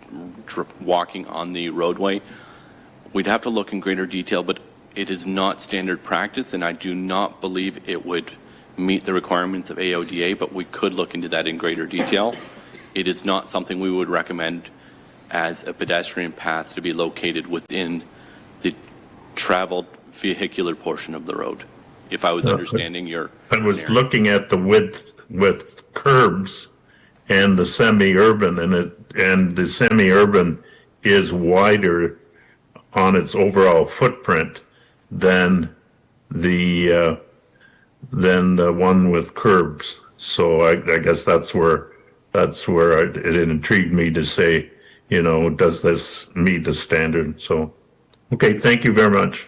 walking on the roadway. We'd have to look in greater detail, but it is not standard practice, and I do not believe it would meet the requirements of AODA, but we could look into that in greater detail. It is not something we would recommend as a pedestrian path to be located within the traveled vehicular portion of the road, if I was understanding your I was scenario. looking at the width with curbs and the semi-urban, and the semi-urban is wider on its overall footprint than the one with curbs. So I guess that's where it intrigued me to say, you know, does this meet the standard? So, okay, thank you very much.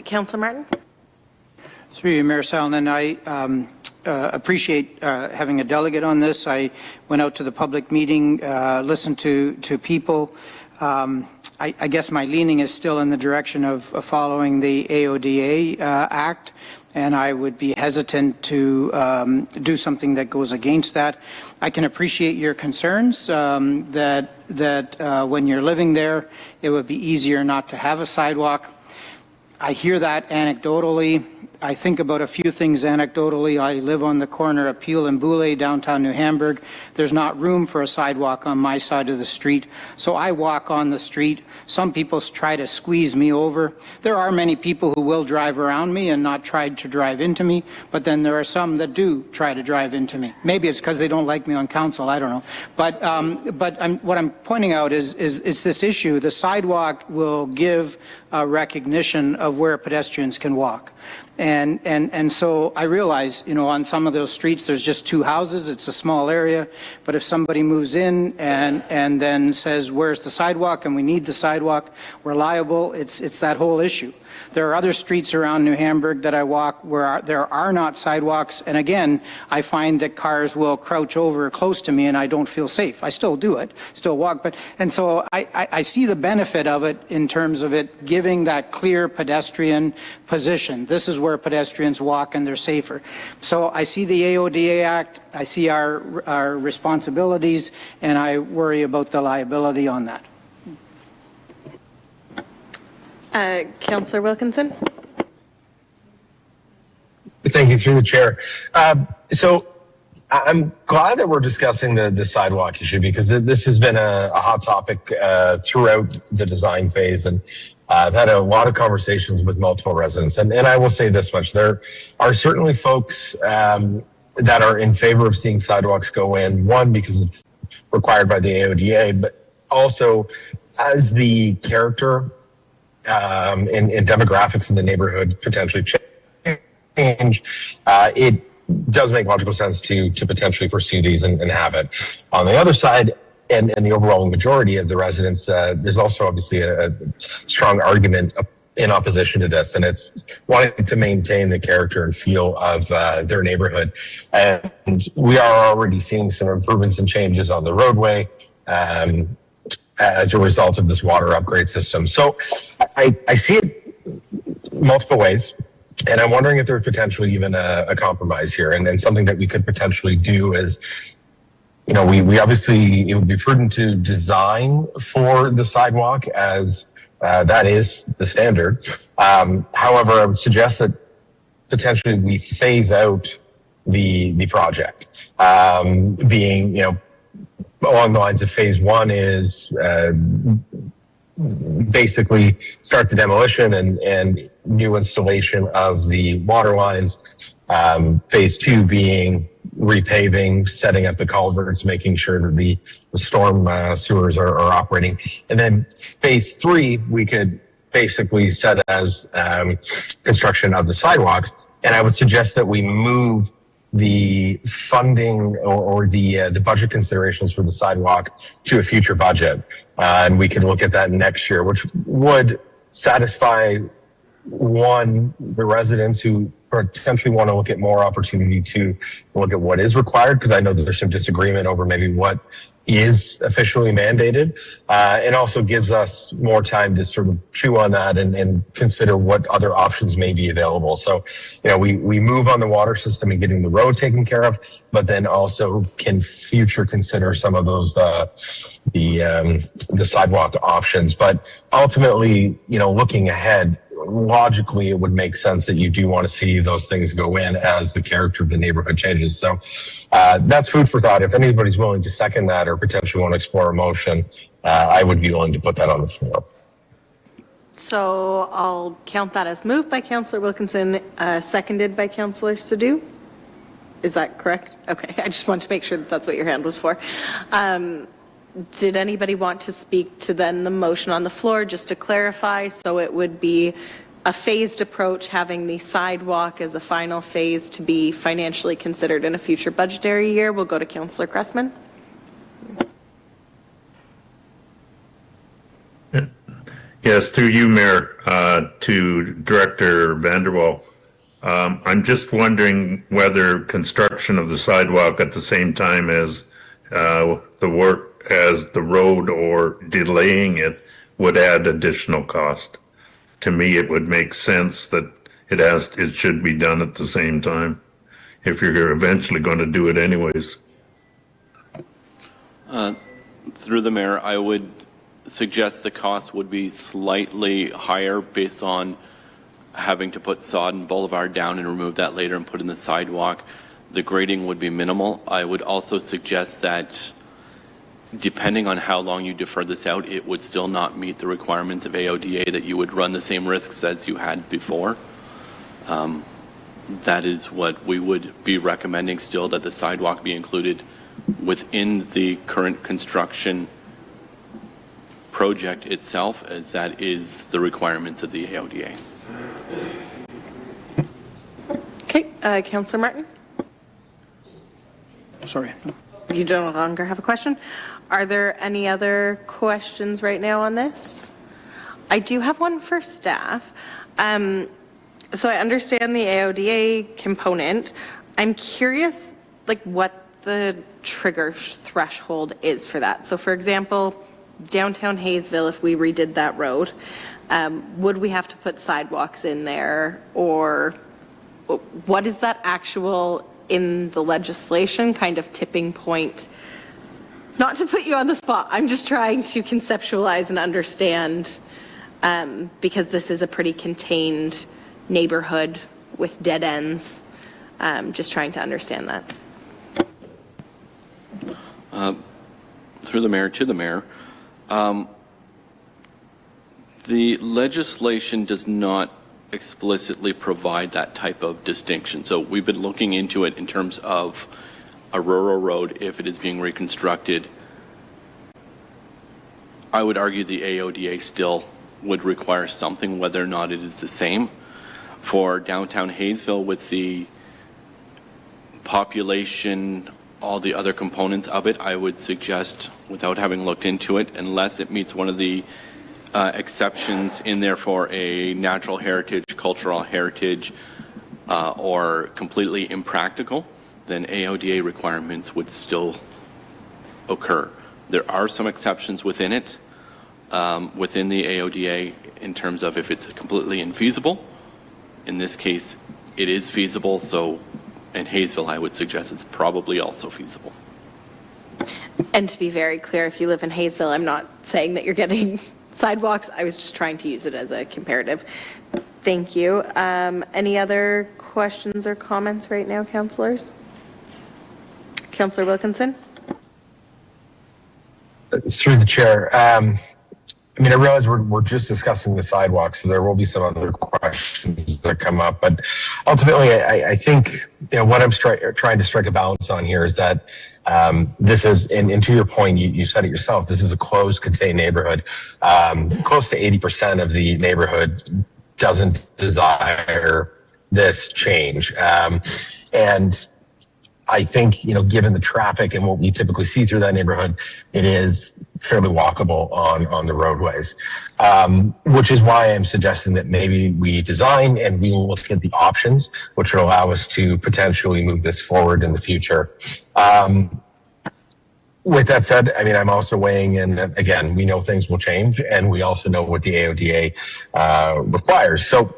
Councillor Martin? Through you, Mayor Salonen, I appreciate having a delegate on this. I went out to the public meeting, listened to people. I guess my leaning is still in the direction of following the AODA Act, and I would be hesitant to do something that goes against that. I can appreciate your concerns that when you're living there, it would be easier not to have a sidewalk. I hear that anecdotally. I think about a few things anecdotally. I live on the corner of Peel and Boulay, downtown New Hamburg. There's not room for a sidewalk on my side of the street, so I walk on the street. Some people try to squeeze me over. There are many people who will drive around me and not try to drive into me, but then there are some that do try to drive into me. Maybe it's because they don't like me on council, I don't know. But what I'm pointing out is it's this issue. The sidewalk will give recognition of where pedestrians can walk. And so I realize, you know, on some of those streets, there's just two houses. It's a small area. But if somebody moves in and then says, where's the sidewalk? And we need the sidewalk, we're liable. It's that whole issue. There are other streets around New Hamburg that I walk where there are not sidewalks. And again, I find that cars will crouch over close to me and I don't feel safe. I still do it, still walk. And so I see the benefit of it in terms of it giving that clear pedestrian position. This is where pedestrians walk and they're safer. So I see the AODA Act, I see our responsibilities, and I worry about the liability on that. Councillor Wilkinson? Thank you, through the chair. So I'm glad that we're discussing the sidewalk issue, because this has been a hot topic throughout the design phase, and I've had a lot of conversations with multiple residents. And I will say this much: there are certainly folks that are in favor of seeing sidewalks go in, one, because it's required by the AODA, but also as the character and demographics in the neighborhood potentially change, it does make logical sense to potentially pursue these and have it. On the other side, and the overwhelming majority of the residents, there's also obviously a strong argument in opposition to this, and it's wanting to maintain the character and feel of their neighborhood. And we are already seeing some improvements and changes on the roadway as a result of this water upgrade system. So I see it multiple ways, and I'm wondering if there's potentially even a compromise here, and something that we could potentially do is, you know, we obviously, it would be prudent to design for the sidewalk as that is the standard. However, I would suggest that potentially we phase out the project, being, you know, along the lines of phase one is basically start the demolition and new installation of the water lines. Phase two being repaving, setting up the culverts, making sure that the storm sewers are operating. And then phase three, we could basically set as construction of the sidewalks. And I would suggest that we move the funding or the budget considerations for the sidewalk to a future budget. And we can look at that next year, which would satisfy one, the residents who potentially want to look at more opportunity to look at what is required, because I know that there's some disagreement over maybe what is officially mandated, and also gives us more time to sort of chew on that and consider what other options may be available. So, we move on the water system and getting the road taken care of, but then also can future consider some of those the sidewalk options. But ultimately, looking ahead, logically, it would make sense that you do want to see those things go in as the character of the neighborhood changes. So that's food for thought. If anybody's willing to second that or potentially want to explore a motion, I would be willing to put that on the floor. So I'll count that as moved by Councillor Wilkinson, seconded by Councillor Sadhu. Is that correct? Okay, I just wanted to make sure that that's what your hand was for. Did anybody want to speak to then the motion on the floor, just to clarify? So it would be a phased approach, having the sidewalk as a final phase to be financially considered in a future budgetary year. We'll go to Councillor Cressman. Yes, through you, Mayor, to Director Vanderwall. I'm just wondering whether construction of the sidewalk at the same time as the work as the road or delaying it would add additional cost. To me, it would make sense that it should be done at the same time if you're eventually going to do it anyways. Through the mayor, I would suggest the cost would be slightly higher based on having to put sod and boulevard down and remove that later and put in the sidewalk. The grading would be minimal. I would also suggest that depending on how long you defer this out, it would still not meet the requirements of AODA, that you would run the same risks as you had before. That is what we would be recommending still, that the sidewalk be included within the current construction project itself, as that is the requirements of the AODA. Okay, Councillor Martin? Sorry. You no longer have a question? Are there any other questions right now on this? I do have one for staff. So I understand the AODA component. I'm curious, what the trigger threshold is for that. So for example, downtown Hayesville, if we redid that road, would we have to put sidewalks in there, or what is that actual in the legislation kind of tipping point? Not to put you on the spot, I'm just trying to conceptualize and understand, because this is a pretty contained neighborhood with dead ends. Just trying to understand that. Through the mayor to the mayor, the legislation does not explicitly provide that type of distinction. So we've been looking into it in terms of a rural road, if it is being reconstructed. I would argue the AODA still would require something, whether or not it is the same. For downtown Hayesville, with the population, all the other components of it, I would suggest, without having looked into it, unless it meets one of the exceptions in there for a natural heritage, cultural heritage, or completely impractical, then AODA requirements would still occur. There are some exceptions within it, within the AODA, in terms of if it's completely infeasible. In this case, it is feasible, so in Hayesville, I would suggest it's probably also feasible. And to be very clear, if you live in Hayesville, I'm not saying that you're getting sidewalks. I was just trying to use it as a comparative. Thank you. Any other questions or comments right now, councillors? Councillor Wilkinson? Through the chair. I realize we're just discussing the sidewalks, so there will be some other questions that come up. But ultimately, I think what I'm trying to strike a balance on here is that this is, and to your point, you said it yourself, this is a closed, contained neighborhood. Close to 80% of the neighborhood doesn't desire this change. And I think, given the traffic and what we typically see through that neighborhood, it is fairly walkable on the roadways, which is why I'm suggesting that maybe we design and we will look at the options, which will allow us to potentially move this forward in the future. With that said, I mean, I'm also weighing in that, again, we know things will change, and we also know what the AODA requires. So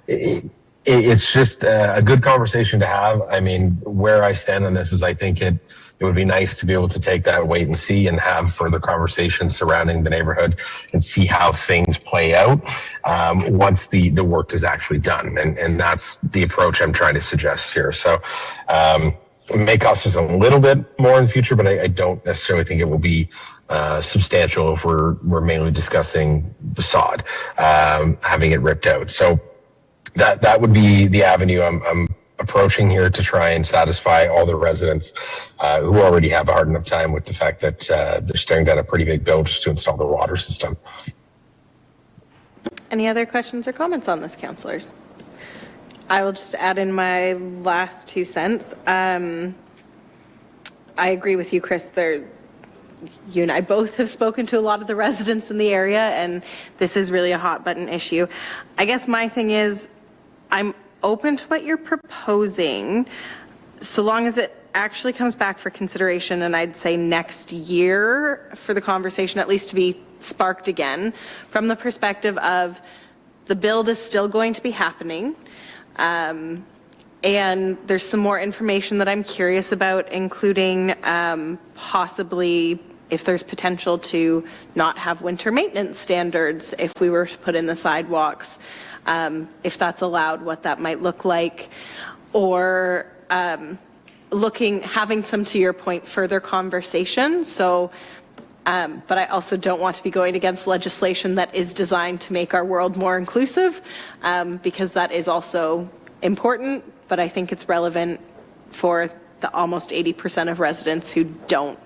it's just a good conversation to have. I mean, where I stand on this is I think it would be nice to be able to take that wait and see and have further conversations surrounding the neighborhood and see how things play out once the work is actually done. And that's the approach I'm trying to suggest here. So it may cost us a little bit more in the future, but I don't necessarily think it will be substantial if we're mainly discussing the sod, having it ripped out. So that would be the avenue I'm approaching here to try and satisfy all the residents who already have a hard enough time with the fact that they're staring down a pretty big bill just to install the water system. Any other questions or comments on this, councillors? I will just add in my last 2 cents. I agree with you, Chris. You and I both have spoken to a lot of the residents in the area, and this is really a hot button issue. I guess my thing is, I'm open to what you're proposing, so long as it actually comes back for consideration, and I'd say next year for the conversation at least to be sparked again, from the perspective of the build is still going to be happening. And there's some more information that I'm curious about, including possibly if there's potential to not have winter maintenance standards if we were to put in the sidewalks, if that's allowed, what that might look like, or having some, to your point, further conversation. So, but I also don't want to be going against legislation that is designed to make our world more inclusive, because that is also important, but I think it's relevant for the almost 80% of residents who don't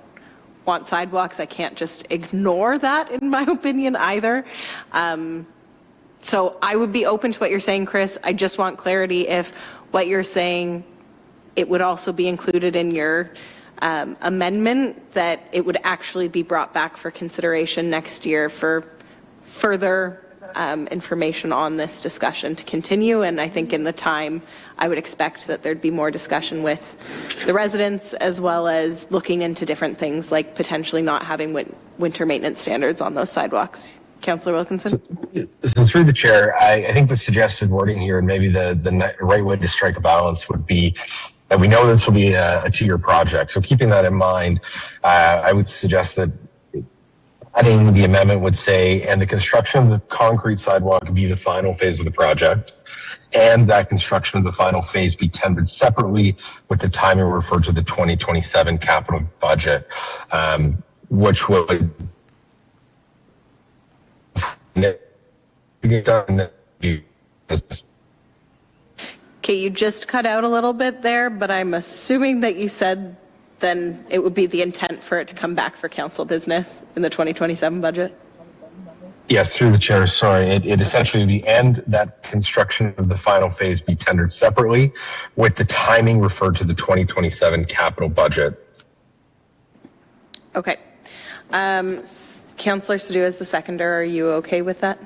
want sidewalks. I can't just ignore that, in my opinion, either. So I would be open to what you're saying, Chris. I just want clarity if what you're saying, it would also be included in your amendment, that it would actually be brought back for consideration next year for further information on this discussion to continue. And I think in the time, I would expect that there'd be more discussion with the residents, as well as looking into different things like potentially not having winter maintenance standards on those sidewalks. Councillor Wilkinson? So through the chair, I think the suggested wording here, and maybe the right way to strike a balance, would be that we know this will be a 2-year project. So keeping that in mind, I would suggest that adding the amendment would say, and the construction of the concrete sidewalk be the final phase of the project, and that construction of the final phase be tendered separately with the timing referred to the 2027 capital budget, which would get done. Okay, you just cut out a little bit there, but I'm assuming that you said then it would be the intent for it to come back for council business in the 2027 budget? Yes, through the chair. Sorry, it essentially would be, and that construction of the final phase be tendered separately with the timing referred to the 2027 capital budget. Okay. Councillor Sadhu as the seconder, are you okay with that?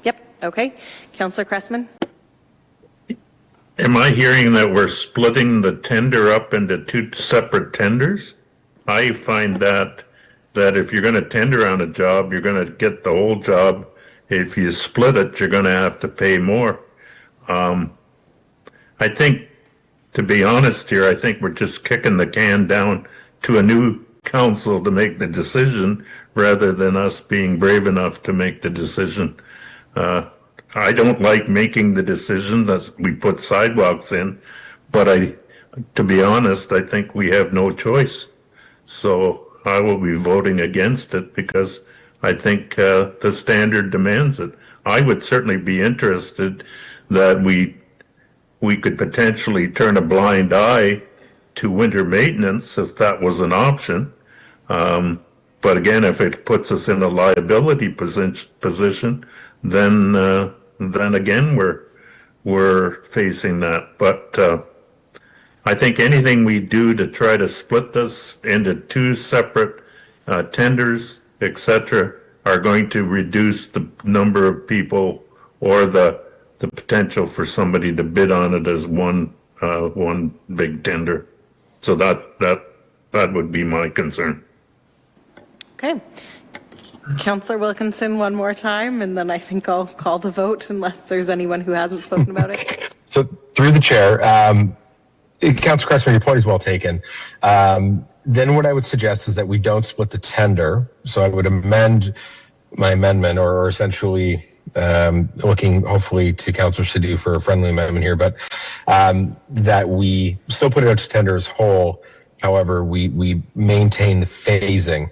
Yep, okay. Councillor Cressman? Am I hearing that we're splitting the tender up into 2 separate tenders? I find that if you're going to tender on a job, you're going to get the whole job. If you split it, you're going to have to pay more. I think, to be honest here, I think we're just kicking the can down to a new council to make the decision rather than us being brave enough to make the decision. I don't like making the decision that we put sidewalks in, but to be honest, I think we have no choice. So I will be voting against it because I think the standard demands it. I would certainly be interested that we could potentially turn a blind eye to winter maintenance if that was an option. But again, if it puts us in a liability position, then again we're facing that. But I think anything we do to try to split this into two separate tenders, et cetera, are going to reduce the number of people or the potential for somebody to bid on it as one big tender. So that would be my concern. Okay. Councillor Wilkinson, one more time, and then I think I'll call the vote unless there's anyone who hasn't spoken about it. So through the chair, Councillor Cressman, your point is well taken. Then what I would suggest is that we don't split the tender. So I would amend my amendment, or essentially looking hopefully to Councillor Sidhu for a friendly amendment here, but that we still put it out to tender as whole. However, we maintain the phasing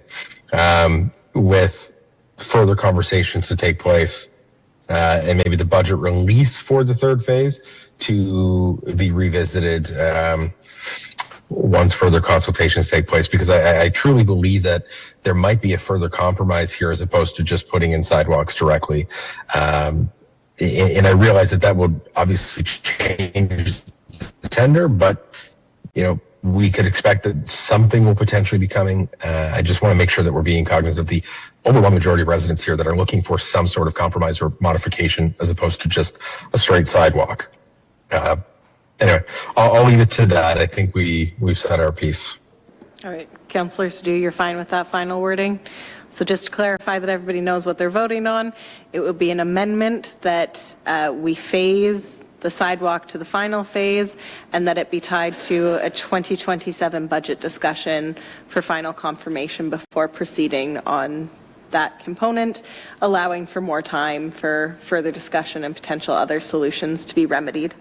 with further conversations to take place and maybe the budget release for the third phase to be revisited once further consultations take place, because I truly believe that there might be a further compromise here as opposed to just putting in sidewalks directly. And I realize that would obviously change the tender, but we could expect that something will potentially be coming. I just want to make sure that we're being cognizant of the overwhelming majority of residents here that are looking for some sort of compromise or modification as opposed to just a straight sidewalk. Anyway, I'll leave it to that. I think we've said our piece. All right, Councillor Sidhu, you're fine with that final wording? So just to clarify that everybody knows what they're voting on, it would be an amendment that we phase the sidewalk to the final phase, and that it be tied to a 2027 budget discussion for final confirmation before proceeding on that component, allowing for more time for further discussion and potential other solutions to be remedied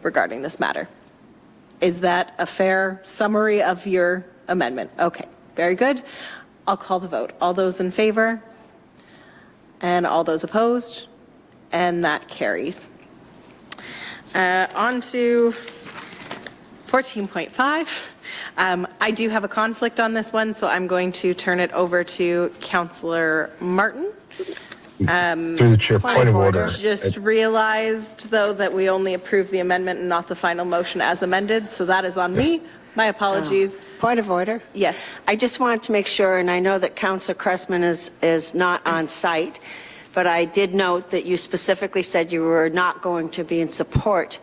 regarding this matter. Is that a fair summary of your amendment? Okay, very good. I'll call the vote. All those in favor? And all those opposed? And that carries. On to 14.5. I do have a conflict on this one, so I'm going to turn it over to Councillor Martin. Through the chair, point of order. Just realized, though, that we only approved the amendment and not the final motion as amended, so that is on me. My apologies. Point of order? Yes. I just wanted to make sure, and I know that Councillor Cressman is not on site, but I did note that you specifically said you were not going to be in support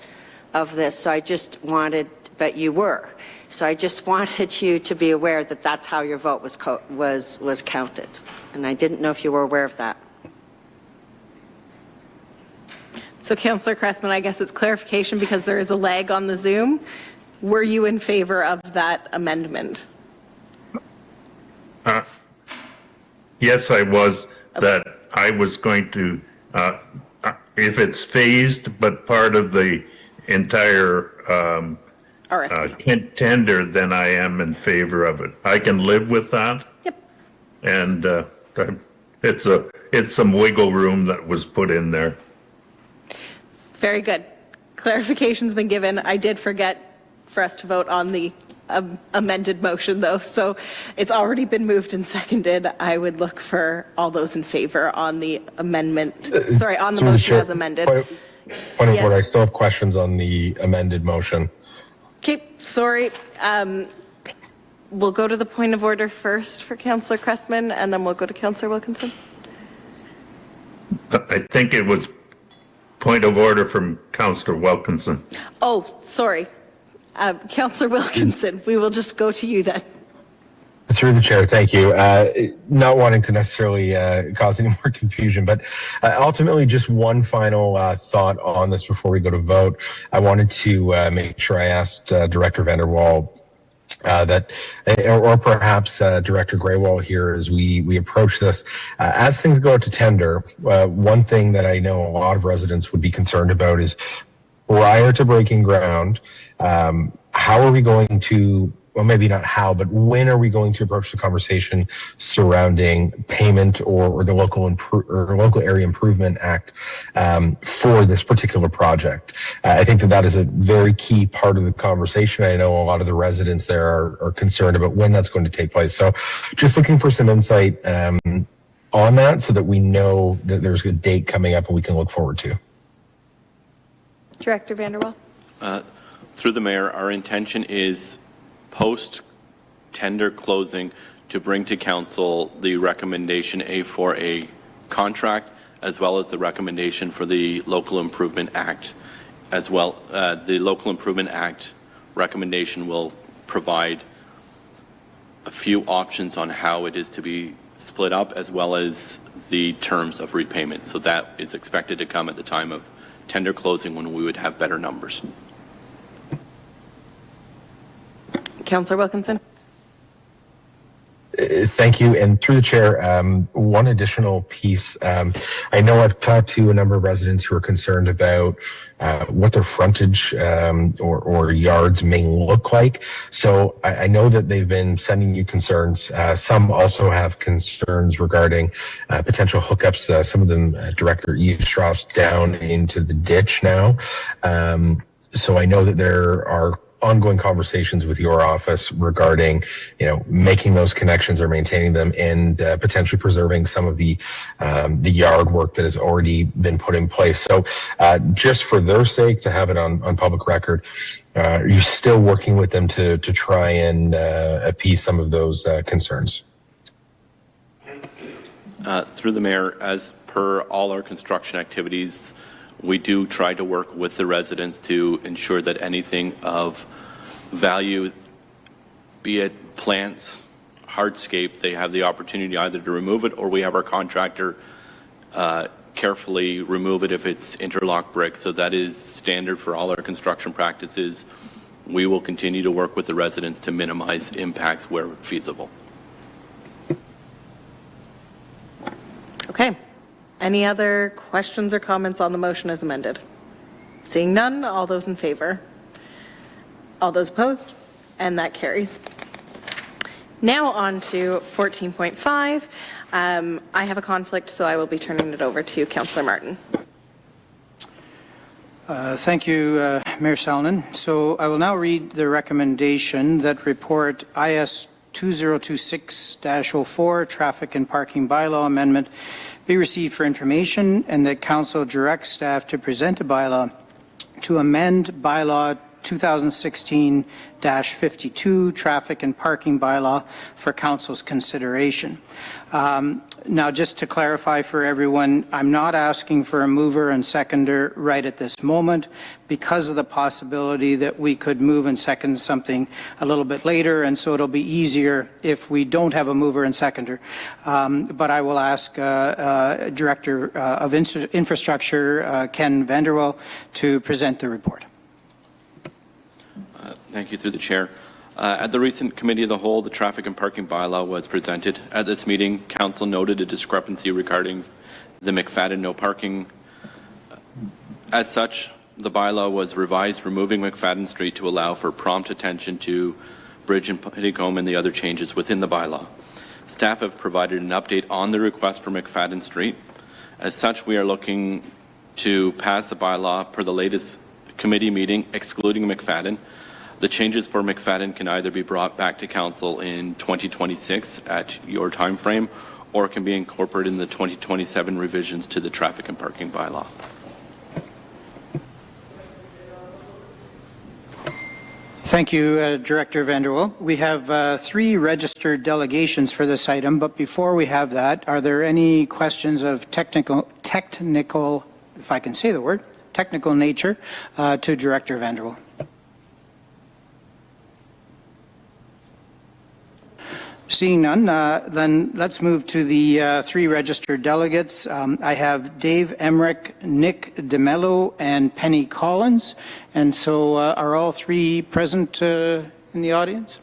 of this, so I just wanted, but you were. So I just wanted you to be aware that that's how your vote was counted. And I didn't know if you were aware of that. So Councillor Cressman, I guess it's clarification because there is a lag on the Zoom. Were you in favor of that amendment? Yes, I was. Okay. That I was going to, if it's phased, but part of the entire tender, then I am in favor of it. I can live with that. Yep. And it's some wiggle room that was put in there. Very good. Clarification's been given. I did forget for us to vote on the amended motion, though, so it's already been moved and seconded. I would look for all those in favor on the amendment, sorry, on the motion as amended. Point of order, I still have questions on the amended motion. Okay, sorry. We'll go to the point of order first for Councillor Cressman, and then we'll go to Councillor Wilkinson. I think it was point of order from Councillor Wilkinson. Oh, sorry. Councillor Wilkinson, we will just go to you then. Through the chair, thank you. Not wanting to necessarily cause any more confusion, but ultimately just one final thought on this before we go to vote. I wanted to make sure I asked Director Vanderwall that, or perhaps Director Graywall here as we approach this. As things go out to tender, one thing that I know a lot of residents would be concerned about is prior to breaking ground, how are we going to, well, maybe not how, but when are we going to approach the conversation surrounding payment or the local area improvement act for this particular project? I think that is a very key part of the conversation. I know a lot of the residents there are concerned about when that's going to take place. So just looking for some insight on that so that we know that there's a date coming up and we can look forward to. Director Vanderwall. Through the mayor, our intention is post-tender closing to bring to council the recommendation for a contract, as well as the recommendation for the Local Improvement Act. As well, the Local Improvement Act recommendation will provide a few options on how it is to be split up, as well as the terms of repayment. So that is expected to come at the time of tender closing, when we would have better numbers. Councillor Wilkinson. Thank you. And through the chair, one additional piece. I know I've talked to a number of residents who are concerned about what their frontage or yards may look like. So I know that they've been sending you concerns. Some also have concerns regarding potential hookups. Some of them director eavesdrops down into the ditch now. So I know that there are ongoing conversations with your office regarding, making those connections or maintaining them, and potentially preserving some of the yard work that has already been put in place. So just for their sake, to have it on public record, are you still working with them to try and appease some of those concerns? Through the mayor, as per all our construction activities, we do try to work with the residents to ensure that anything of value, be it plants, hardscape, they have the opportunity either to remove it, or we have our contractor carefully remove it if it's interlock brick. So that is standard for all our construction practices. We will continue to work with the residents to minimize impacts where feasible. Okay. Any other questions or comments on the motion as amended? Seeing none, all those in favor? All those opposed? And that carries. Now on to 14.5. I have a conflict, so I will be turning it over to Councillor Martin. Thank you, Mayor Salonen. So I will now read the recommendation that report IS 2026-04 Traffic and Parking Bylaw Amendment be received for information, and that Council directs staff to present a bylaw to amend Bylaw 2016-52 Traffic and Parking Bylaw for Council's consideration. Now, just to clarify for everyone, I'm not asking for a mover and seconder right at this moment, because of the possibility that we could move and second something a little bit later, and so it'll be easier if we don't have a mover and seconder. But I will ask Director of Infrastructure, Ken Vanderwell, to present the report. Thank you, through the chair. At the recent Committee of the Whole, the Traffic and Parking Bylaw was presented. At this meeting, Council noted a discrepancy regarding the McFadden no parking. As such, the bylaw was revised, removing McFadden Street to allow for prompt attention to Bridge and Petitcombe and the other changes within the bylaw. Staff have provided an update on the request for McFadden Street. As such, we are looking to pass a bylaw per the latest committee meeting, excluding McFadden. The changes for McFadden can either be brought back to Council in 2026 at your time frame, or can be incorporated in the 2027 revisions to the Traffic and Parking Bylaw. Thank you, Director Vanderwell. We have 3 registered delegations for this item, but before we have that, are there any questions of technical, if I can say the word, technical nature to Director Vanderwell? Seeing none, then let's move to the 3 registered delegates. I have Dave Emmerich, Nick DeMello, and Penny Collins. And so are all 3 present in the audience?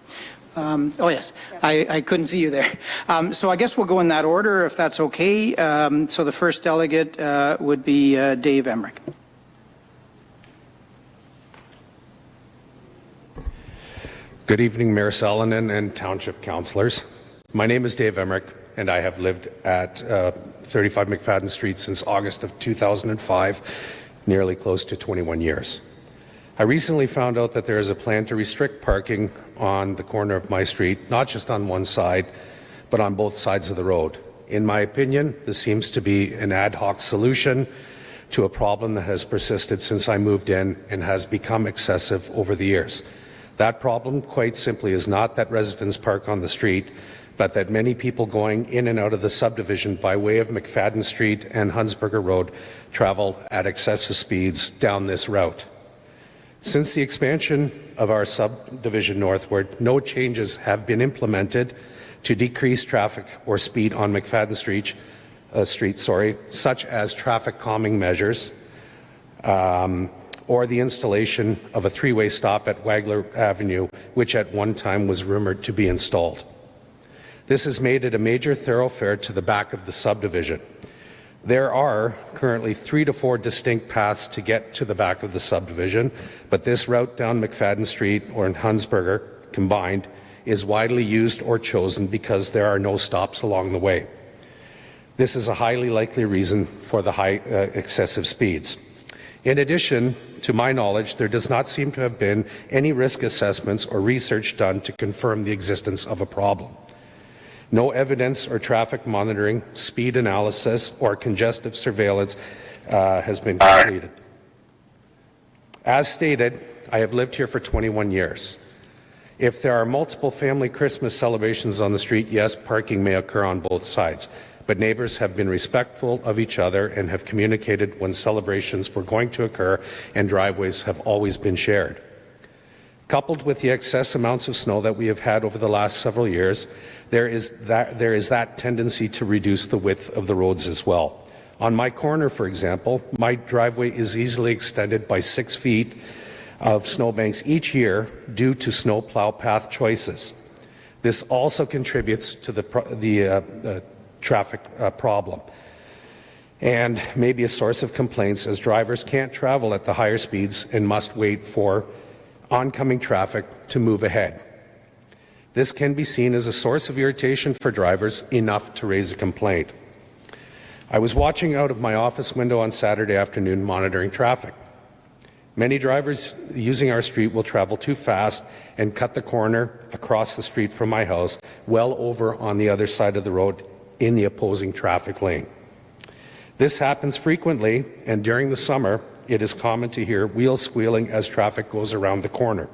Oh, yes. I couldn't see you there. So I guess we'll go in that order, if that's okay. So the first delegate would be Dave Emmerich. Good evening, Mayor Salonen and Township Councillors. My name is Dave Emmerich, and I have lived at 35 McFadden Street since August of 2005, nearly close to 21 years. I recently found out that there is a plan to restrict parking on the corner of my street, not just on one side, but on both sides of the road. In my opinion, this seems to be an ad hoc solution to a problem that has persisted since I moved in and has become excessive over the years. That problem, quite simply, is not that residents park on the street, but that many people going in and out of the subdivision by way of McFadden Street and Hunsberger Road travel at excessive speeds down this route. Since the expansion of our subdivision northward, no changes have been implemented to decrease traffic or speed on McFadden Street, such as traffic calming measures, or the installation of a three-way stop at Wagler Avenue, which at one time was rumored to be installed. This has made it a major thoroughfare to the back of the subdivision. There are currently 3 to 4 distinct paths to get to the back of the subdivision, but this route down McFadden Street or in Hunsberger combined is widely used or chosen because there are no stops along the way. This is a highly likely reason for the high excessive speeds. In addition, to my knowledge, there does not seem to have been any risk assessments or research done to confirm the existence of a problem. No evidence or traffic monitoring, speed analysis, or congestive surveillance has been completed. As stated, I have lived here for 21 years. If there are multiple family Christmas celebrations on the street, yes, parking may occur on both sides. But neighbors have been respectful of each other and have communicated when celebrations were going to occur, and driveways have always been shared. Coupled with the excess amounts of snow that we have had over the last several years, there is that tendency to reduce the width of the roads as well. On my corner, for example, my driveway is easily extended by 6 feet of snowbanks each year due to snowplow path choices. This also contributes to the traffic problem and may be a source of complaints, as drivers can't travel at the higher speeds and must wait for oncoming traffic to move ahead. This can be seen as a source of irritation for drivers, enough to raise a complaint. I was watching out of my office window on Saturday afternoon monitoring traffic. Many drivers using our street will travel too fast and cut the corner across the street from my house, well over on the other side of the road in the opposing traffic lane. This happens frequently, and during the summer, it is common to hear wheels squealing as traffic goes around the corner.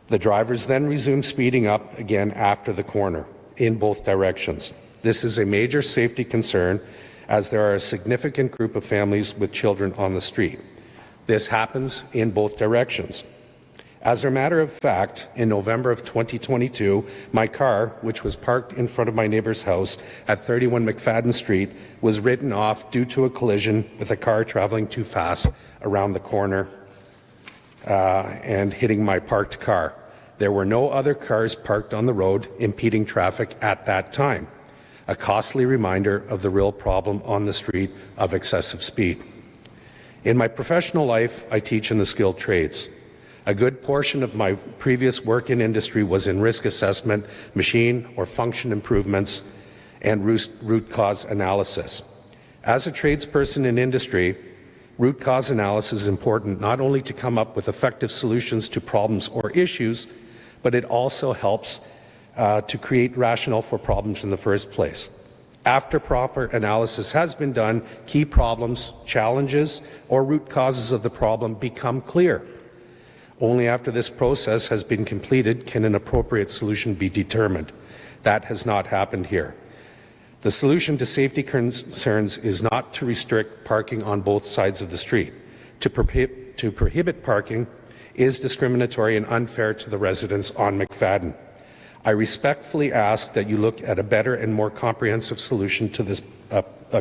The drivers then resume speeding up again after the corner in both directions. This is a major safety concern, as there are a significant group of families with children on the street. This happens in both directions. As a matter of fact, in November of 2022, my car, which was parked in front of my neighbor's house at 31 McFadden Street, was written off due to a collision with a car traveling too fast around the corner and hitting my parked car. There were no other cars parked on the road impeding traffic at that time. A costly reminder of the real problem on the street of excessive speed. In my professional life, I teach in the skilled trades. A good portion of my previous work in industry was in risk assessment, machine or function improvements, and root cause analysis. As a tradesperson in industry, root cause analysis is important not only to come up with effective solutions to problems or issues, but it also helps to create rationale for problems in the first place. After proper analysis has been done, key problems, challenges, or root causes of the problem become clear. Only after this process has been completed can an appropriate solution be determined. That has not happened here. The solution to safety concerns is not to restrict parking on both sides of the street. To prohibit parking is discriminatory and unfair to the residents on McFadden. I respectfully ask that you look at a better and more comprehensive solution to this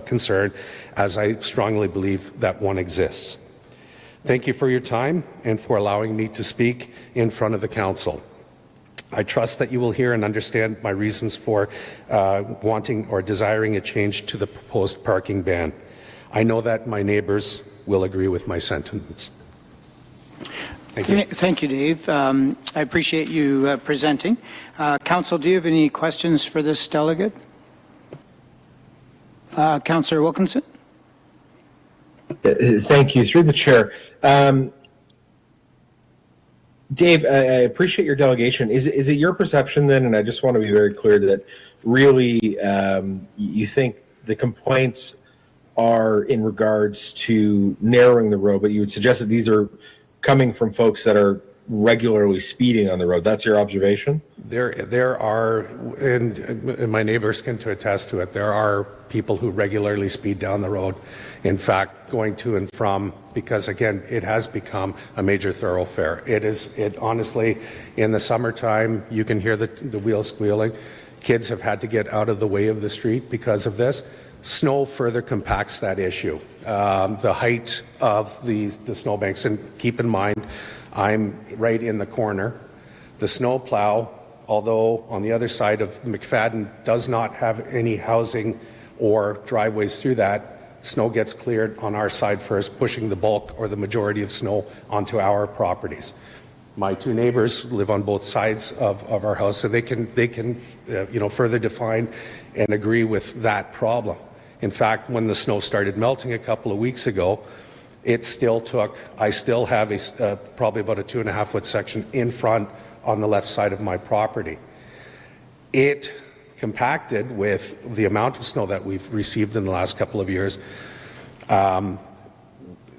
concern, as I strongly believe that one exists. Thank you for your time and for allowing me to speak in front of the Council. I trust that you will hear and understand my reasons for wanting or desiring a change to the proposed parking ban. I know that my neighbours will agree with my sentiments. Thank you. Thank you, Dave. I appreciate you presenting. Council, do you have any questions for this delegate? Councillor Wilkinson? Thank you. Through the chair. Dave, I appreciate your delegation. Is it your perception then, and I just want to be very clear, that really you think the complaints are in regards to narrowing the road, but you would suggest that these are coming from folks that are regularly speeding on the road. That's your observation? There are, and my neighbors can attest to it, there are people who regularly speed down the road. In fact, going to and from, because again, it has become a major thoroughfare. It honestly, in the summertime, you can hear the wheels squealing. Kids have had to get out of the way of the street because of this. Snow further compacts that issue. The height of the snowbanks, and keep in mind, I'm right in the corner. The snow plow, although on the other side of McFadden does not have any housing or driveways through that, snow gets cleared on our side first, pushing the bulk or the majority of snow onto our properties. My two neighbors live on both sides of our house, so they can further define and agree with that problem. In fact, when the snow started melting a couple of weeks ago, it still took, I still have probably about a 2.5 foot section in front on the left side of my property. It compacted with the amount of snow that we've received in the last couple of years.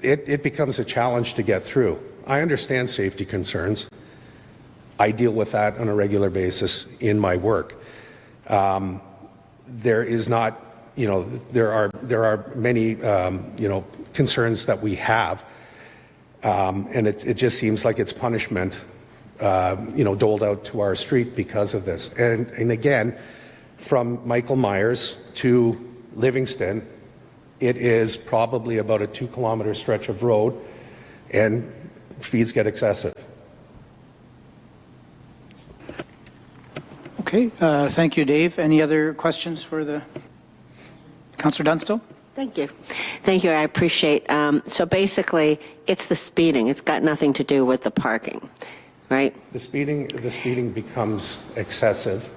It becomes a challenge to get through. I understand safety concerns. I deal with that on a regular basis in my work. There is not, there are many, concerns that we have, and it just seems like it's punishment, doled out to our street because of this. And again, from Michael Myers to Livingston, it is probably about a 2-kilometer stretch of road, and speeds get excessive. Okay, thank you, Dave. Any other questions for the Councillor Dunstall? Thank you. Thank you. I appreciate. So basically, it's the speeding. It's got nothing to do with the parking, right? The speeding becomes excessive,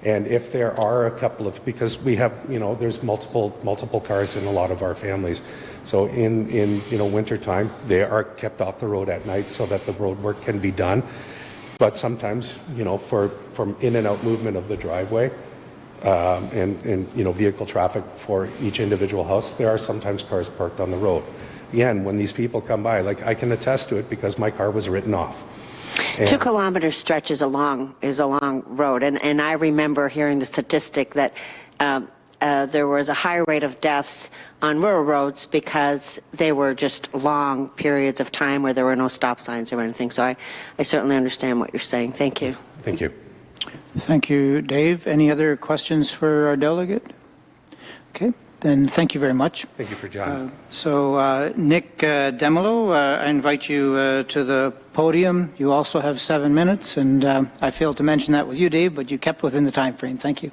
and if there are a couple of, because we have, there's multiple cars in a lot of our families. So in wintertime, they are kept off the road at night so that the road work can be done. But sometimes, from in and out movement of the driveway, and vehicle traffic for each individual house, there are sometimes cars parked on the road. Again, when these people come by, like I can attest to it because my car was written off. 2 kilometer stretch is a long road, and I remember hearing the statistic that there was a high rate of deaths on rural roads because they were just long periods of time where there were no stop signs or anything. So I certainly understand what you're saying. Thank you. Thank you. Thank you, Dave. Any other questions for our delegate? Okay, then thank you very much. Thank you for John. Nick Demelo, I invite you to the podium. You also have 7 minutes, and I failed to mention that with you, Dave, but you kept within the time frame. Thank you.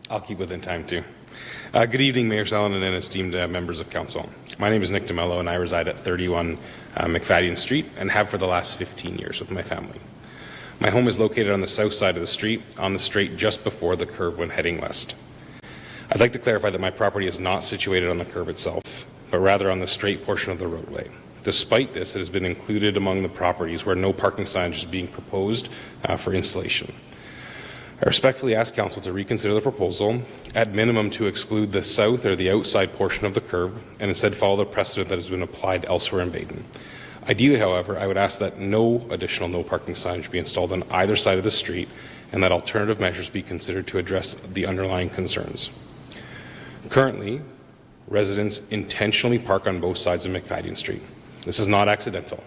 I'll keep within time, too. Good evening, Mayor Salinan and esteemed members of Council. My name is Nick DeMello, and I reside at 31 McFadden Street and have for the last 15 years with my family. My home is located on the south side of the street, on the straight just before the curve when heading west. I'd like to clarify that my property is not situated on the curve itself, but rather on the straight portion of the roadway. Despite this, it has been included among the properties where no parking signage is being proposed for installation. I respectfully ask Council to reconsider the proposal, at minimum to exclude the south or the outside portion of the curve, and instead follow the precedent that has been applied elsewhere in Baden. Ideally, however, I would ask that no additional no parking signage be installed on either side of the street, and that alternative measures be considered to address the underlying concerns. Currently, residents intentionally park on both sides of McFadden Street. This is not accidental.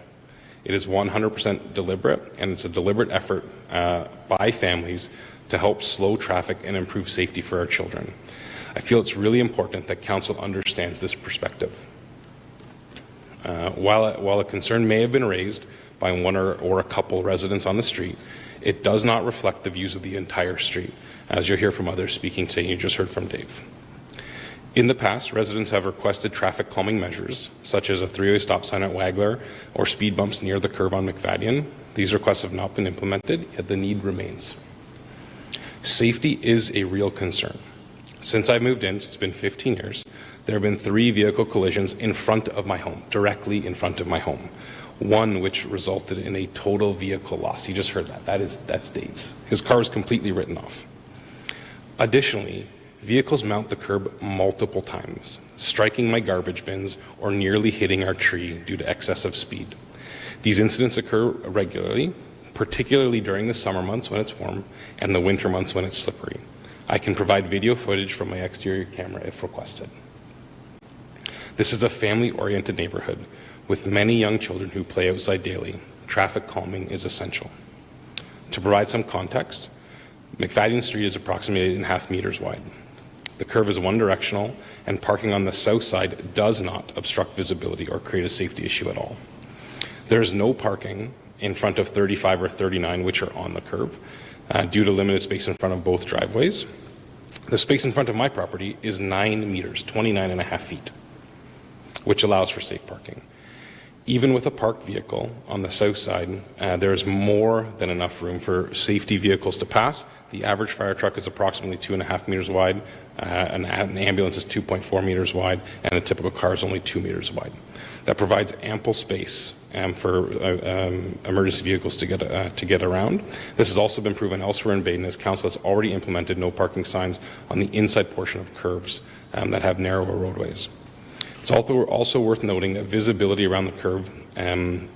It is 100% deliberate, and it's a deliberate effort by families to help slow traffic and improve safety for our children. I feel it's really important that Council understands this perspective. While a concern may have been raised by one or a couple residents on the street, it does not reflect the views of the entire street, as you'll hear from others speaking today. You just heard from Dave. In the past, residents have requested traffic calming measures, such as a 3-way stop sign at Wagler or speed bumps near the curve on McFadden. These requests have not been implemented, yet the need remains. Safety is a real concern. Since I moved in, it's been 15 years, there have been 3 vehicle collisions in front of my home, directly in front of my home. One which resulted in a total vehicle loss. You just heard that. That's Dave's. His car was completely written off. Additionally, vehicles mount the curb multiple times, striking my garbage bins or nearly hitting our tree due to excessive speed. These incidents occur regularly, particularly during the summer months when it's warm and the winter months when it's slippery. I can provide video footage from my exterior camera if requested. This is a family-oriented neighborhood with many young children who play outside daily. Traffic calming is essential. To provide some context, McFadden Street is approximately 8.5 meters wide. The curve is one directional, and parking on the south side does not obstruct visibility or create a safety issue at all. There is no parking in front of 35 or 39, which are on the curve, due to limited space in front of both driveways. The space in front of my property is 9 meters, 29.5 feet, which allows for safe parking. Even with a parked vehicle on the south side, there is more than enough room for safety vehicles to pass. The average fire truck is approximately 2.5 meters wide, an ambulance is 2.4 meters wide, and a typical car is only 2 meters wide. That provides ample space for emergency vehicles to get around. This has also been proven elsewhere in Baden, as Council has already implemented no parking signs on the inside portion of curves that have narrower roadways. It's also worth noting that visibility around the curve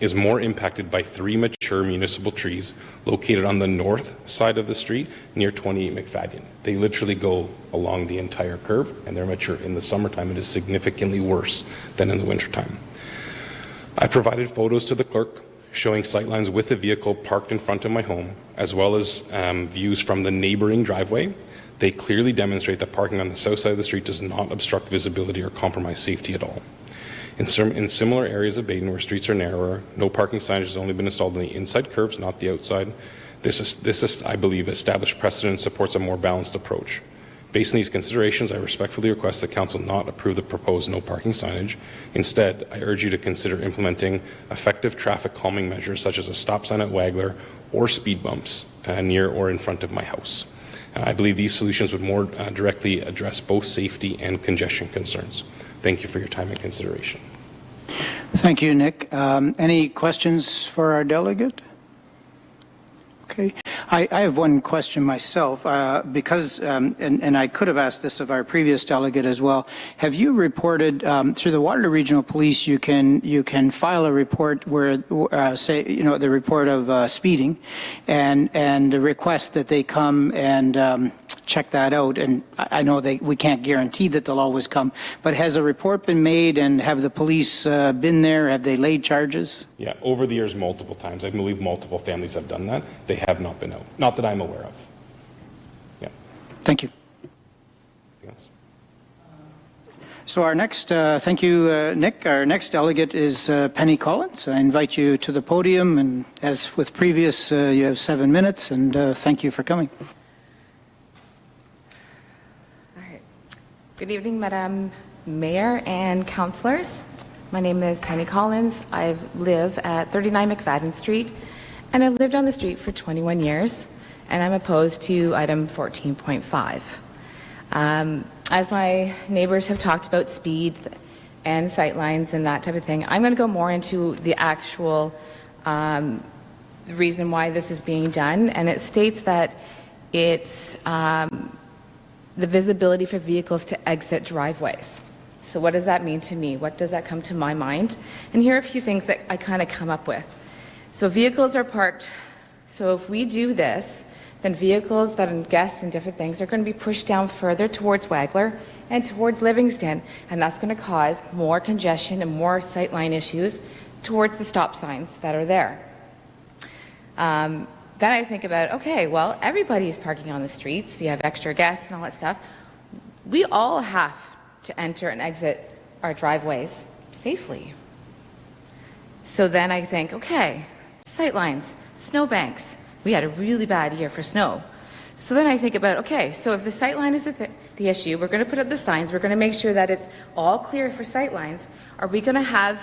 is more impacted by 3 mature municipal trees located on the north side of the street near 28 McFadden. They literally go along the entire curve, and they're mature. In the summertime, it is significantly worse than in the wintertime. I provided photos to the clerk showing sightlines with a vehicle parked in front of my home, as well as views from the neighboring driveway. They clearly demonstrate that parking on the south side of the street does not obstruct visibility or compromise safety at all. In similar areas of Baden where streets are narrower, no parking signage has only been installed on the inside curves, not the outside. This, I believe, established precedent and supports a more balanced approach. Based on these considerations, I respectfully request that Council not approve the proposed no parking signage. Instead, I urge you to consider implementing effective traffic calming measures such as a stop sign at Wagler or speed bumps near or in front of my house. I believe these solutions would more directly address both safety and congestion concerns. Thank you for your time and consideration. Thank you, Nick. Any questions for our delegate? Okay. I have one question myself, because, and I could have asked this of our previous delegate as well. Have you reported through the Waterloo Regional Police? You can file a report where, say, the report of speeding, and request that they come and check that out. And I know we can't guarantee that they'll always come, but has a report been made, and have the police been there? Have they laid charges? Yeah, over the years, multiple times. I believe multiple families have done that. They have not been out. Not that I'm aware of. Yeah. Thank you. Yes. So our next, thank you, Nick. Our next delegate is Penny Collins. I invite you to the podium, and as with previous, you have 7 minutes, and thank you for coming. Good evening, Madam Mayor and councillors. My name is Penny Collins. I live at 39 McFadden Street, and I've lived on the street for 21 years, and I'm opposed to item 14.5. As my neighbors have talked about speed and sightlines and that type of thing, I'm going to go more into the actual reason why this is being done, and it states that it's the visibility for vehicles to exit driveways. So what does that mean to me? What does that come to my mind? And here are a few things that I kind of come up with. So vehicles are parked. So if we do this, then vehicles that are guests and different things are going to be pushed down further towards Wagler and towards Livingston, and that's going to cause more congestion and more sightline issues towards the stop signs that are there. Then I think about, okay, well, everybody's parking on the streets. You have extra guests and all that stuff. We all have to enter and exit our driveways safely. So then I think, okay, sightlines, snowbanks. We had a really bad year for snow. So then I think about, okay, so if the sightline is the issue, we're going to put up the signs, we're going to make sure that it's all clear for sightlines. Are we going to have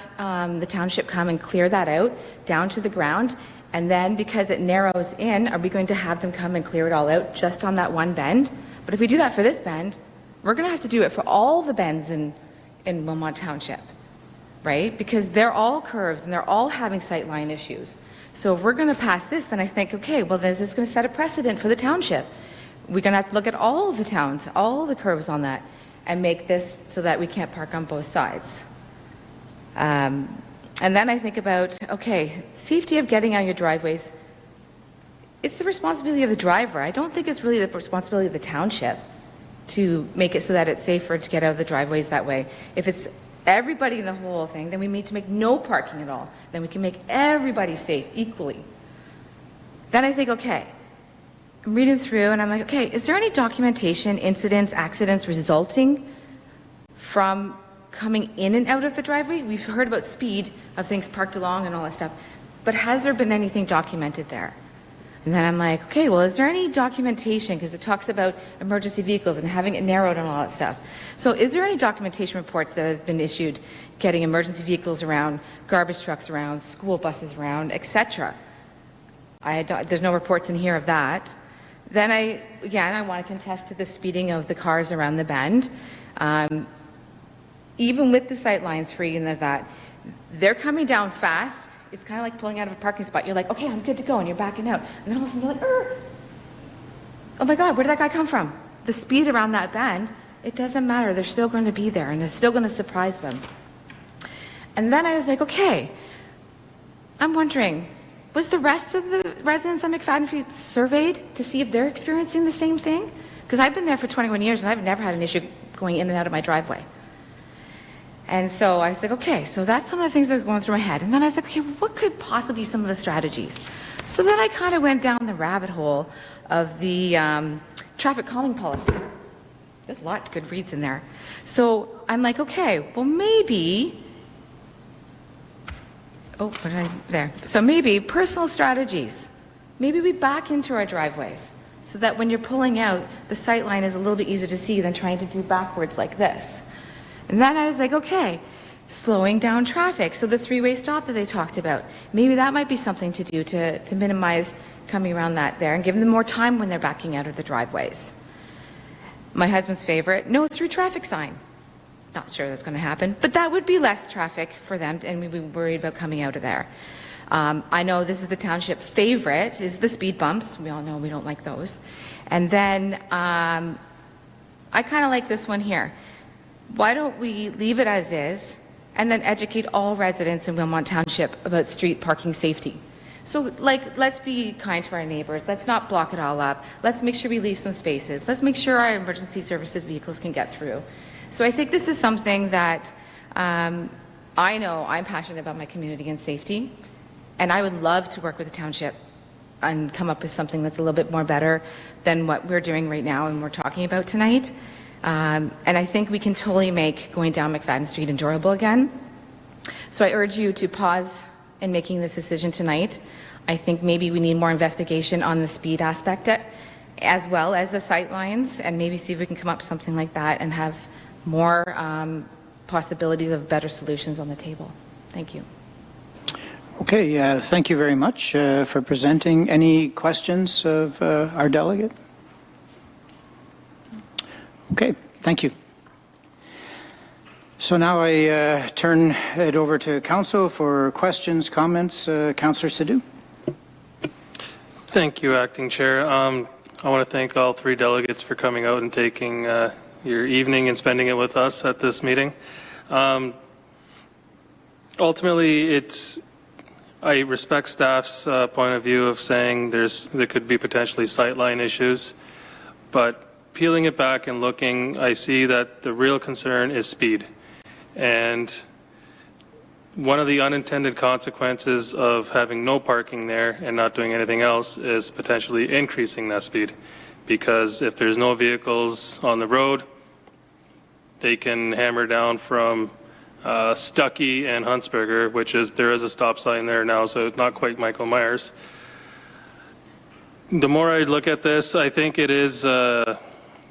the township come and clear that out down to the ground? And then because it narrows in, are we going to have them come and clear it all out just on that one bend? But if we do that for this bend, we're going to have to do it for all the bends in Wilmot Township, right? Because they're all curves and they're all having sightline issues. So if we're going to pass this, then I think, okay, well, this is going to set a precedent for the township. we're going to have to look at all of the towns, all the curves on that, and make this so that we can't park on both sides. And then I think about, okay, safety of getting out your driveways. It's the responsibility of the driver. I don't think it's really the responsibility of the township to make it so that it's safer to get out of the driveways that way. If it's everybody in the whole thing, then we need to make no parking at all. Then we can make everybody safe equally. Then I think, okay, I'm reading through and I'm like, okay, is there any documentation, incidents, accidents resulting from coming in and out of the driveway? We've heard about speed of things parked along and all that stuff, but has there been anything documented there? And then I'm like, okay, well, is there any documentation? Because it talks about emergency vehicles and having it narrowed and all that stuff. So is there any documentation reports that have been issued getting emergency vehicles around, garbage trucks around, school buses around, etc.? There's no reports in here of that. Then I want to contest to the speeding of the cars around the bend. Even with the sight lines free and that, they're coming down fast. It's kind of like pulling out of a parking spot. You're like, okay, I'm good to go, and you're backing out. And then all of a sudden you're like, oh my God, where did that guy come from? The speed around that bend, it doesn't matter. They're still going to be there, and it's still going to surprise them. And then I was like, okay, I'm wondering, was the rest of the residents on McFadden Street surveyed to see if they're experiencing the same thing? Because I've been there for 21 years, and I've never had an issue going in and out of my driveway. And so I was like, okay, so that's some of the things that were going through my head. And then I was like, okay, what could possibly be some of the strategies? So then I kind of went down the rabbit hole of the traffic calming policy. There's a lot of good reads in there. So I'm like, okay, well maybe, So maybe personal strategies. Maybe we back into our driveways so that when you're pulling out, the sight line is a little bit easier to see than trying to do backwards like this. And then I was like, okay, slowing down traffic. So the three-way stop that they talked about, maybe that might be something to do to minimize coming around that there and give them more time when they're backing out of the driveways. My husband's favorite, no through traffic sign. Not sure that's going to happen, but that would be less traffic for them and we'd be worried about coming out of there. I know this is the township favorite, is the speed bumps. We all know we don't like those. And then I kind of like this one here. Why don't we leave it as is and then educate all residents in Wilmot Township about street parking safety? So, let's be kind to our neighbors. Let's not block it all up. Let's make sure we leave some spaces. Let's make sure our emergency services vehicles can get through. So I think this is something that I know I'm passionate about my community and safety, and I would love to work with the township and come up with something that's a little bit more better than what we're doing right now and we're talking about tonight. And I think we can totally make going down McFadden Street enjoyable again. So I urge you to pause in making this decision tonight. I think maybe we need more investigation on the speed aspect as well as the sight lines, and maybe see if we can come up with something like that and have more possibilities of better solutions on the table. Thank you. Okay, thank you very much for presenting. Any questions of our delegate? Okay, thank you. So now I turn it over to Council for questions, comments. Councillor Sidhu. Thank you, Acting Chair. I want to thank all three delegates for coming out and taking your evening and spending it with us at this meeting. Ultimately, I respect staff's point of view of saying there could be potentially sightline issues, but peeling it back and looking, I see that the real concern is speed. And one of the unintended consequences of having no parking there and not doing anything else is potentially increasing that speed. Because if there's no vehicles on the road, they can hammer down from Stuckey and Huntsberger, there is a stop sign there now, so it's not quite Michael Myers. The more I look at this, I think it is the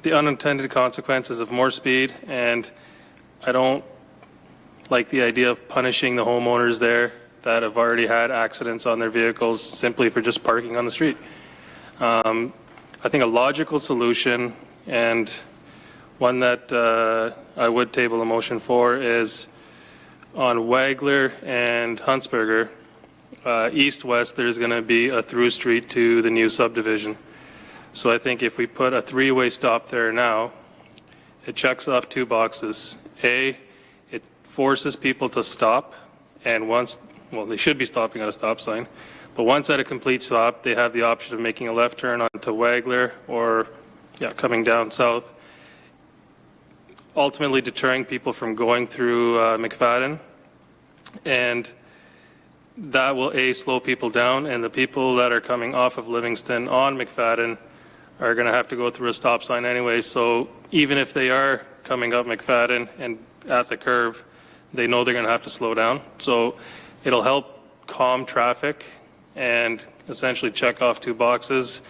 unintended consequences of more speed, and I don't like the idea of punishing the homeowners there that have already had accidents on their vehicles simply for just parking on the street. I think a logical solution, and one that I would table a motion for, is on Wagler and Huntsberger, east-west, there's going to be a through street to the new subdivision. So I think if we put a three-way stop there now, it checks off two boxes. A, it forces people to stop, and once, well, they should be stopping at a stop sign, but once at a complete stop, they have the option of making a left turn onto Wagler or, coming down south, ultimately deterring people from going through McFadden. And that will, A, slow people down, and the people that are coming off of Livingston on McFadden are going to have to go through a stop sign anyway. So even if they are coming up McFadden and at the curve, they know they're going to have to slow down. So it'll help calm traffic and essentially check off two boxes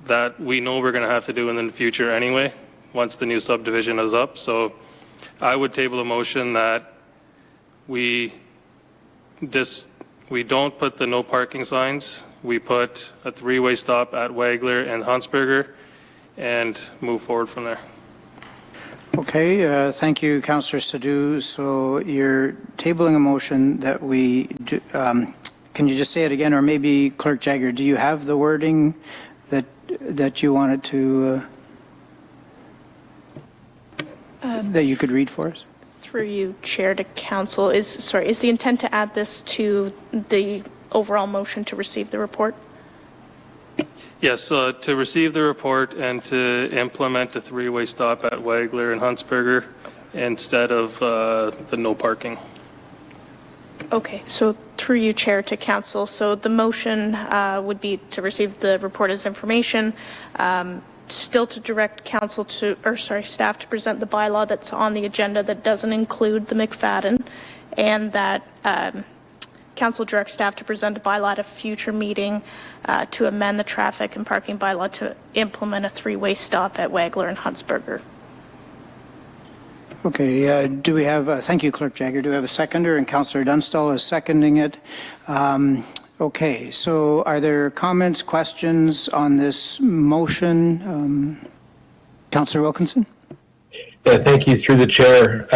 that we know we're going to have to do in the future anyway, once the new subdivision is up. So I would table a motion that we don't put the no parking signs. We put a three-way stop at Wagler and Huntsberger and move forward from there. Okay, thank you, Councillor Sadhu. So you're tabling a motion that we do, can you just say it again, or maybe Clerk Jagger, do you have the wording that you wanted to, that you could read for us? Through you, Chair, to Council, is the intent to add this to the overall motion to receive the report? Yes, to receive the report and to implement a three-way stop at Wagler and Huntsberger instead of the no parking. Okay, so through you, Chair, to Council, so the motion would be to receive the report as information, still to direct Council to, staff to present the bylaw that's on the agenda that doesn't include the McFadden, and that Council directs staff to present a bylaw at a future meeting to amend the traffic and parking bylaw to implement a three-way stop at Wagler and Huntsberger. Okay, do we have, thank you, Clerk Jagger. Do we have a seconder? And Councillor Dunstall is seconding it. Okay, so are there comments, questions on this motion? Councillor Wilkinson? Yeah, thank you, through the chair.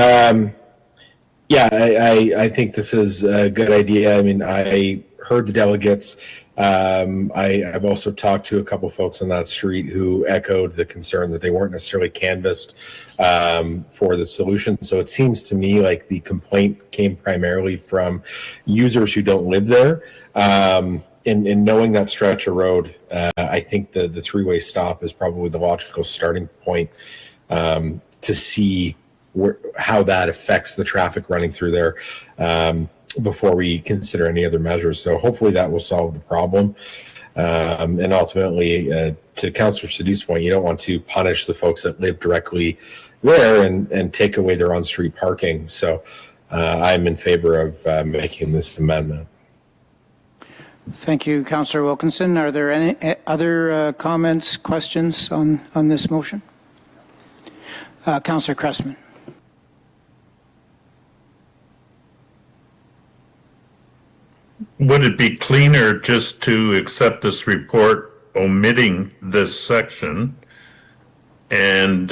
I think this is a good idea. I mean, I heard the delegates. I've also talked to a couple folks on that street who echoed the concern that they weren't necessarily canvassed for the solution. So it seems to me like the complaint came primarily from users who don't live there. In knowing that stretch of road, I think the three-way stop is probably the logical starting point to see how that affects the traffic running through there before we consider any other measures. So hopefully that will solve the problem. And ultimately, to Councillor Sadhu's point, you don't want to punish the folks that live directly there and take away their on-street parking. So I'm in favor of making this amendment. Thank you, Councillor Wilkinson. Are there any other comments, questions on this motion? Councillor Cressman. Would it be cleaner just to accept this report omitting this section and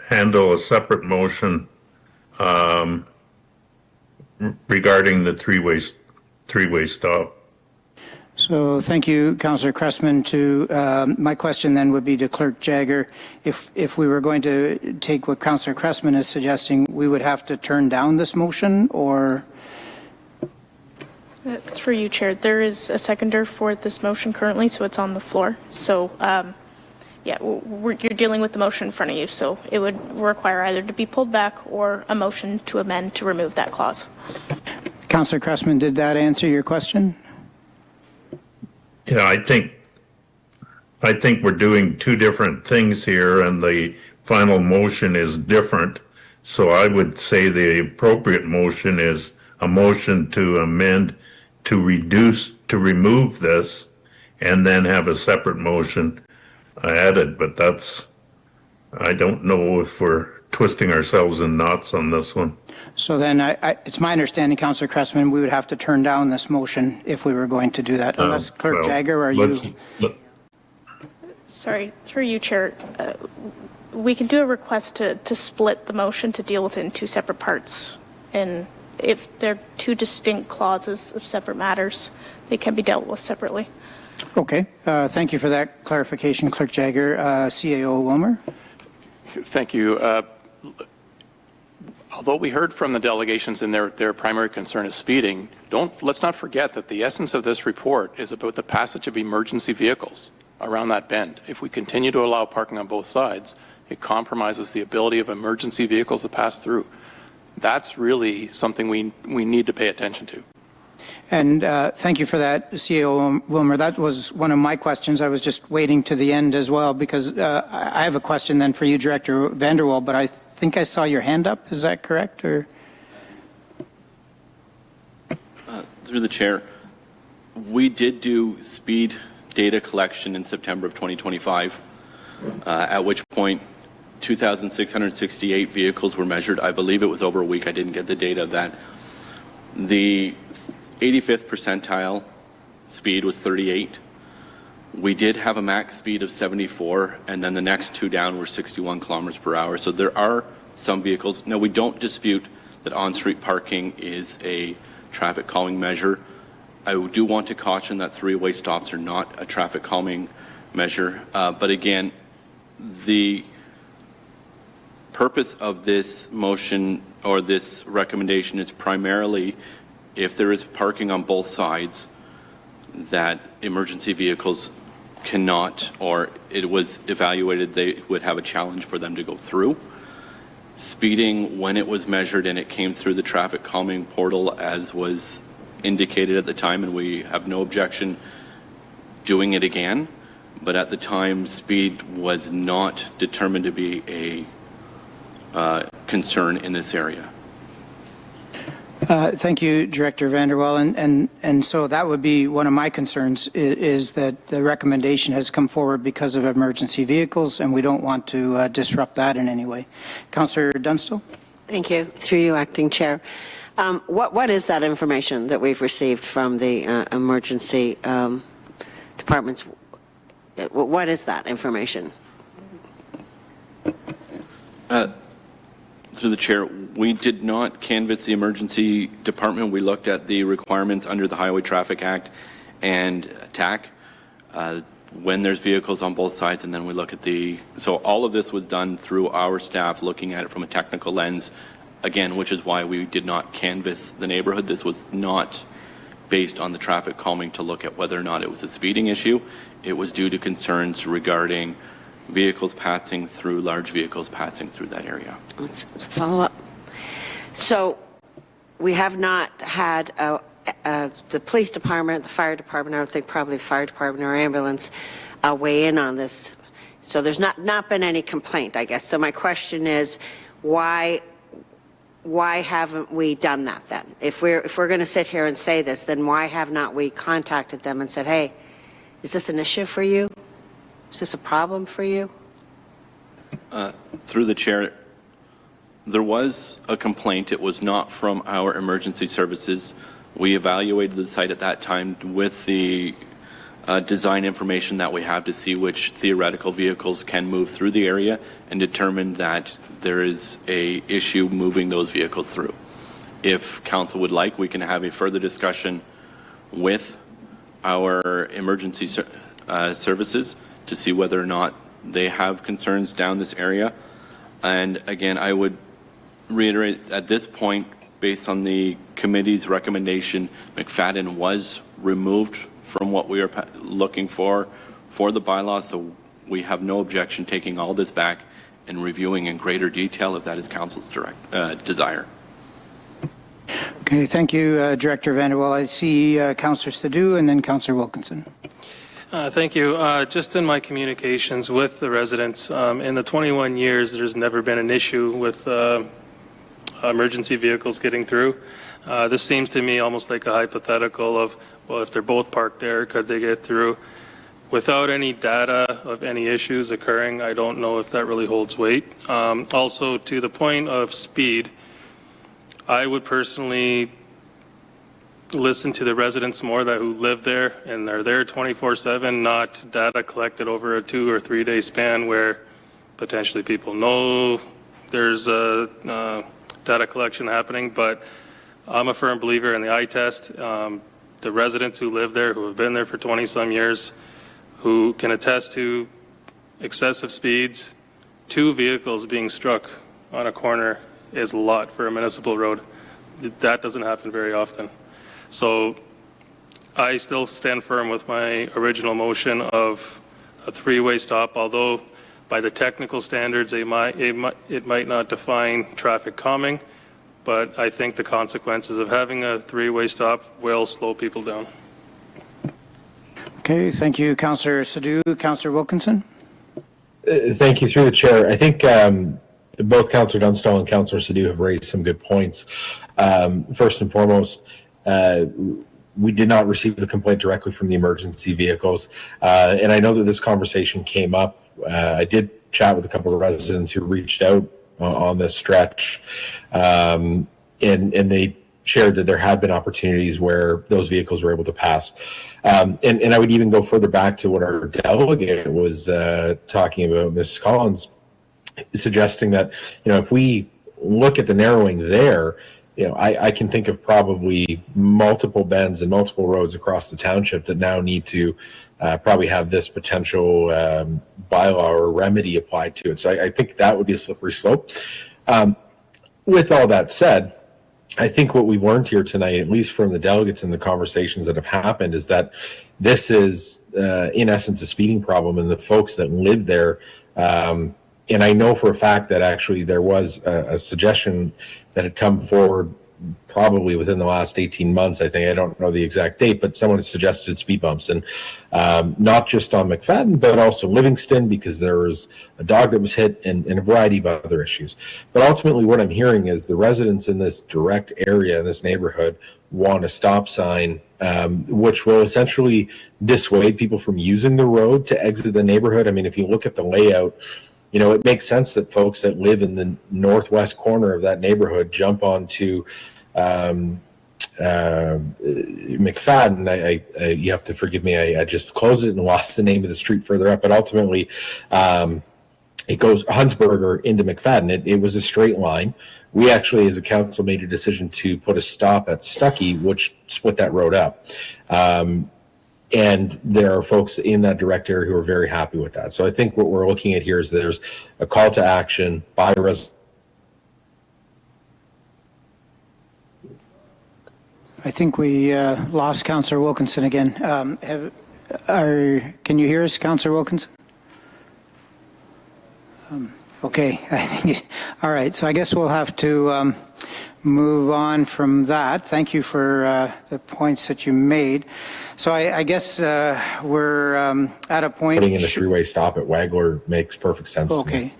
handle a separate motion regarding the three-way stop? So thank you, Councillor Cressman. My question then would be to Clerk Jagger. If we were going to take what Councillor Cressman is suggesting, we would have to turn down this motion, or? Through you, Chair, there is a seconder for this motion currently, so it's on the floor. So, you're dealing with the motion in front of you, so it would require either to be pulled back or a motion to amend to remove that clause. Councillor Cressman, did that answer your question? Yeah, I think we're doing two different things here, and the final motion is different. So I would say the appropriate motion is a motion to amend, to remove this, and then have a separate motion added. But I don't know if we're twisting ourselves in knots on this one. So then it's my understanding, Councillor Cressman, we would have to turn down this motion if we were going to do that. Unless Clerk Jagger, are you? Sorry, through you, Chair. We can do a request to split the motion to deal with it in two separate parts. And if they're two distinct clauses of separate matters, they can be dealt with separately. Okay, thank you for that clarification, Clerk Jagger. CAO Wilmer? Thank you. Although we heard from the delegations and their primary concern is speeding, let's not forget that the essence of this report is about the passage of emergency vehicles around that bend. If we continue to allow parking on both sides, it compromises the ability of emergency vehicles to pass through. That's really something we need to pay attention to. And thank you for that, CAO Wilmer. That was one of my questions. I was just waiting to the end as well, because I have a question then for you, Director Vanderwall, but I think I saw your hand up. Is that correct? Or Through the chair, we did do speed data collection in September of 2025, at which point 2,668 vehicles were measured. I believe it was over a week. I didn't get the data of that. The 85th percentile speed was 38. We did have a max speed of 74, and then the next two down were 61 kilometers per hour. So there are some vehicles. Now, we don't dispute that on-street parking is a traffic calming measure. I do want to caution that three-way stops are not a traffic calming measure. But again, the purpose of this motion or this recommendation is primarily if there is parking on both sides that emergency vehicles cannot, or it was evaluated they would have a challenge for them to go through. Speeding, when it was measured and it came through the traffic calming portal as was indicated at the time, and we have no objection doing it again, but at the time speed was not determined to be a concern in this area. Thank you, Director Vanderwall. And so that would be one of my concerns is that the recommendation has come forward because of emergency vehicles, and we don't want to disrupt that in any way. Councillor Dunstall? Thank you. Through you, Acting Chair. What is that information that we've received from the emergency departments? What is that information? Through the chair, we did not canvass the emergency department. We looked at the requirements under the Highway Traffic Act and TAC when there's vehicles on both sides, and then we look at so all of this was done through our staff looking at it from a technical lens, again, which is why we did not canvass the neighborhood. This was not based on the traffic calming to look at whether or not it was a speeding issue. It was due to concerns regarding vehicles passing through, large vehicles passing through that area. Let's follow up. So we have not had the police department, the fire department, I would think probably fire department or ambulance weigh in on this. So there's not been any complaint, I guess. So my question is, why haven't we done that then? If we're going to sit here and say this, then why have not we contacted them and said, hey, is this an issue for you? Is this a problem for you? Through the chair, there was a complaint. It was not from our emergency services. We evaluated the site at that time with the design information that we have to see which theoretical vehicles can move through the area, and determined that there is a issue moving those vehicles through. If council would like, we can have a further discussion with our emergency services to see whether or not they have concerns down this area. And again, I would reiterate at this point, based on the committee's recommendation, McFadden was removed from what we are looking for the bylaw, so we have no objection taking all this back and reviewing in greater detail if that is council's desire. Okay, thank you, Director Vanderwall. I see Councillor Sadhu and then Councillor Wilkinson. Thank you. Just in my communications with the residents, in the 21 years, there's never been an issue with emergency vehicles getting through. This seems to me almost like a hypothetical of, well, if they're both parked there, could they get through? Without any data of any issues occurring, I don't know if that really holds weight. Also, to the point of speed, I would personally listen to the residents more who live there and are there 24/7, not data collected over a 2 or 3 day span where potentially people know there's a data collection happening. But I'm a firm believer in the eye test. the residents who live there, who have been there for 20-some years, who can attest to excessive speeds. 2 vehicles being struck on a corner is a lot for a municipal road. That doesn't happen very often. So I still stand firm with my original motion of a 3-way stop, although by the technical standards, it might not define traffic calming, but I think the consequences of having a 3-way stop will slow people down. Okay, thank you, Councillor Sadhu. Councillor Wilkinson? Thank you, through the chair. I think both Councillor Dunstall and Councillor Sadhu have raised some good points. First and foremost, we did not receive a complaint directly from the emergency vehicles. And I know that this conversation came up. I did chat with a couple of residents who reached out on this stretch, and they shared that there had been opportunities where those vehicles were able to pass. And I would even go further back to what our delegate was talking about, Ms. Collins, suggesting that, if we look at the narrowing there, I can think of probably multiple bends and multiple roads across the township that now need to probably have this potential bylaw or remedy applied to it. So I think that would be a slippery slope. With all that said, I think what we've learned here tonight, at least from the delegates and the conversations that have happened, is that this is, in essence, a speeding problem, and the folks that live there. And I know for a fact that actually there was a suggestion that had come forward probably within the last 18 months. I think, I don't know the exact date, but someone has suggested speed bumps, and not just on McFadden, but also Livingston, because there was a dog that was hit, and a variety of other issues. But ultimately what I'm hearing is the residents in this direct area, in this neighborhood, want a stop sign, which will essentially dissuade people from using the road to exit the neighborhood. I mean, if you look at the layout, it makes sense that folks that live in the northwest corner of that neighborhood jump onto McFadden. You have to forgive me. I just closed it and lost the name of the street further up. But ultimately, it goes Huntsberger into McFadden. It was a straight line. We actually, as a council, made a decision to put a stop at Stuckey, which split that road up. And there are folks in that direct area who are very happy with that. So I think what we're looking at here is there's a call to action by residents. I think we lost Councillor Wilkinson again. Can you hear us, Councillor Wilkinson? Okay, I think all right. So I guess we'll have to move on from that. Thank you for the points that you made. So I guess we're at a point. Putting in a 3-way stop at Wagler makes perfect sense. Okay.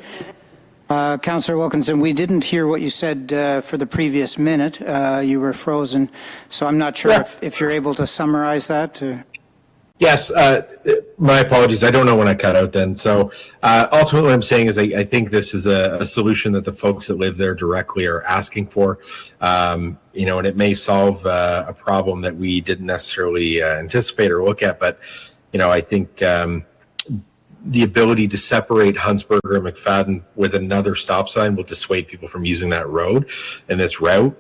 Councillor Wilkinson, we didn't hear what you said for the previous minute. You were frozen, so I'm not sure if you're able to summarize that. Yes, my apologies. I don't know when I cut out then. So ultimately what I'm saying is I think this is a solution that the folks that live there directly are asking for, and it may solve a problem that we didn't necessarily anticipate or look at. But, I think the ability to separate Huntsberger and McFadden with another stop sign will dissuade people from using that road and this route,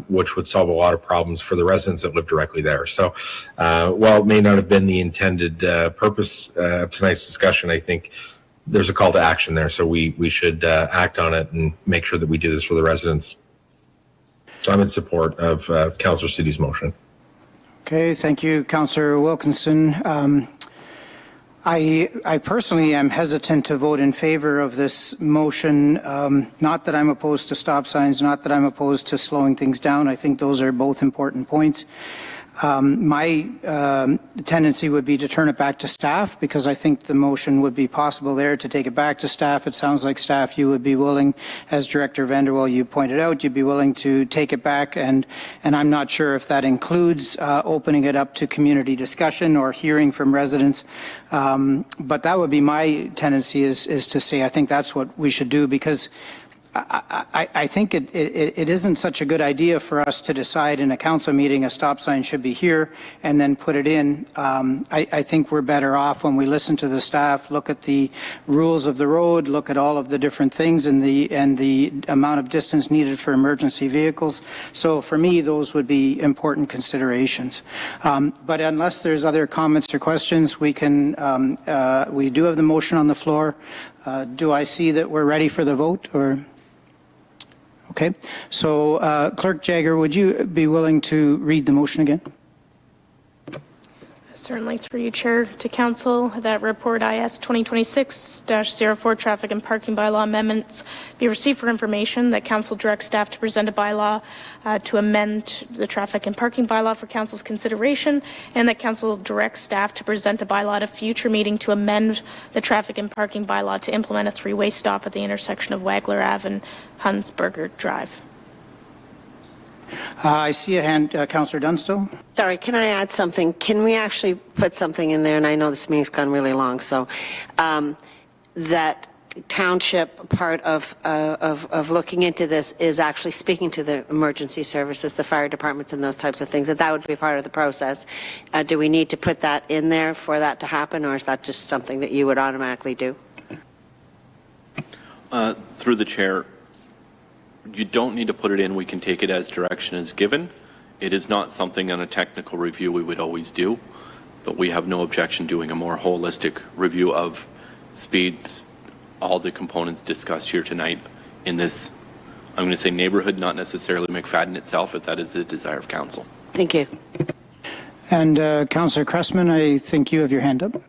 which would solve a lot of problems for the residents that live directly there. So while it may not have been the intended purpose of tonight's discussion, I think there's a call to action there. So we should act on it and make sure that we do this for the residents. So I'm in support of Councillor City's motion. Okay, thank you, Councillor Wilkinson. I personally am hesitant to vote in favor of this motion. Not that I'm opposed to stop signs, not that I'm opposed to slowing things down. I think those are both important points. My tendency would be to turn it back to staff, because I think the motion would be possible there to take it back to staff. It sounds like staff, you would be willing, as Director Vanderwell, you pointed out, you'd be willing to take it back, and I'm not sure if that includes opening it up to community discussion or hearing from residents. But that would be my tendency, is to say I think that's what we should do, because I think it isn't such a good idea for us to decide in a council meeting a stop sign should be here and then put it in. I think we're better off when we listen to the staff, look at the rules of the road, look at all of the different things and the amount of distance needed for emergency vehicles. So for me, those would be important considerations. But unless there's other comments or questions, we can, we do have the motion on the floor. Do I see that we're ready for the vote, or? Okay, so Clerk Jagger, would you be willing to read the motion again? Certainly, through you, Chair, to Council, that report IS 2026-04 traffic and parking bylaw amendments be received for information, that Council directs staff to present a bylaw to amend the traffic and parking bylaw for Council's consideration, and that Council directs staff to present a bylaw at a future meeting to amend the traffic and parking bylaw to implement a three-way stop at the intersection of Wagler Ave and Hunsberger Drive. I see a hand, Councillor Dunstall. Sorry, can I add something? Can we actually put something in there, and I know this meeting's gone really long, so that township part of looking into this is actually speaking to the emergency services, the fire departments and those types of things, that would be part of the process. Do we need to put that in there for that to happen, or is that just something that you would automatically do? Through the chair, you don't need to put it in. We can take it as direction is given. It is not something on a technical review we would always do, but we have no objection doing a more holistic review of speeds, all the components discussed here tonight in this, I'm going to say neighborhood, not necessarily McFadden itself, if that is the desire of council. Thank you. And Councillor Cressman, I think you have your hand up.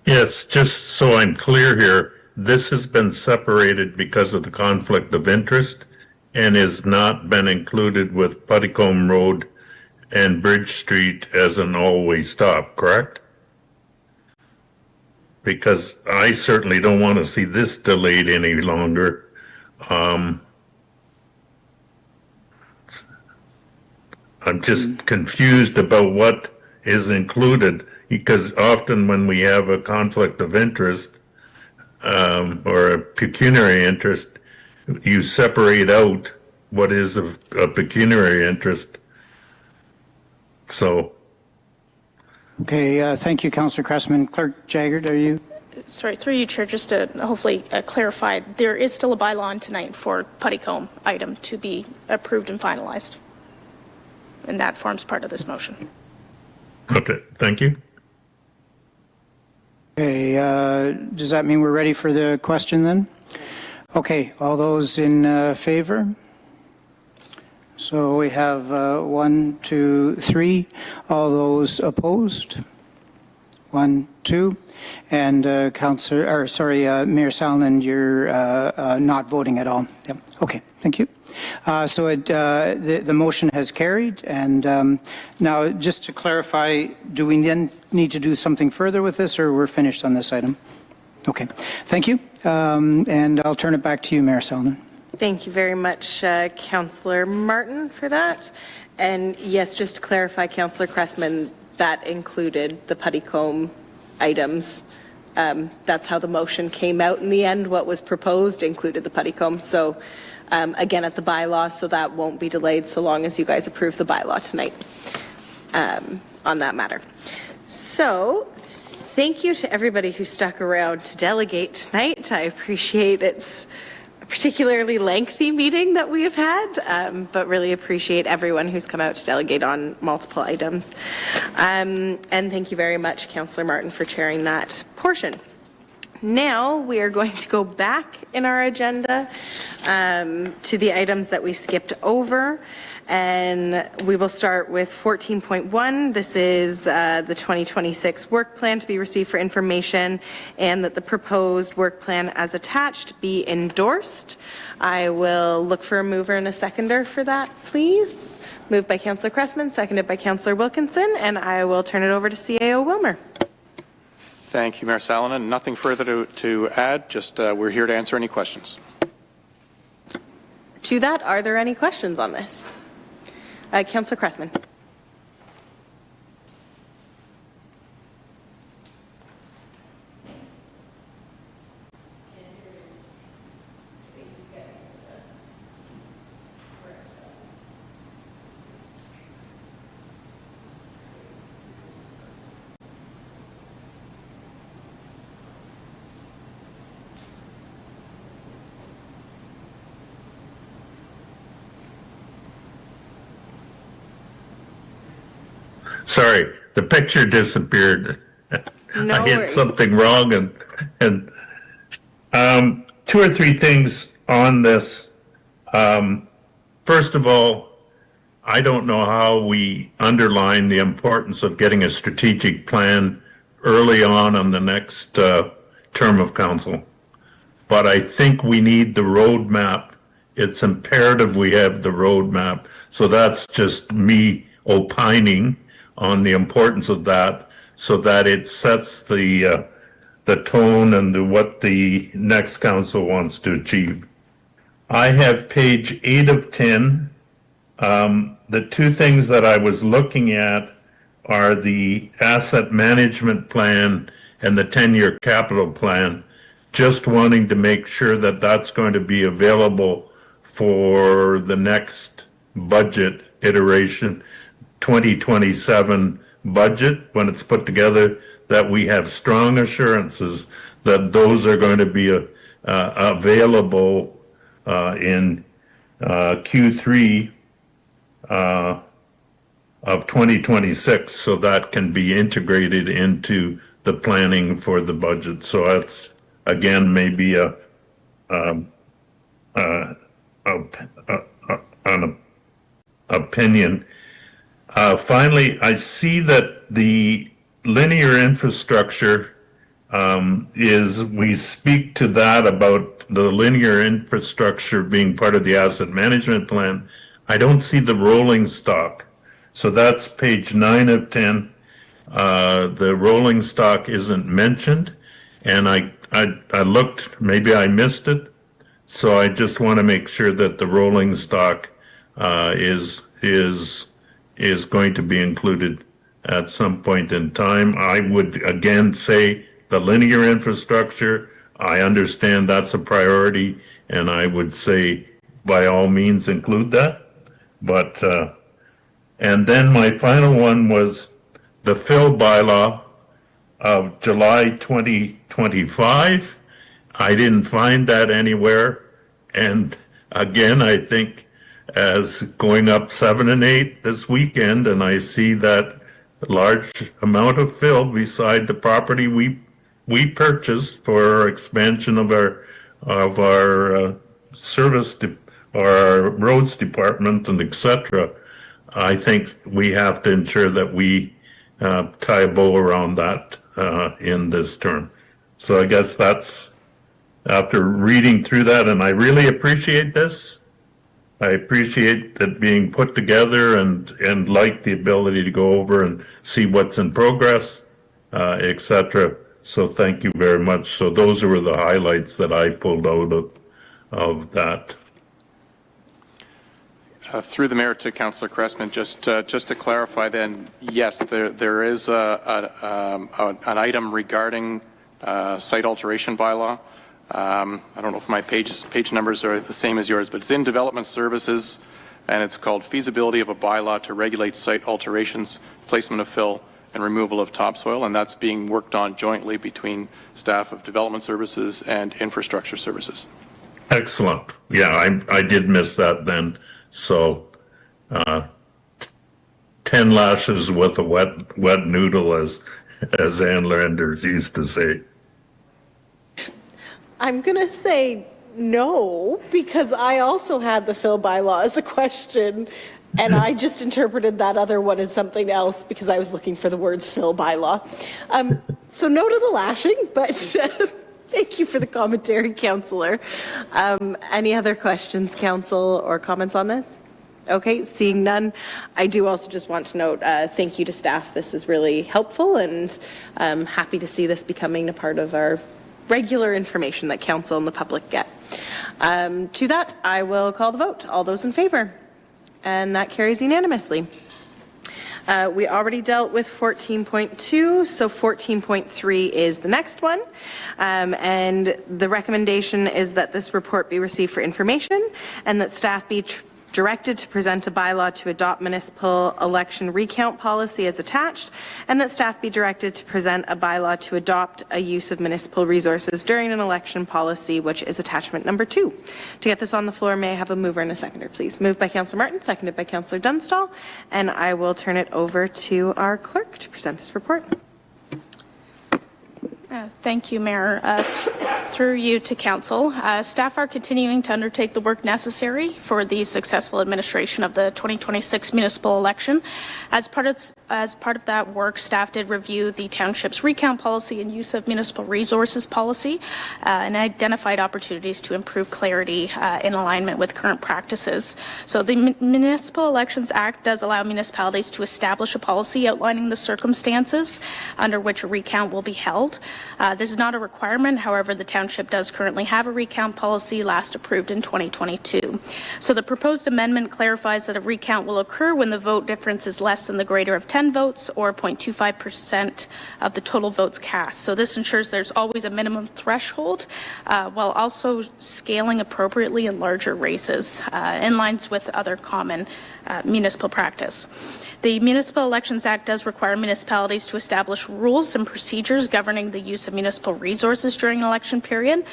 Yes, just so I'm clear here, this has been separated because of the conflict of interest and has not been included with Puttycombe Road and Bridge Street as an all-way stop, correct? Because I certainly don't want to see this delayed any longer. I'm just confused about what is included, because often when we have a conflict of interest, or a pecuniary interest, you separate out what is a pecuniary interest. So. Okay, thank you, Councillor Cressman. Clerk Jaggard, are you? Sorry, through you, Chair, just to hopefully clarify, there is still a bylaw on tonight for Puttycombe item to be approved and finalized. And that forms part of this motion. Okay, thank you. Okay, does that mean we're ready for the question then? Okay, all those in favor? So we have 1, 2, 3. All those opposed? 1, 2. And Mayor Salonen, you're not voting at all. Yep. Okay, thank you. So the motion has carried, and now just to clarify, do we then need to do something further with this, or we're finished on this item? Okay, thank you, and I'll turn it back to you, Mayor Salonen. Thank you very much, Councillor Martin, for that. And yes, just to clarify, Councillor Cressman, that included the Puttycombe items. That's how the motion came out in the end. What was proposed included the Puttycombe. So again, at the bylaw, so that won't be delayed so long as you guys approve the bylaw tonight on that matter. So thank you to everybody who stuck around to delegate tonight. I appreciate it's a particularly lengthy meeting that we have had, but really appreciate everyone who's come out to delegate on multiple items. And thank you very much, Councillor Martin, for chairing that portion. Now we are going to go back in our agenda to the items that we skipped over, and we will start with 14.1. This is the 2026 work plan to be received for information, and that the proposed work plan as attached be endorsed. I will look for a mover and a seconder for that, please. Moved by Councillor Cressman, seconded by Councillor Wilkinson, and I will turn it over to CAO Wilmer. Thank you, Mayor Salonen. Nothing further to add, just we're here to answer any questions. To that, are there any questions on this? Councillor Cressman. Sorry, the picture disappeared. No I hit worries. something wrong and two or three things on this. First of all, I don't know how we underline the importance of getting a strategic plan early on the next term of council. But I think we need the roadmap. It's imperative we have the roadmap. So that's just me opining on the importance of that, so that it sets the tone and what the next council wants to achieve. I have page 8 of 10. The two things that I was looking at are the asset management plan and the 10-year capital plan, just wanting to make sure that that's going to be available for the next budget iteration, 2027 budget, when it's put together, that we have strong assurances that those are going to be available in Q3 of 2026, so that can be integrated into the planning for the budget. So that's, again, maybe an opinion. Finally, I see that the linear infrastructure we speak to that about the linear infrastructure being part of the asset management plan. I don't see the rolling stock. So that's page 9 of 10. The rolling stock isn't mentioned, and I looked, maybe I missed it. So I just want to make sure that the rolling stock is going to be included at some point in time. I would again say the linear infrastructure, I understand that's a priority, and I would say by all means include that. But and then my final one was the fill bylaw of July 2025. I didn't find that anywhere. And again, I think as going up 7 and 8 this weekend, and I see that large amount of fill beside the property we purchased for our expansion of our service or our roads department and etc. I think we have to ensure that we tie a bow around that in this term. So I guess that's, after reading through that, and I really appreciate this. I appreciate that being put together and like the ability to go over and see what's in progress, etc. So thank you very much. So those were the highlights that I pulled out of that. Through the mayor to Councillor Cressman, just to clarify then, yes, there is an item regarding site alteration bylaw. I don't know if my page numbers are the same as yours, but it's in development services, and it's called feasibility of a bylaw to regulate site alterations, placement of fill, and removal of topsoil, and that's being worked on jointly between staff of development services and infrastructure services. Excellent. Yeah, I did miss that then. So 10 lashes with a wet noodle, as Ann Landers used to say. I'm going to say no, because I also had the fill bylaw as a question, and I just interpreted that other one as something else because I was looking for the words fill bylaw. So no to the lashing, but thank you for the commentary, Councillor. Any other questions, Council, or comments on this? Okay, seeing none, I do also just want to note thank you to staff. This is really helpful, and I'm happy to see this becoming a part of our regular information that Council and the public get. To that, I will call the vote. All those in favor? And that carries unanimously. We already dealt with 14.2, so 14.3 is the next one. And the recommendation is that this report be received for information and that staff be directed to present a bylaw to adopt municipal election recount policy as attached, and that staff be directed to present a bylaw to adopt a use of municipal resources during an election policy, which is attachment number 2. To get this on the floor, may I have a mover and a seconder, please? Moved by Councillor Martin, seconded by Councillor Dunstall, and I will turn it over to our clerk to present this report. Thank you, Mayor. Through you to Council, staff are continuing to undertake the work necessary for the successful administration of the 2026 municipal election. As part of that work, staff did review the Township's recount policy and use of municipal resources policy and identified opportunities to improve clarity in alignment with current practices. So the Municipal Elections Act does allow municipalities to establish a policy outlining the circumstances under which a recount will be held. This is not a requirement. However, the Township does currently have a recount policy last approved in 2022. So the proposed amendment clarifies that a recount will occur when the vote difference is less than the greater of 10 votes or 0.25% of the total votes cast. So this ensures there's always a minimum threshold while also scaling appropriately in larger races in lines with other common municipal practice. The Municipal Elections Act does require municipalities to establish rules and procedures governing the use of municipal resources during an election period.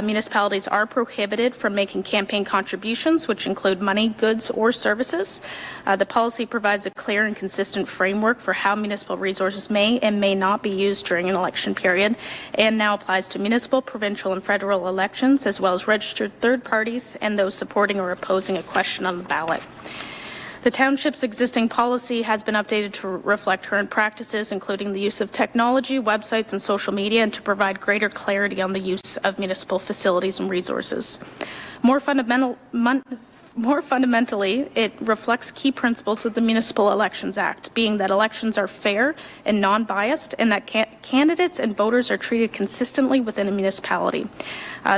Municipalities are prohibited from making campaign contributions, which include money, goods, or services. The policy provides a clear and consistent framework for how municipal resources may and may not be used during an election period, and now applies to municipal, provincial, and federal elections, as well as registered third parties and those supporting or opposing a question on the ballot. The Township's existing policy has been updated to reflect current practices, including the use of technology, websites, and social media, and to provide greater clarity on the use of municipal facilities and resources. More fundamentally, it reflects key principles of the Municipal Elections Act, being that elections are fair and non-biased, and that candidates and voters are treated consistently within a municipality.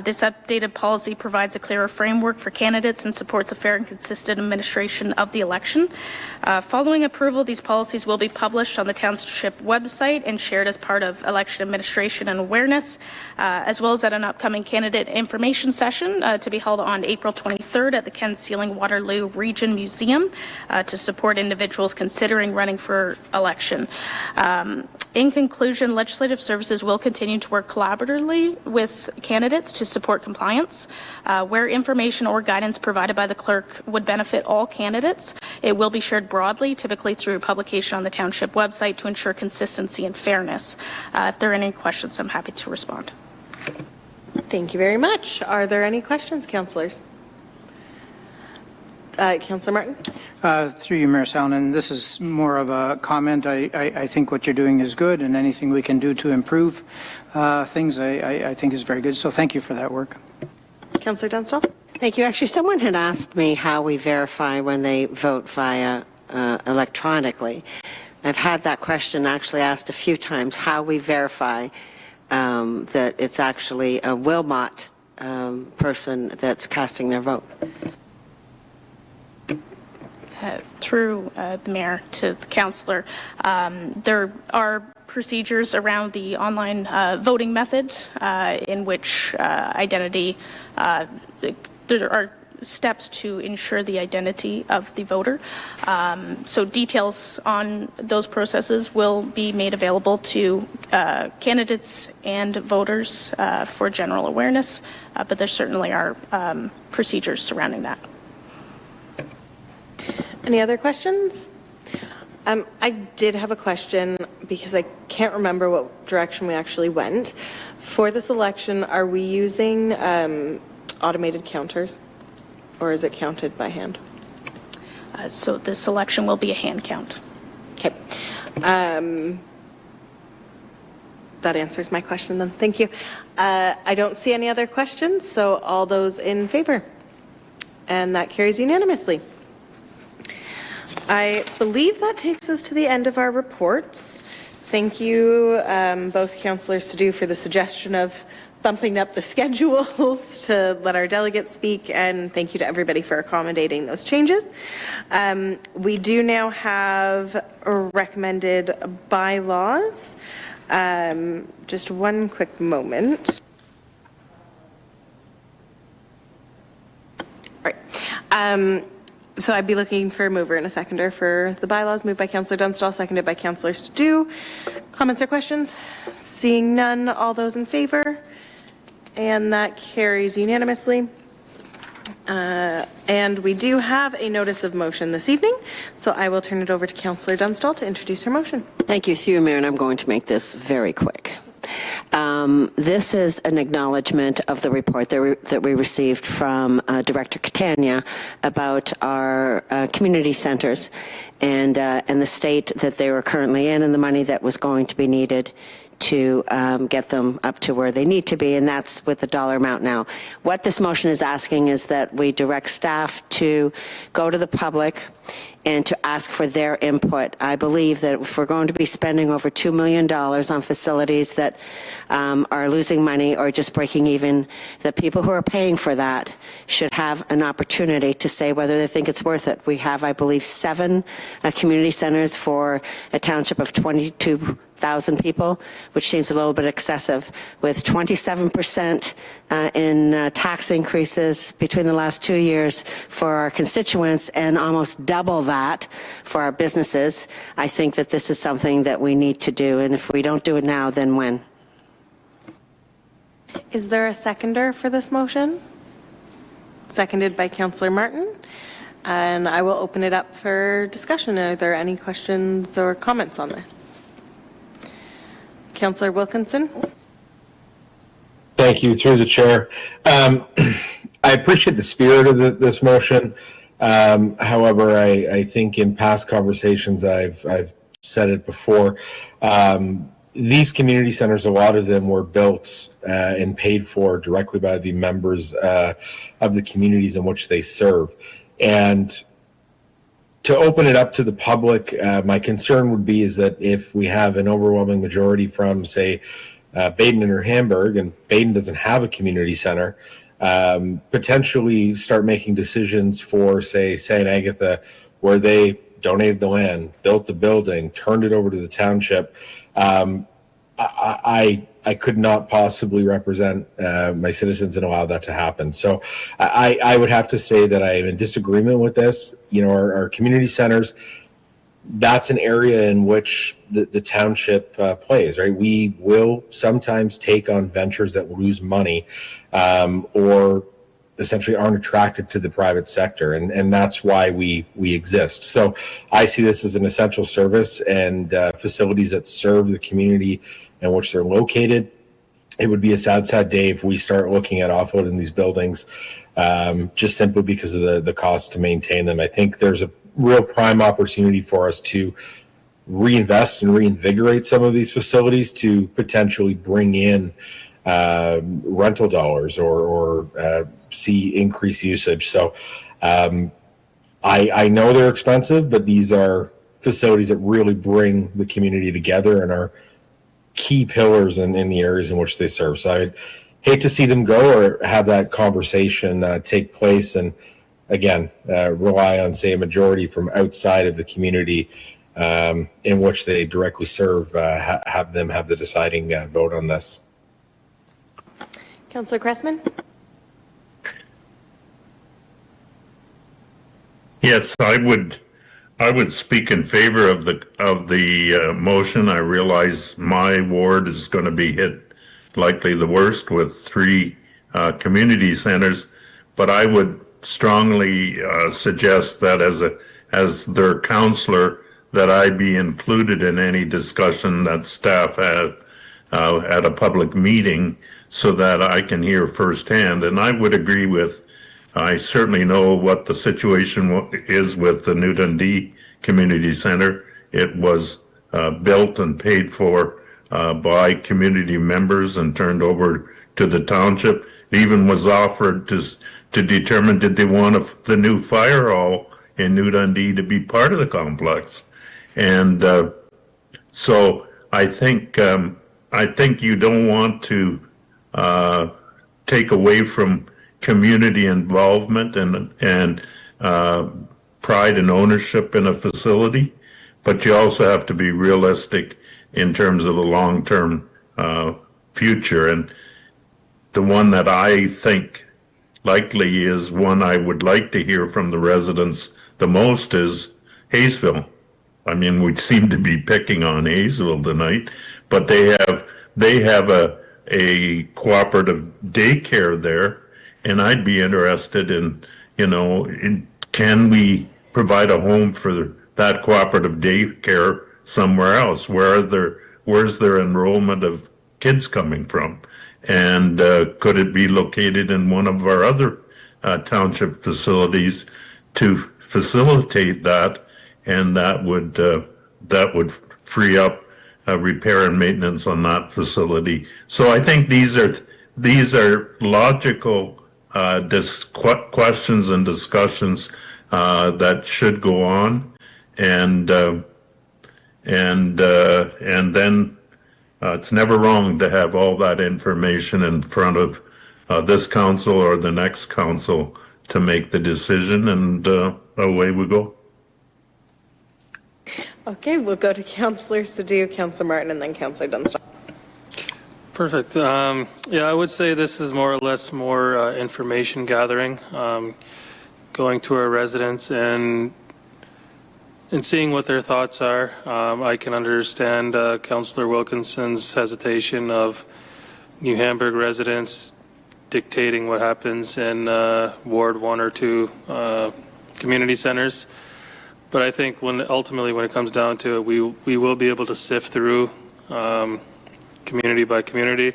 This updated policy provides a clearer framework for candidates and supports a fair and consistent administration of the election. Following approval, these policies will be published on the Township website and shared as part of election administration and awareness, as well as at an upcoming candidate information session to be held on April 23rd at the Ken Sealing Waterloo Region Museum to support individuals considering running for election. In conclusion, Legislative Services will continue to work collaboratively with candidates to support compliance. Where information or guidance provided by the clerk would benefit all candidates, it will be shared broadly, typically through publication on the Township website to ensure consistency and fairness. If there are any questions, I'm happy to respond. Thank you very much. Are there any questions, councillors? Councillor Martin? Through you, Mayor Salonen, this is more of a comment. I think what you're doing is good, and anything we can do to improve things I think is very good. So thank you for that work. Councillor Dunstall? Thank you. Actually, someone had asked me how we verify when they vote via electronically. I've had that question actually asked a few times, how we verify that it's actually a Wilmot person that's casting their vote. Through the Mayor to the Councillor, there are procedures around the online voting method in which identity, there are steps to ensure the identity of the voter. So details on those processes will be made available to candidates and voters for general awareness, but there certainly are procedures surrounding that. Any other questions? I did have a question because I can't remember what direction we actually went. For this election, are we using automated counters, or is it counted by hand? So this election will be a hand count. Okay. That answers my question then. Thank you. I don't see any other questions, so all those in favor? And that carries unanimously. I believe that takes us to the end of our reports. Thank you, both councillors Sadhu for the suggestion of bumping up the schedules to let our delegates speak, and thank you to everybody for accommodating those changes. We do now have recommended bylaws. Just one quick moment. All right. So I'd be looking for a mover and a seconder for the bylaws. Moved by Councillor Dunstall, seconded by Councillor Stu. Comments or questions? Seeing none, all those in favor? And that carries unanimously. And we do have a notice of motion this evening, so I will turn it over to Councillor Dunstall to introduce her motion. Thank you, through you, Mayor, and I'm going to make this very quick. This is an acknowledgement of the report that we received from Director Catania about our community centers and the state that they were currently in and the money that was going to be needed to get them up to where they need to be, and that's with the dollar amount now. What this motion is asking is that we direct staff to go to the public and to ask for their input. I believe that if we're going to be spending over $2 million on facilities that are losing money or just breaking even, the people who are paying for that should have an opportunity to say whether they think it's worth it. We have, I believe, 7 community centers for a township of 22,000 people, which seems a little bit excessive, with 27% in tax increases between the last 2 years for our constituents and almost double that for our businesses. I think that this is something that we need to do, and if we don't do it now, then when? Is there a seconder for this motion? Seconded by Councillor Martin. And I will open it up for discussion. Are there any questions or comments on this? Councillor Wilkinson. Thank you, through the chair. I appreciate the spirit of this motion. However, I think in past conversations, I've said it before, these community centers, a lot of them were built and paid for directly by the members of the communities in which they serve. And to open it up to the public, my concern would be is that if we have an overwhelming majority from, say, Baden or Hamburg, and Baden doesn't have a community center, potentially start making decisions for, say, St. Agatha, where they donated the land, built the building, turned it over to the township. I could not possibly represent my citizens and allow that to happen. So I would have to say that I am in disagreement with this. You know, our community centers, that's an area in which the township plays, right? We will sometimes take on ventures that lose money or essentially aren't attracted to the private sector, and that's why we exist. So I see this as an essential service, and facilities that serve the community in which they're located. It would be a sad day if we start looking at offloading these buildings just simply because of the cost to maintain them. I think there's a real prime opportunity for us to reinvest and reinvigorate some of these facilities to potentially bring in rental dollars or see increased usage. So I know they're expensive, but these are facilities that really bring the community together and are key pillars in the areas in which they serve. So I'd hate to see them go or have that conversation take place and, again, rely on, say, a majority from outside of the community in which they directly serve, have them have the deciding vote on this. Councillor Cressman. Yes, I would speak in favor of the motion. I realize my ward is going to be hit likely the worst with 3 community centers, but I would strongly suggest that as their counselor that I be included in any discussion that staff had at a public meeting so that I can hear firsthand. And I would agree with, I certainly know what the situation is with the New Dundee Community Center. It was built and paid for by community members and turned over to the township. It even was offered to determine did they want the new fire hall in New Dundee to be part of the complex. And so I think you don't want to take away from community involvement and pride and ownership in a facility, but you also have to be realistic in terms of the long-term future. And the one that I think likely is one I would like to hear from the residents the most is Hayesville. I mean, we seem to be picking on Hayesville tonight, but they have a cooperative daycare there, and I'd be interested in, can we provide a home for that cooperative daycare somewhere else? Where's their enrollment of kids coming from? And could it be located in one of our other township facilities to facilitate that? And that would free up repair and maintenance on that facility. So I think these are logical questions and discussions that should go on, and then it's never wrong to have all that information in front of this council or the next council to make the decision, and away we go. Okay, we'll go to Councillor Sadhu, Councillor Martin, and then Councillor Dunstall. Perfect. Yeah, I would say this is more or less more information gathering, going to our residents and seeing what their thoughts are. I can understand Councillor Wilkinson's hesitation of New Hamburg residents dictating what happens in Ward 1 or 2 community centers. But I think ultimately when it comes down to it, we will be able to sift through community by community.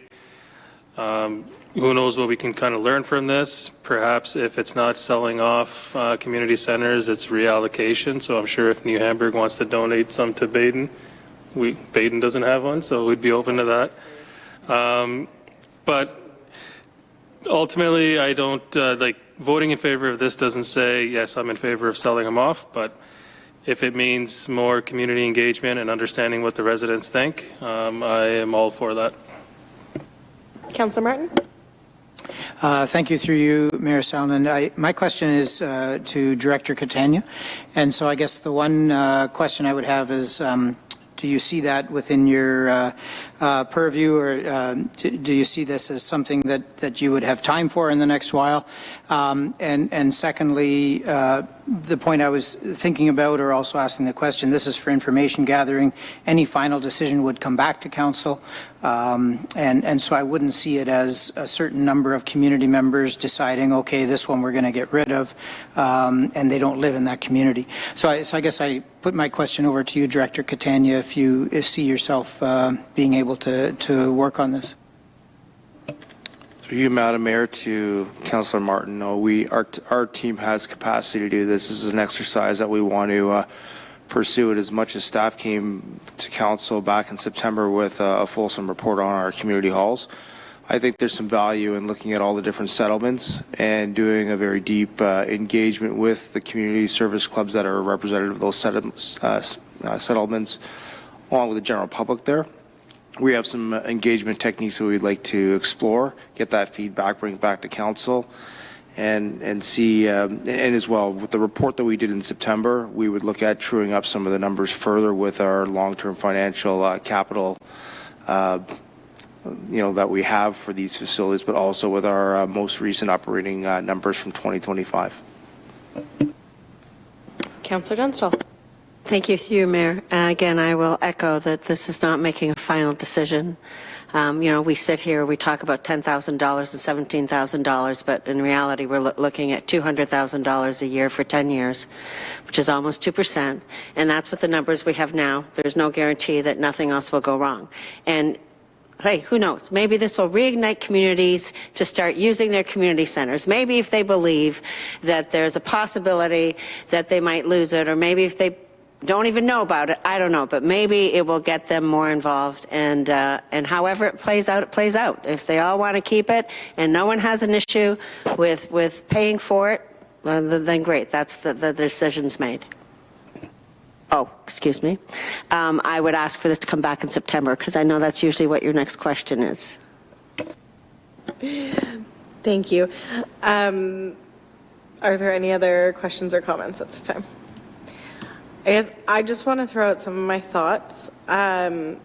Who knows what we can kind of learn from this? Perhaps if it's not selling off community centers, it's reallocation. So I'm sure if New Hamburg wants to donate some to Baden, Baden doesn't have one, so we'd be open to that. But ultimately, I don't voting in favor of this doesn't say, yes, I'm in favor of selling them off, but if it means more community engagement and understanding what the residents think, I am all for that. Councillor Martin? Thank you. Through you, Mayor Salonen. My question is to Director Catania. And so I guess the one question I would have is, do you see that within your purview, or do you see this as something that you would have time for in the next while? And secondly, the point I was thinking about, or also asking the question, this is for information gathering. Any final decision would come back to council, and so I wouldn't see it as a certain number of community members deciding, okay, this one we're going to get rid of, and they don't live in that community. So I guess I put my question over to you, Director Catania, if you see yourself being able to work on this. Through you, Madam Mayor, to Councillor Martin, no, our team has capacity to do this. This is an exercise that we want to pursue it, as much as staff came to council back in September with a fulsome report on our community halls. I think there's some value in looking at all the different settlements and doing a very deep engagement with the community service clubs that are representative of those settlements, along with the general public there. We have some engagement techniques that we'd like to explore, get that feedback, bring it back to council, and see, and as well, with the report that we did in September, we would look at truing up some of the numbers further with our long-term financial capital that we have for these facilities, but also with our most recent operating numbers from 2025. Councillor Dunstall. Thank you, through you, Mayor. Again, I will echo that this is not making a final decision. We sit here, we talk about $10,000 and $17,000, but in reality, we're looking at $200,000 a year for 10 years, which is almost 2%. And that's with the numbers we have now. There's no guarantee that nothing else will go wrong. And hey, who knows? Maybe this will reignite communities to start using their community centers. Maybe if they believe that there's a possibility that they might lose it, or maybe if they don't even know about it, I don't know, but maybe it will get them more involved, and however it plays out, it plays out. If they all want to keep it and no one has an issue with paying for it, then great, that's the decision's made. Oh, excuse me. I would ask for this to come back in September, because I know that's usually what your next question is. Thank you. Are there any other questions or comments at this time? I guess I just want to throw out some of my thoughts. I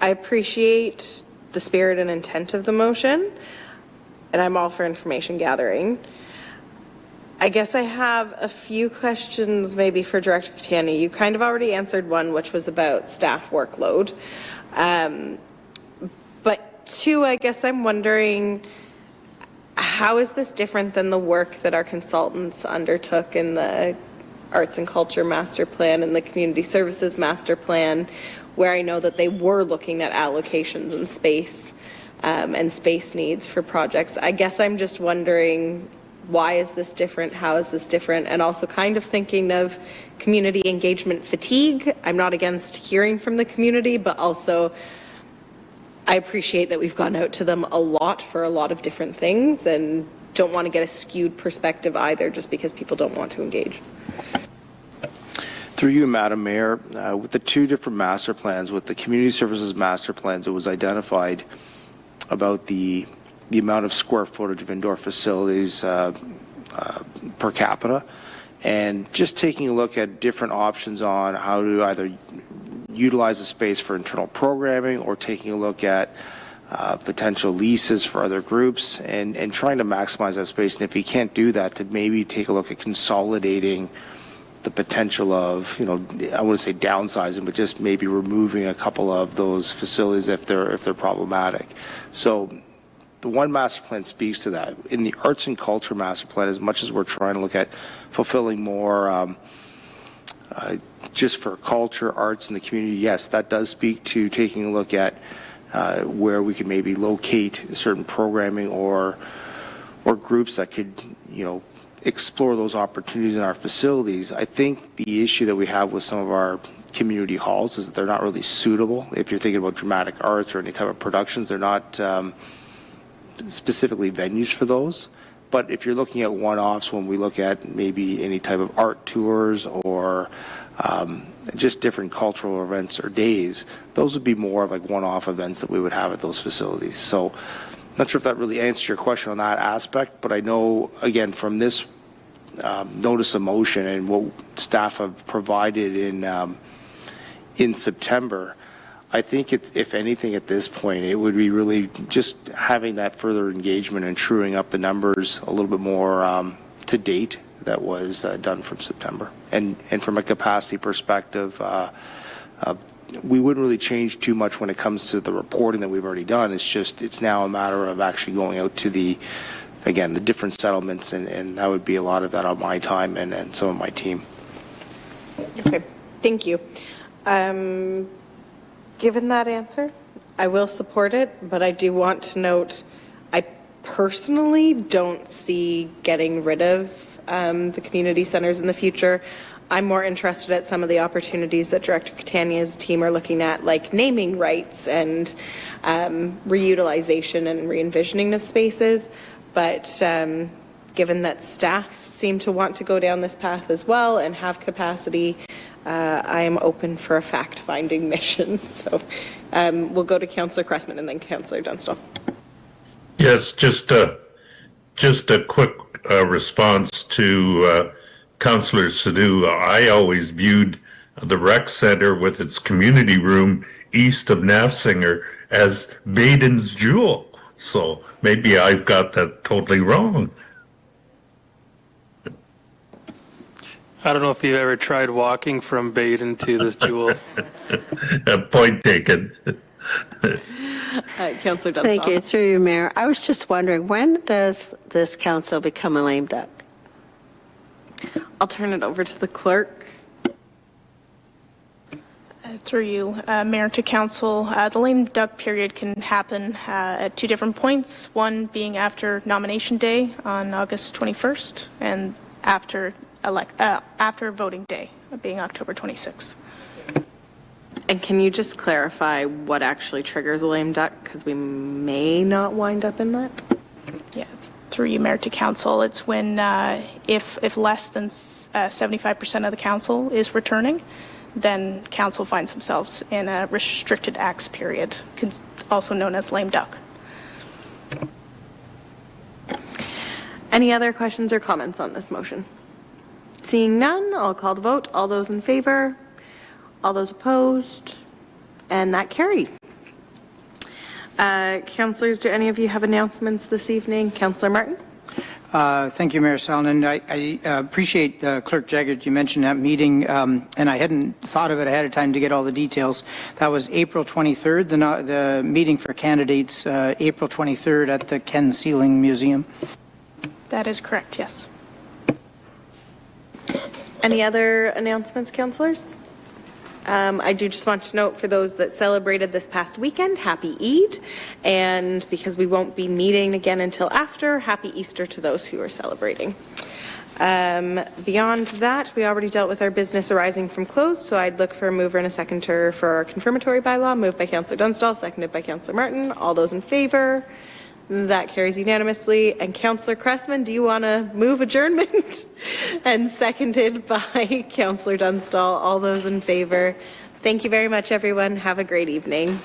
appreciate the spirit and intent of the motion, and I'm all for information gathering. I guess I have a few questions maybe for Director Catania. You kind of already answered one, which was about staff workload. But two, I guess I'm wondering, how is this different than the work that our consultants undertook in the Arts and Culture Master Plan and the Community Services Master Plan, where I know that they were looking at allocations and space needs for projects? I guess I'm just wondering, why is this different? How is this different? And also kind of thinking of community engagement fatigue. I'm not against hearing from the community, but also I appreciate that we've gone out to them a lot for a lot of different things and don't want to get a skewed perspective either just because people don't want to engage. Through you, Madam Mayor, with the two different master plans, with the community services master plans, it was identified about the amount of square footage of indoor facilities per capita, and just taking a look at different options on how to either utilize the space for internal programming or taking a look at potential leases for other groups and trying to maximize that space. And if you can't do that, to maybe take a look at consolidating the potential of, I wouldn't say downsizing, but just maybe removing a couple of those facilities if they're problematic. So the one master plan speaks to that. In the arts and culture master plan, as much as we're trying to look at fulfilling more just for culture, arts, and the community, yes, that does speak to taking a look at where we can maybe locate certain programming or groups that could, explore those opportunities in our facilities. I think the issue that we have with some of our community halls is that they're not really suitable. If you're thinking about dramatic arts or any type of productions, they're not specifically venues for those. But if you're looking at one-offs, when we look at maybe any type of art tours or just different cultural events or days, those would be more of like one-off events that we would have at those facilities. So not sure if that really answers your question on that aspect, but I know, again, from this notice of motion and what staff have provided in September, I think if anything at this point, it would be really just having that further engagement and truing up the numbers a little bit more to date that was done from September. And from a capacity perspective, we wouldn't really change too much when it comes to the reporting that we've already done. It's now a matter of actually going out to the different settlements, and that would be a lot of that on my time and some of my team. Okay, thank you. Given that answer, I will support it, but I do want to note I personally don't see getting rid of the community centers in the future. I'm more interested at some of the opportunities that Director Catania's team are looking at, like naming rights and reutilization and re-envisioning of spaces. But given that staff seem to want to go down this path as well and have capacity, I am open for a fact-finding mission. So we'll go to Councillor Cressman and then Councillor Dunstall. Yes, just a quick response to Councillor Sadhu. I always viewed the rec center with its community room east of Nafsinger as Baden's jewel. So maybe I've got that totally wrong. I don't know if you've ever tried walking from Baden to this jewel. Point taken. Councillor Dunstall. Thank you. Through you, Mayor. I was just wondering, when does this council become a lame duck? I'll turn it over to the clerk. Through you, Mayor to Council, the lame duck period can happen at two different points, one being after nomination day on August 21st and after voting day, being October 26th. And can you just clarify what actually triggers a lame duck? Because we may not wind up in that. Yeah, through you, Mayor to Council, it's when if less than 75% of the council is returning, then council finds themselves in a restricted acts period, also known as lame duck. Any other questions or comments on this motion? Seeing none, I'll call the vote. All those in favor? All those opposed? And that carries. Councillors, do any of you have announcements this evening? Councillor Martin? Thank you, Mayor Salonen. I appreciate Clerk Jagged. You mentioned that meeting, and I hadn't thought of it ahead of time to get all the details. That was April 23rd, the meeting for candidates, April 23rd at the Ken Sealing Museum. That is correct, yes. Any other announcements, councillors? I do just want to note for those that celebrated this past weekend, happy Eid, and because we won't be meeting again until after, happy Easter to those who are celebrating. Beyond that, we already dealt with our business arising from close, so I'd look for a mover and a seconder for our confirmatory bylaw. Moved by Councillor Dunstall, seconded by Councillor Martin. All those in favor? That carries unanimously. And Councillor Cressman, do you want to move adjournment? And seconded by Councillor Dunstall. All those in favor. Thank you very much, everyone. Have a great evening.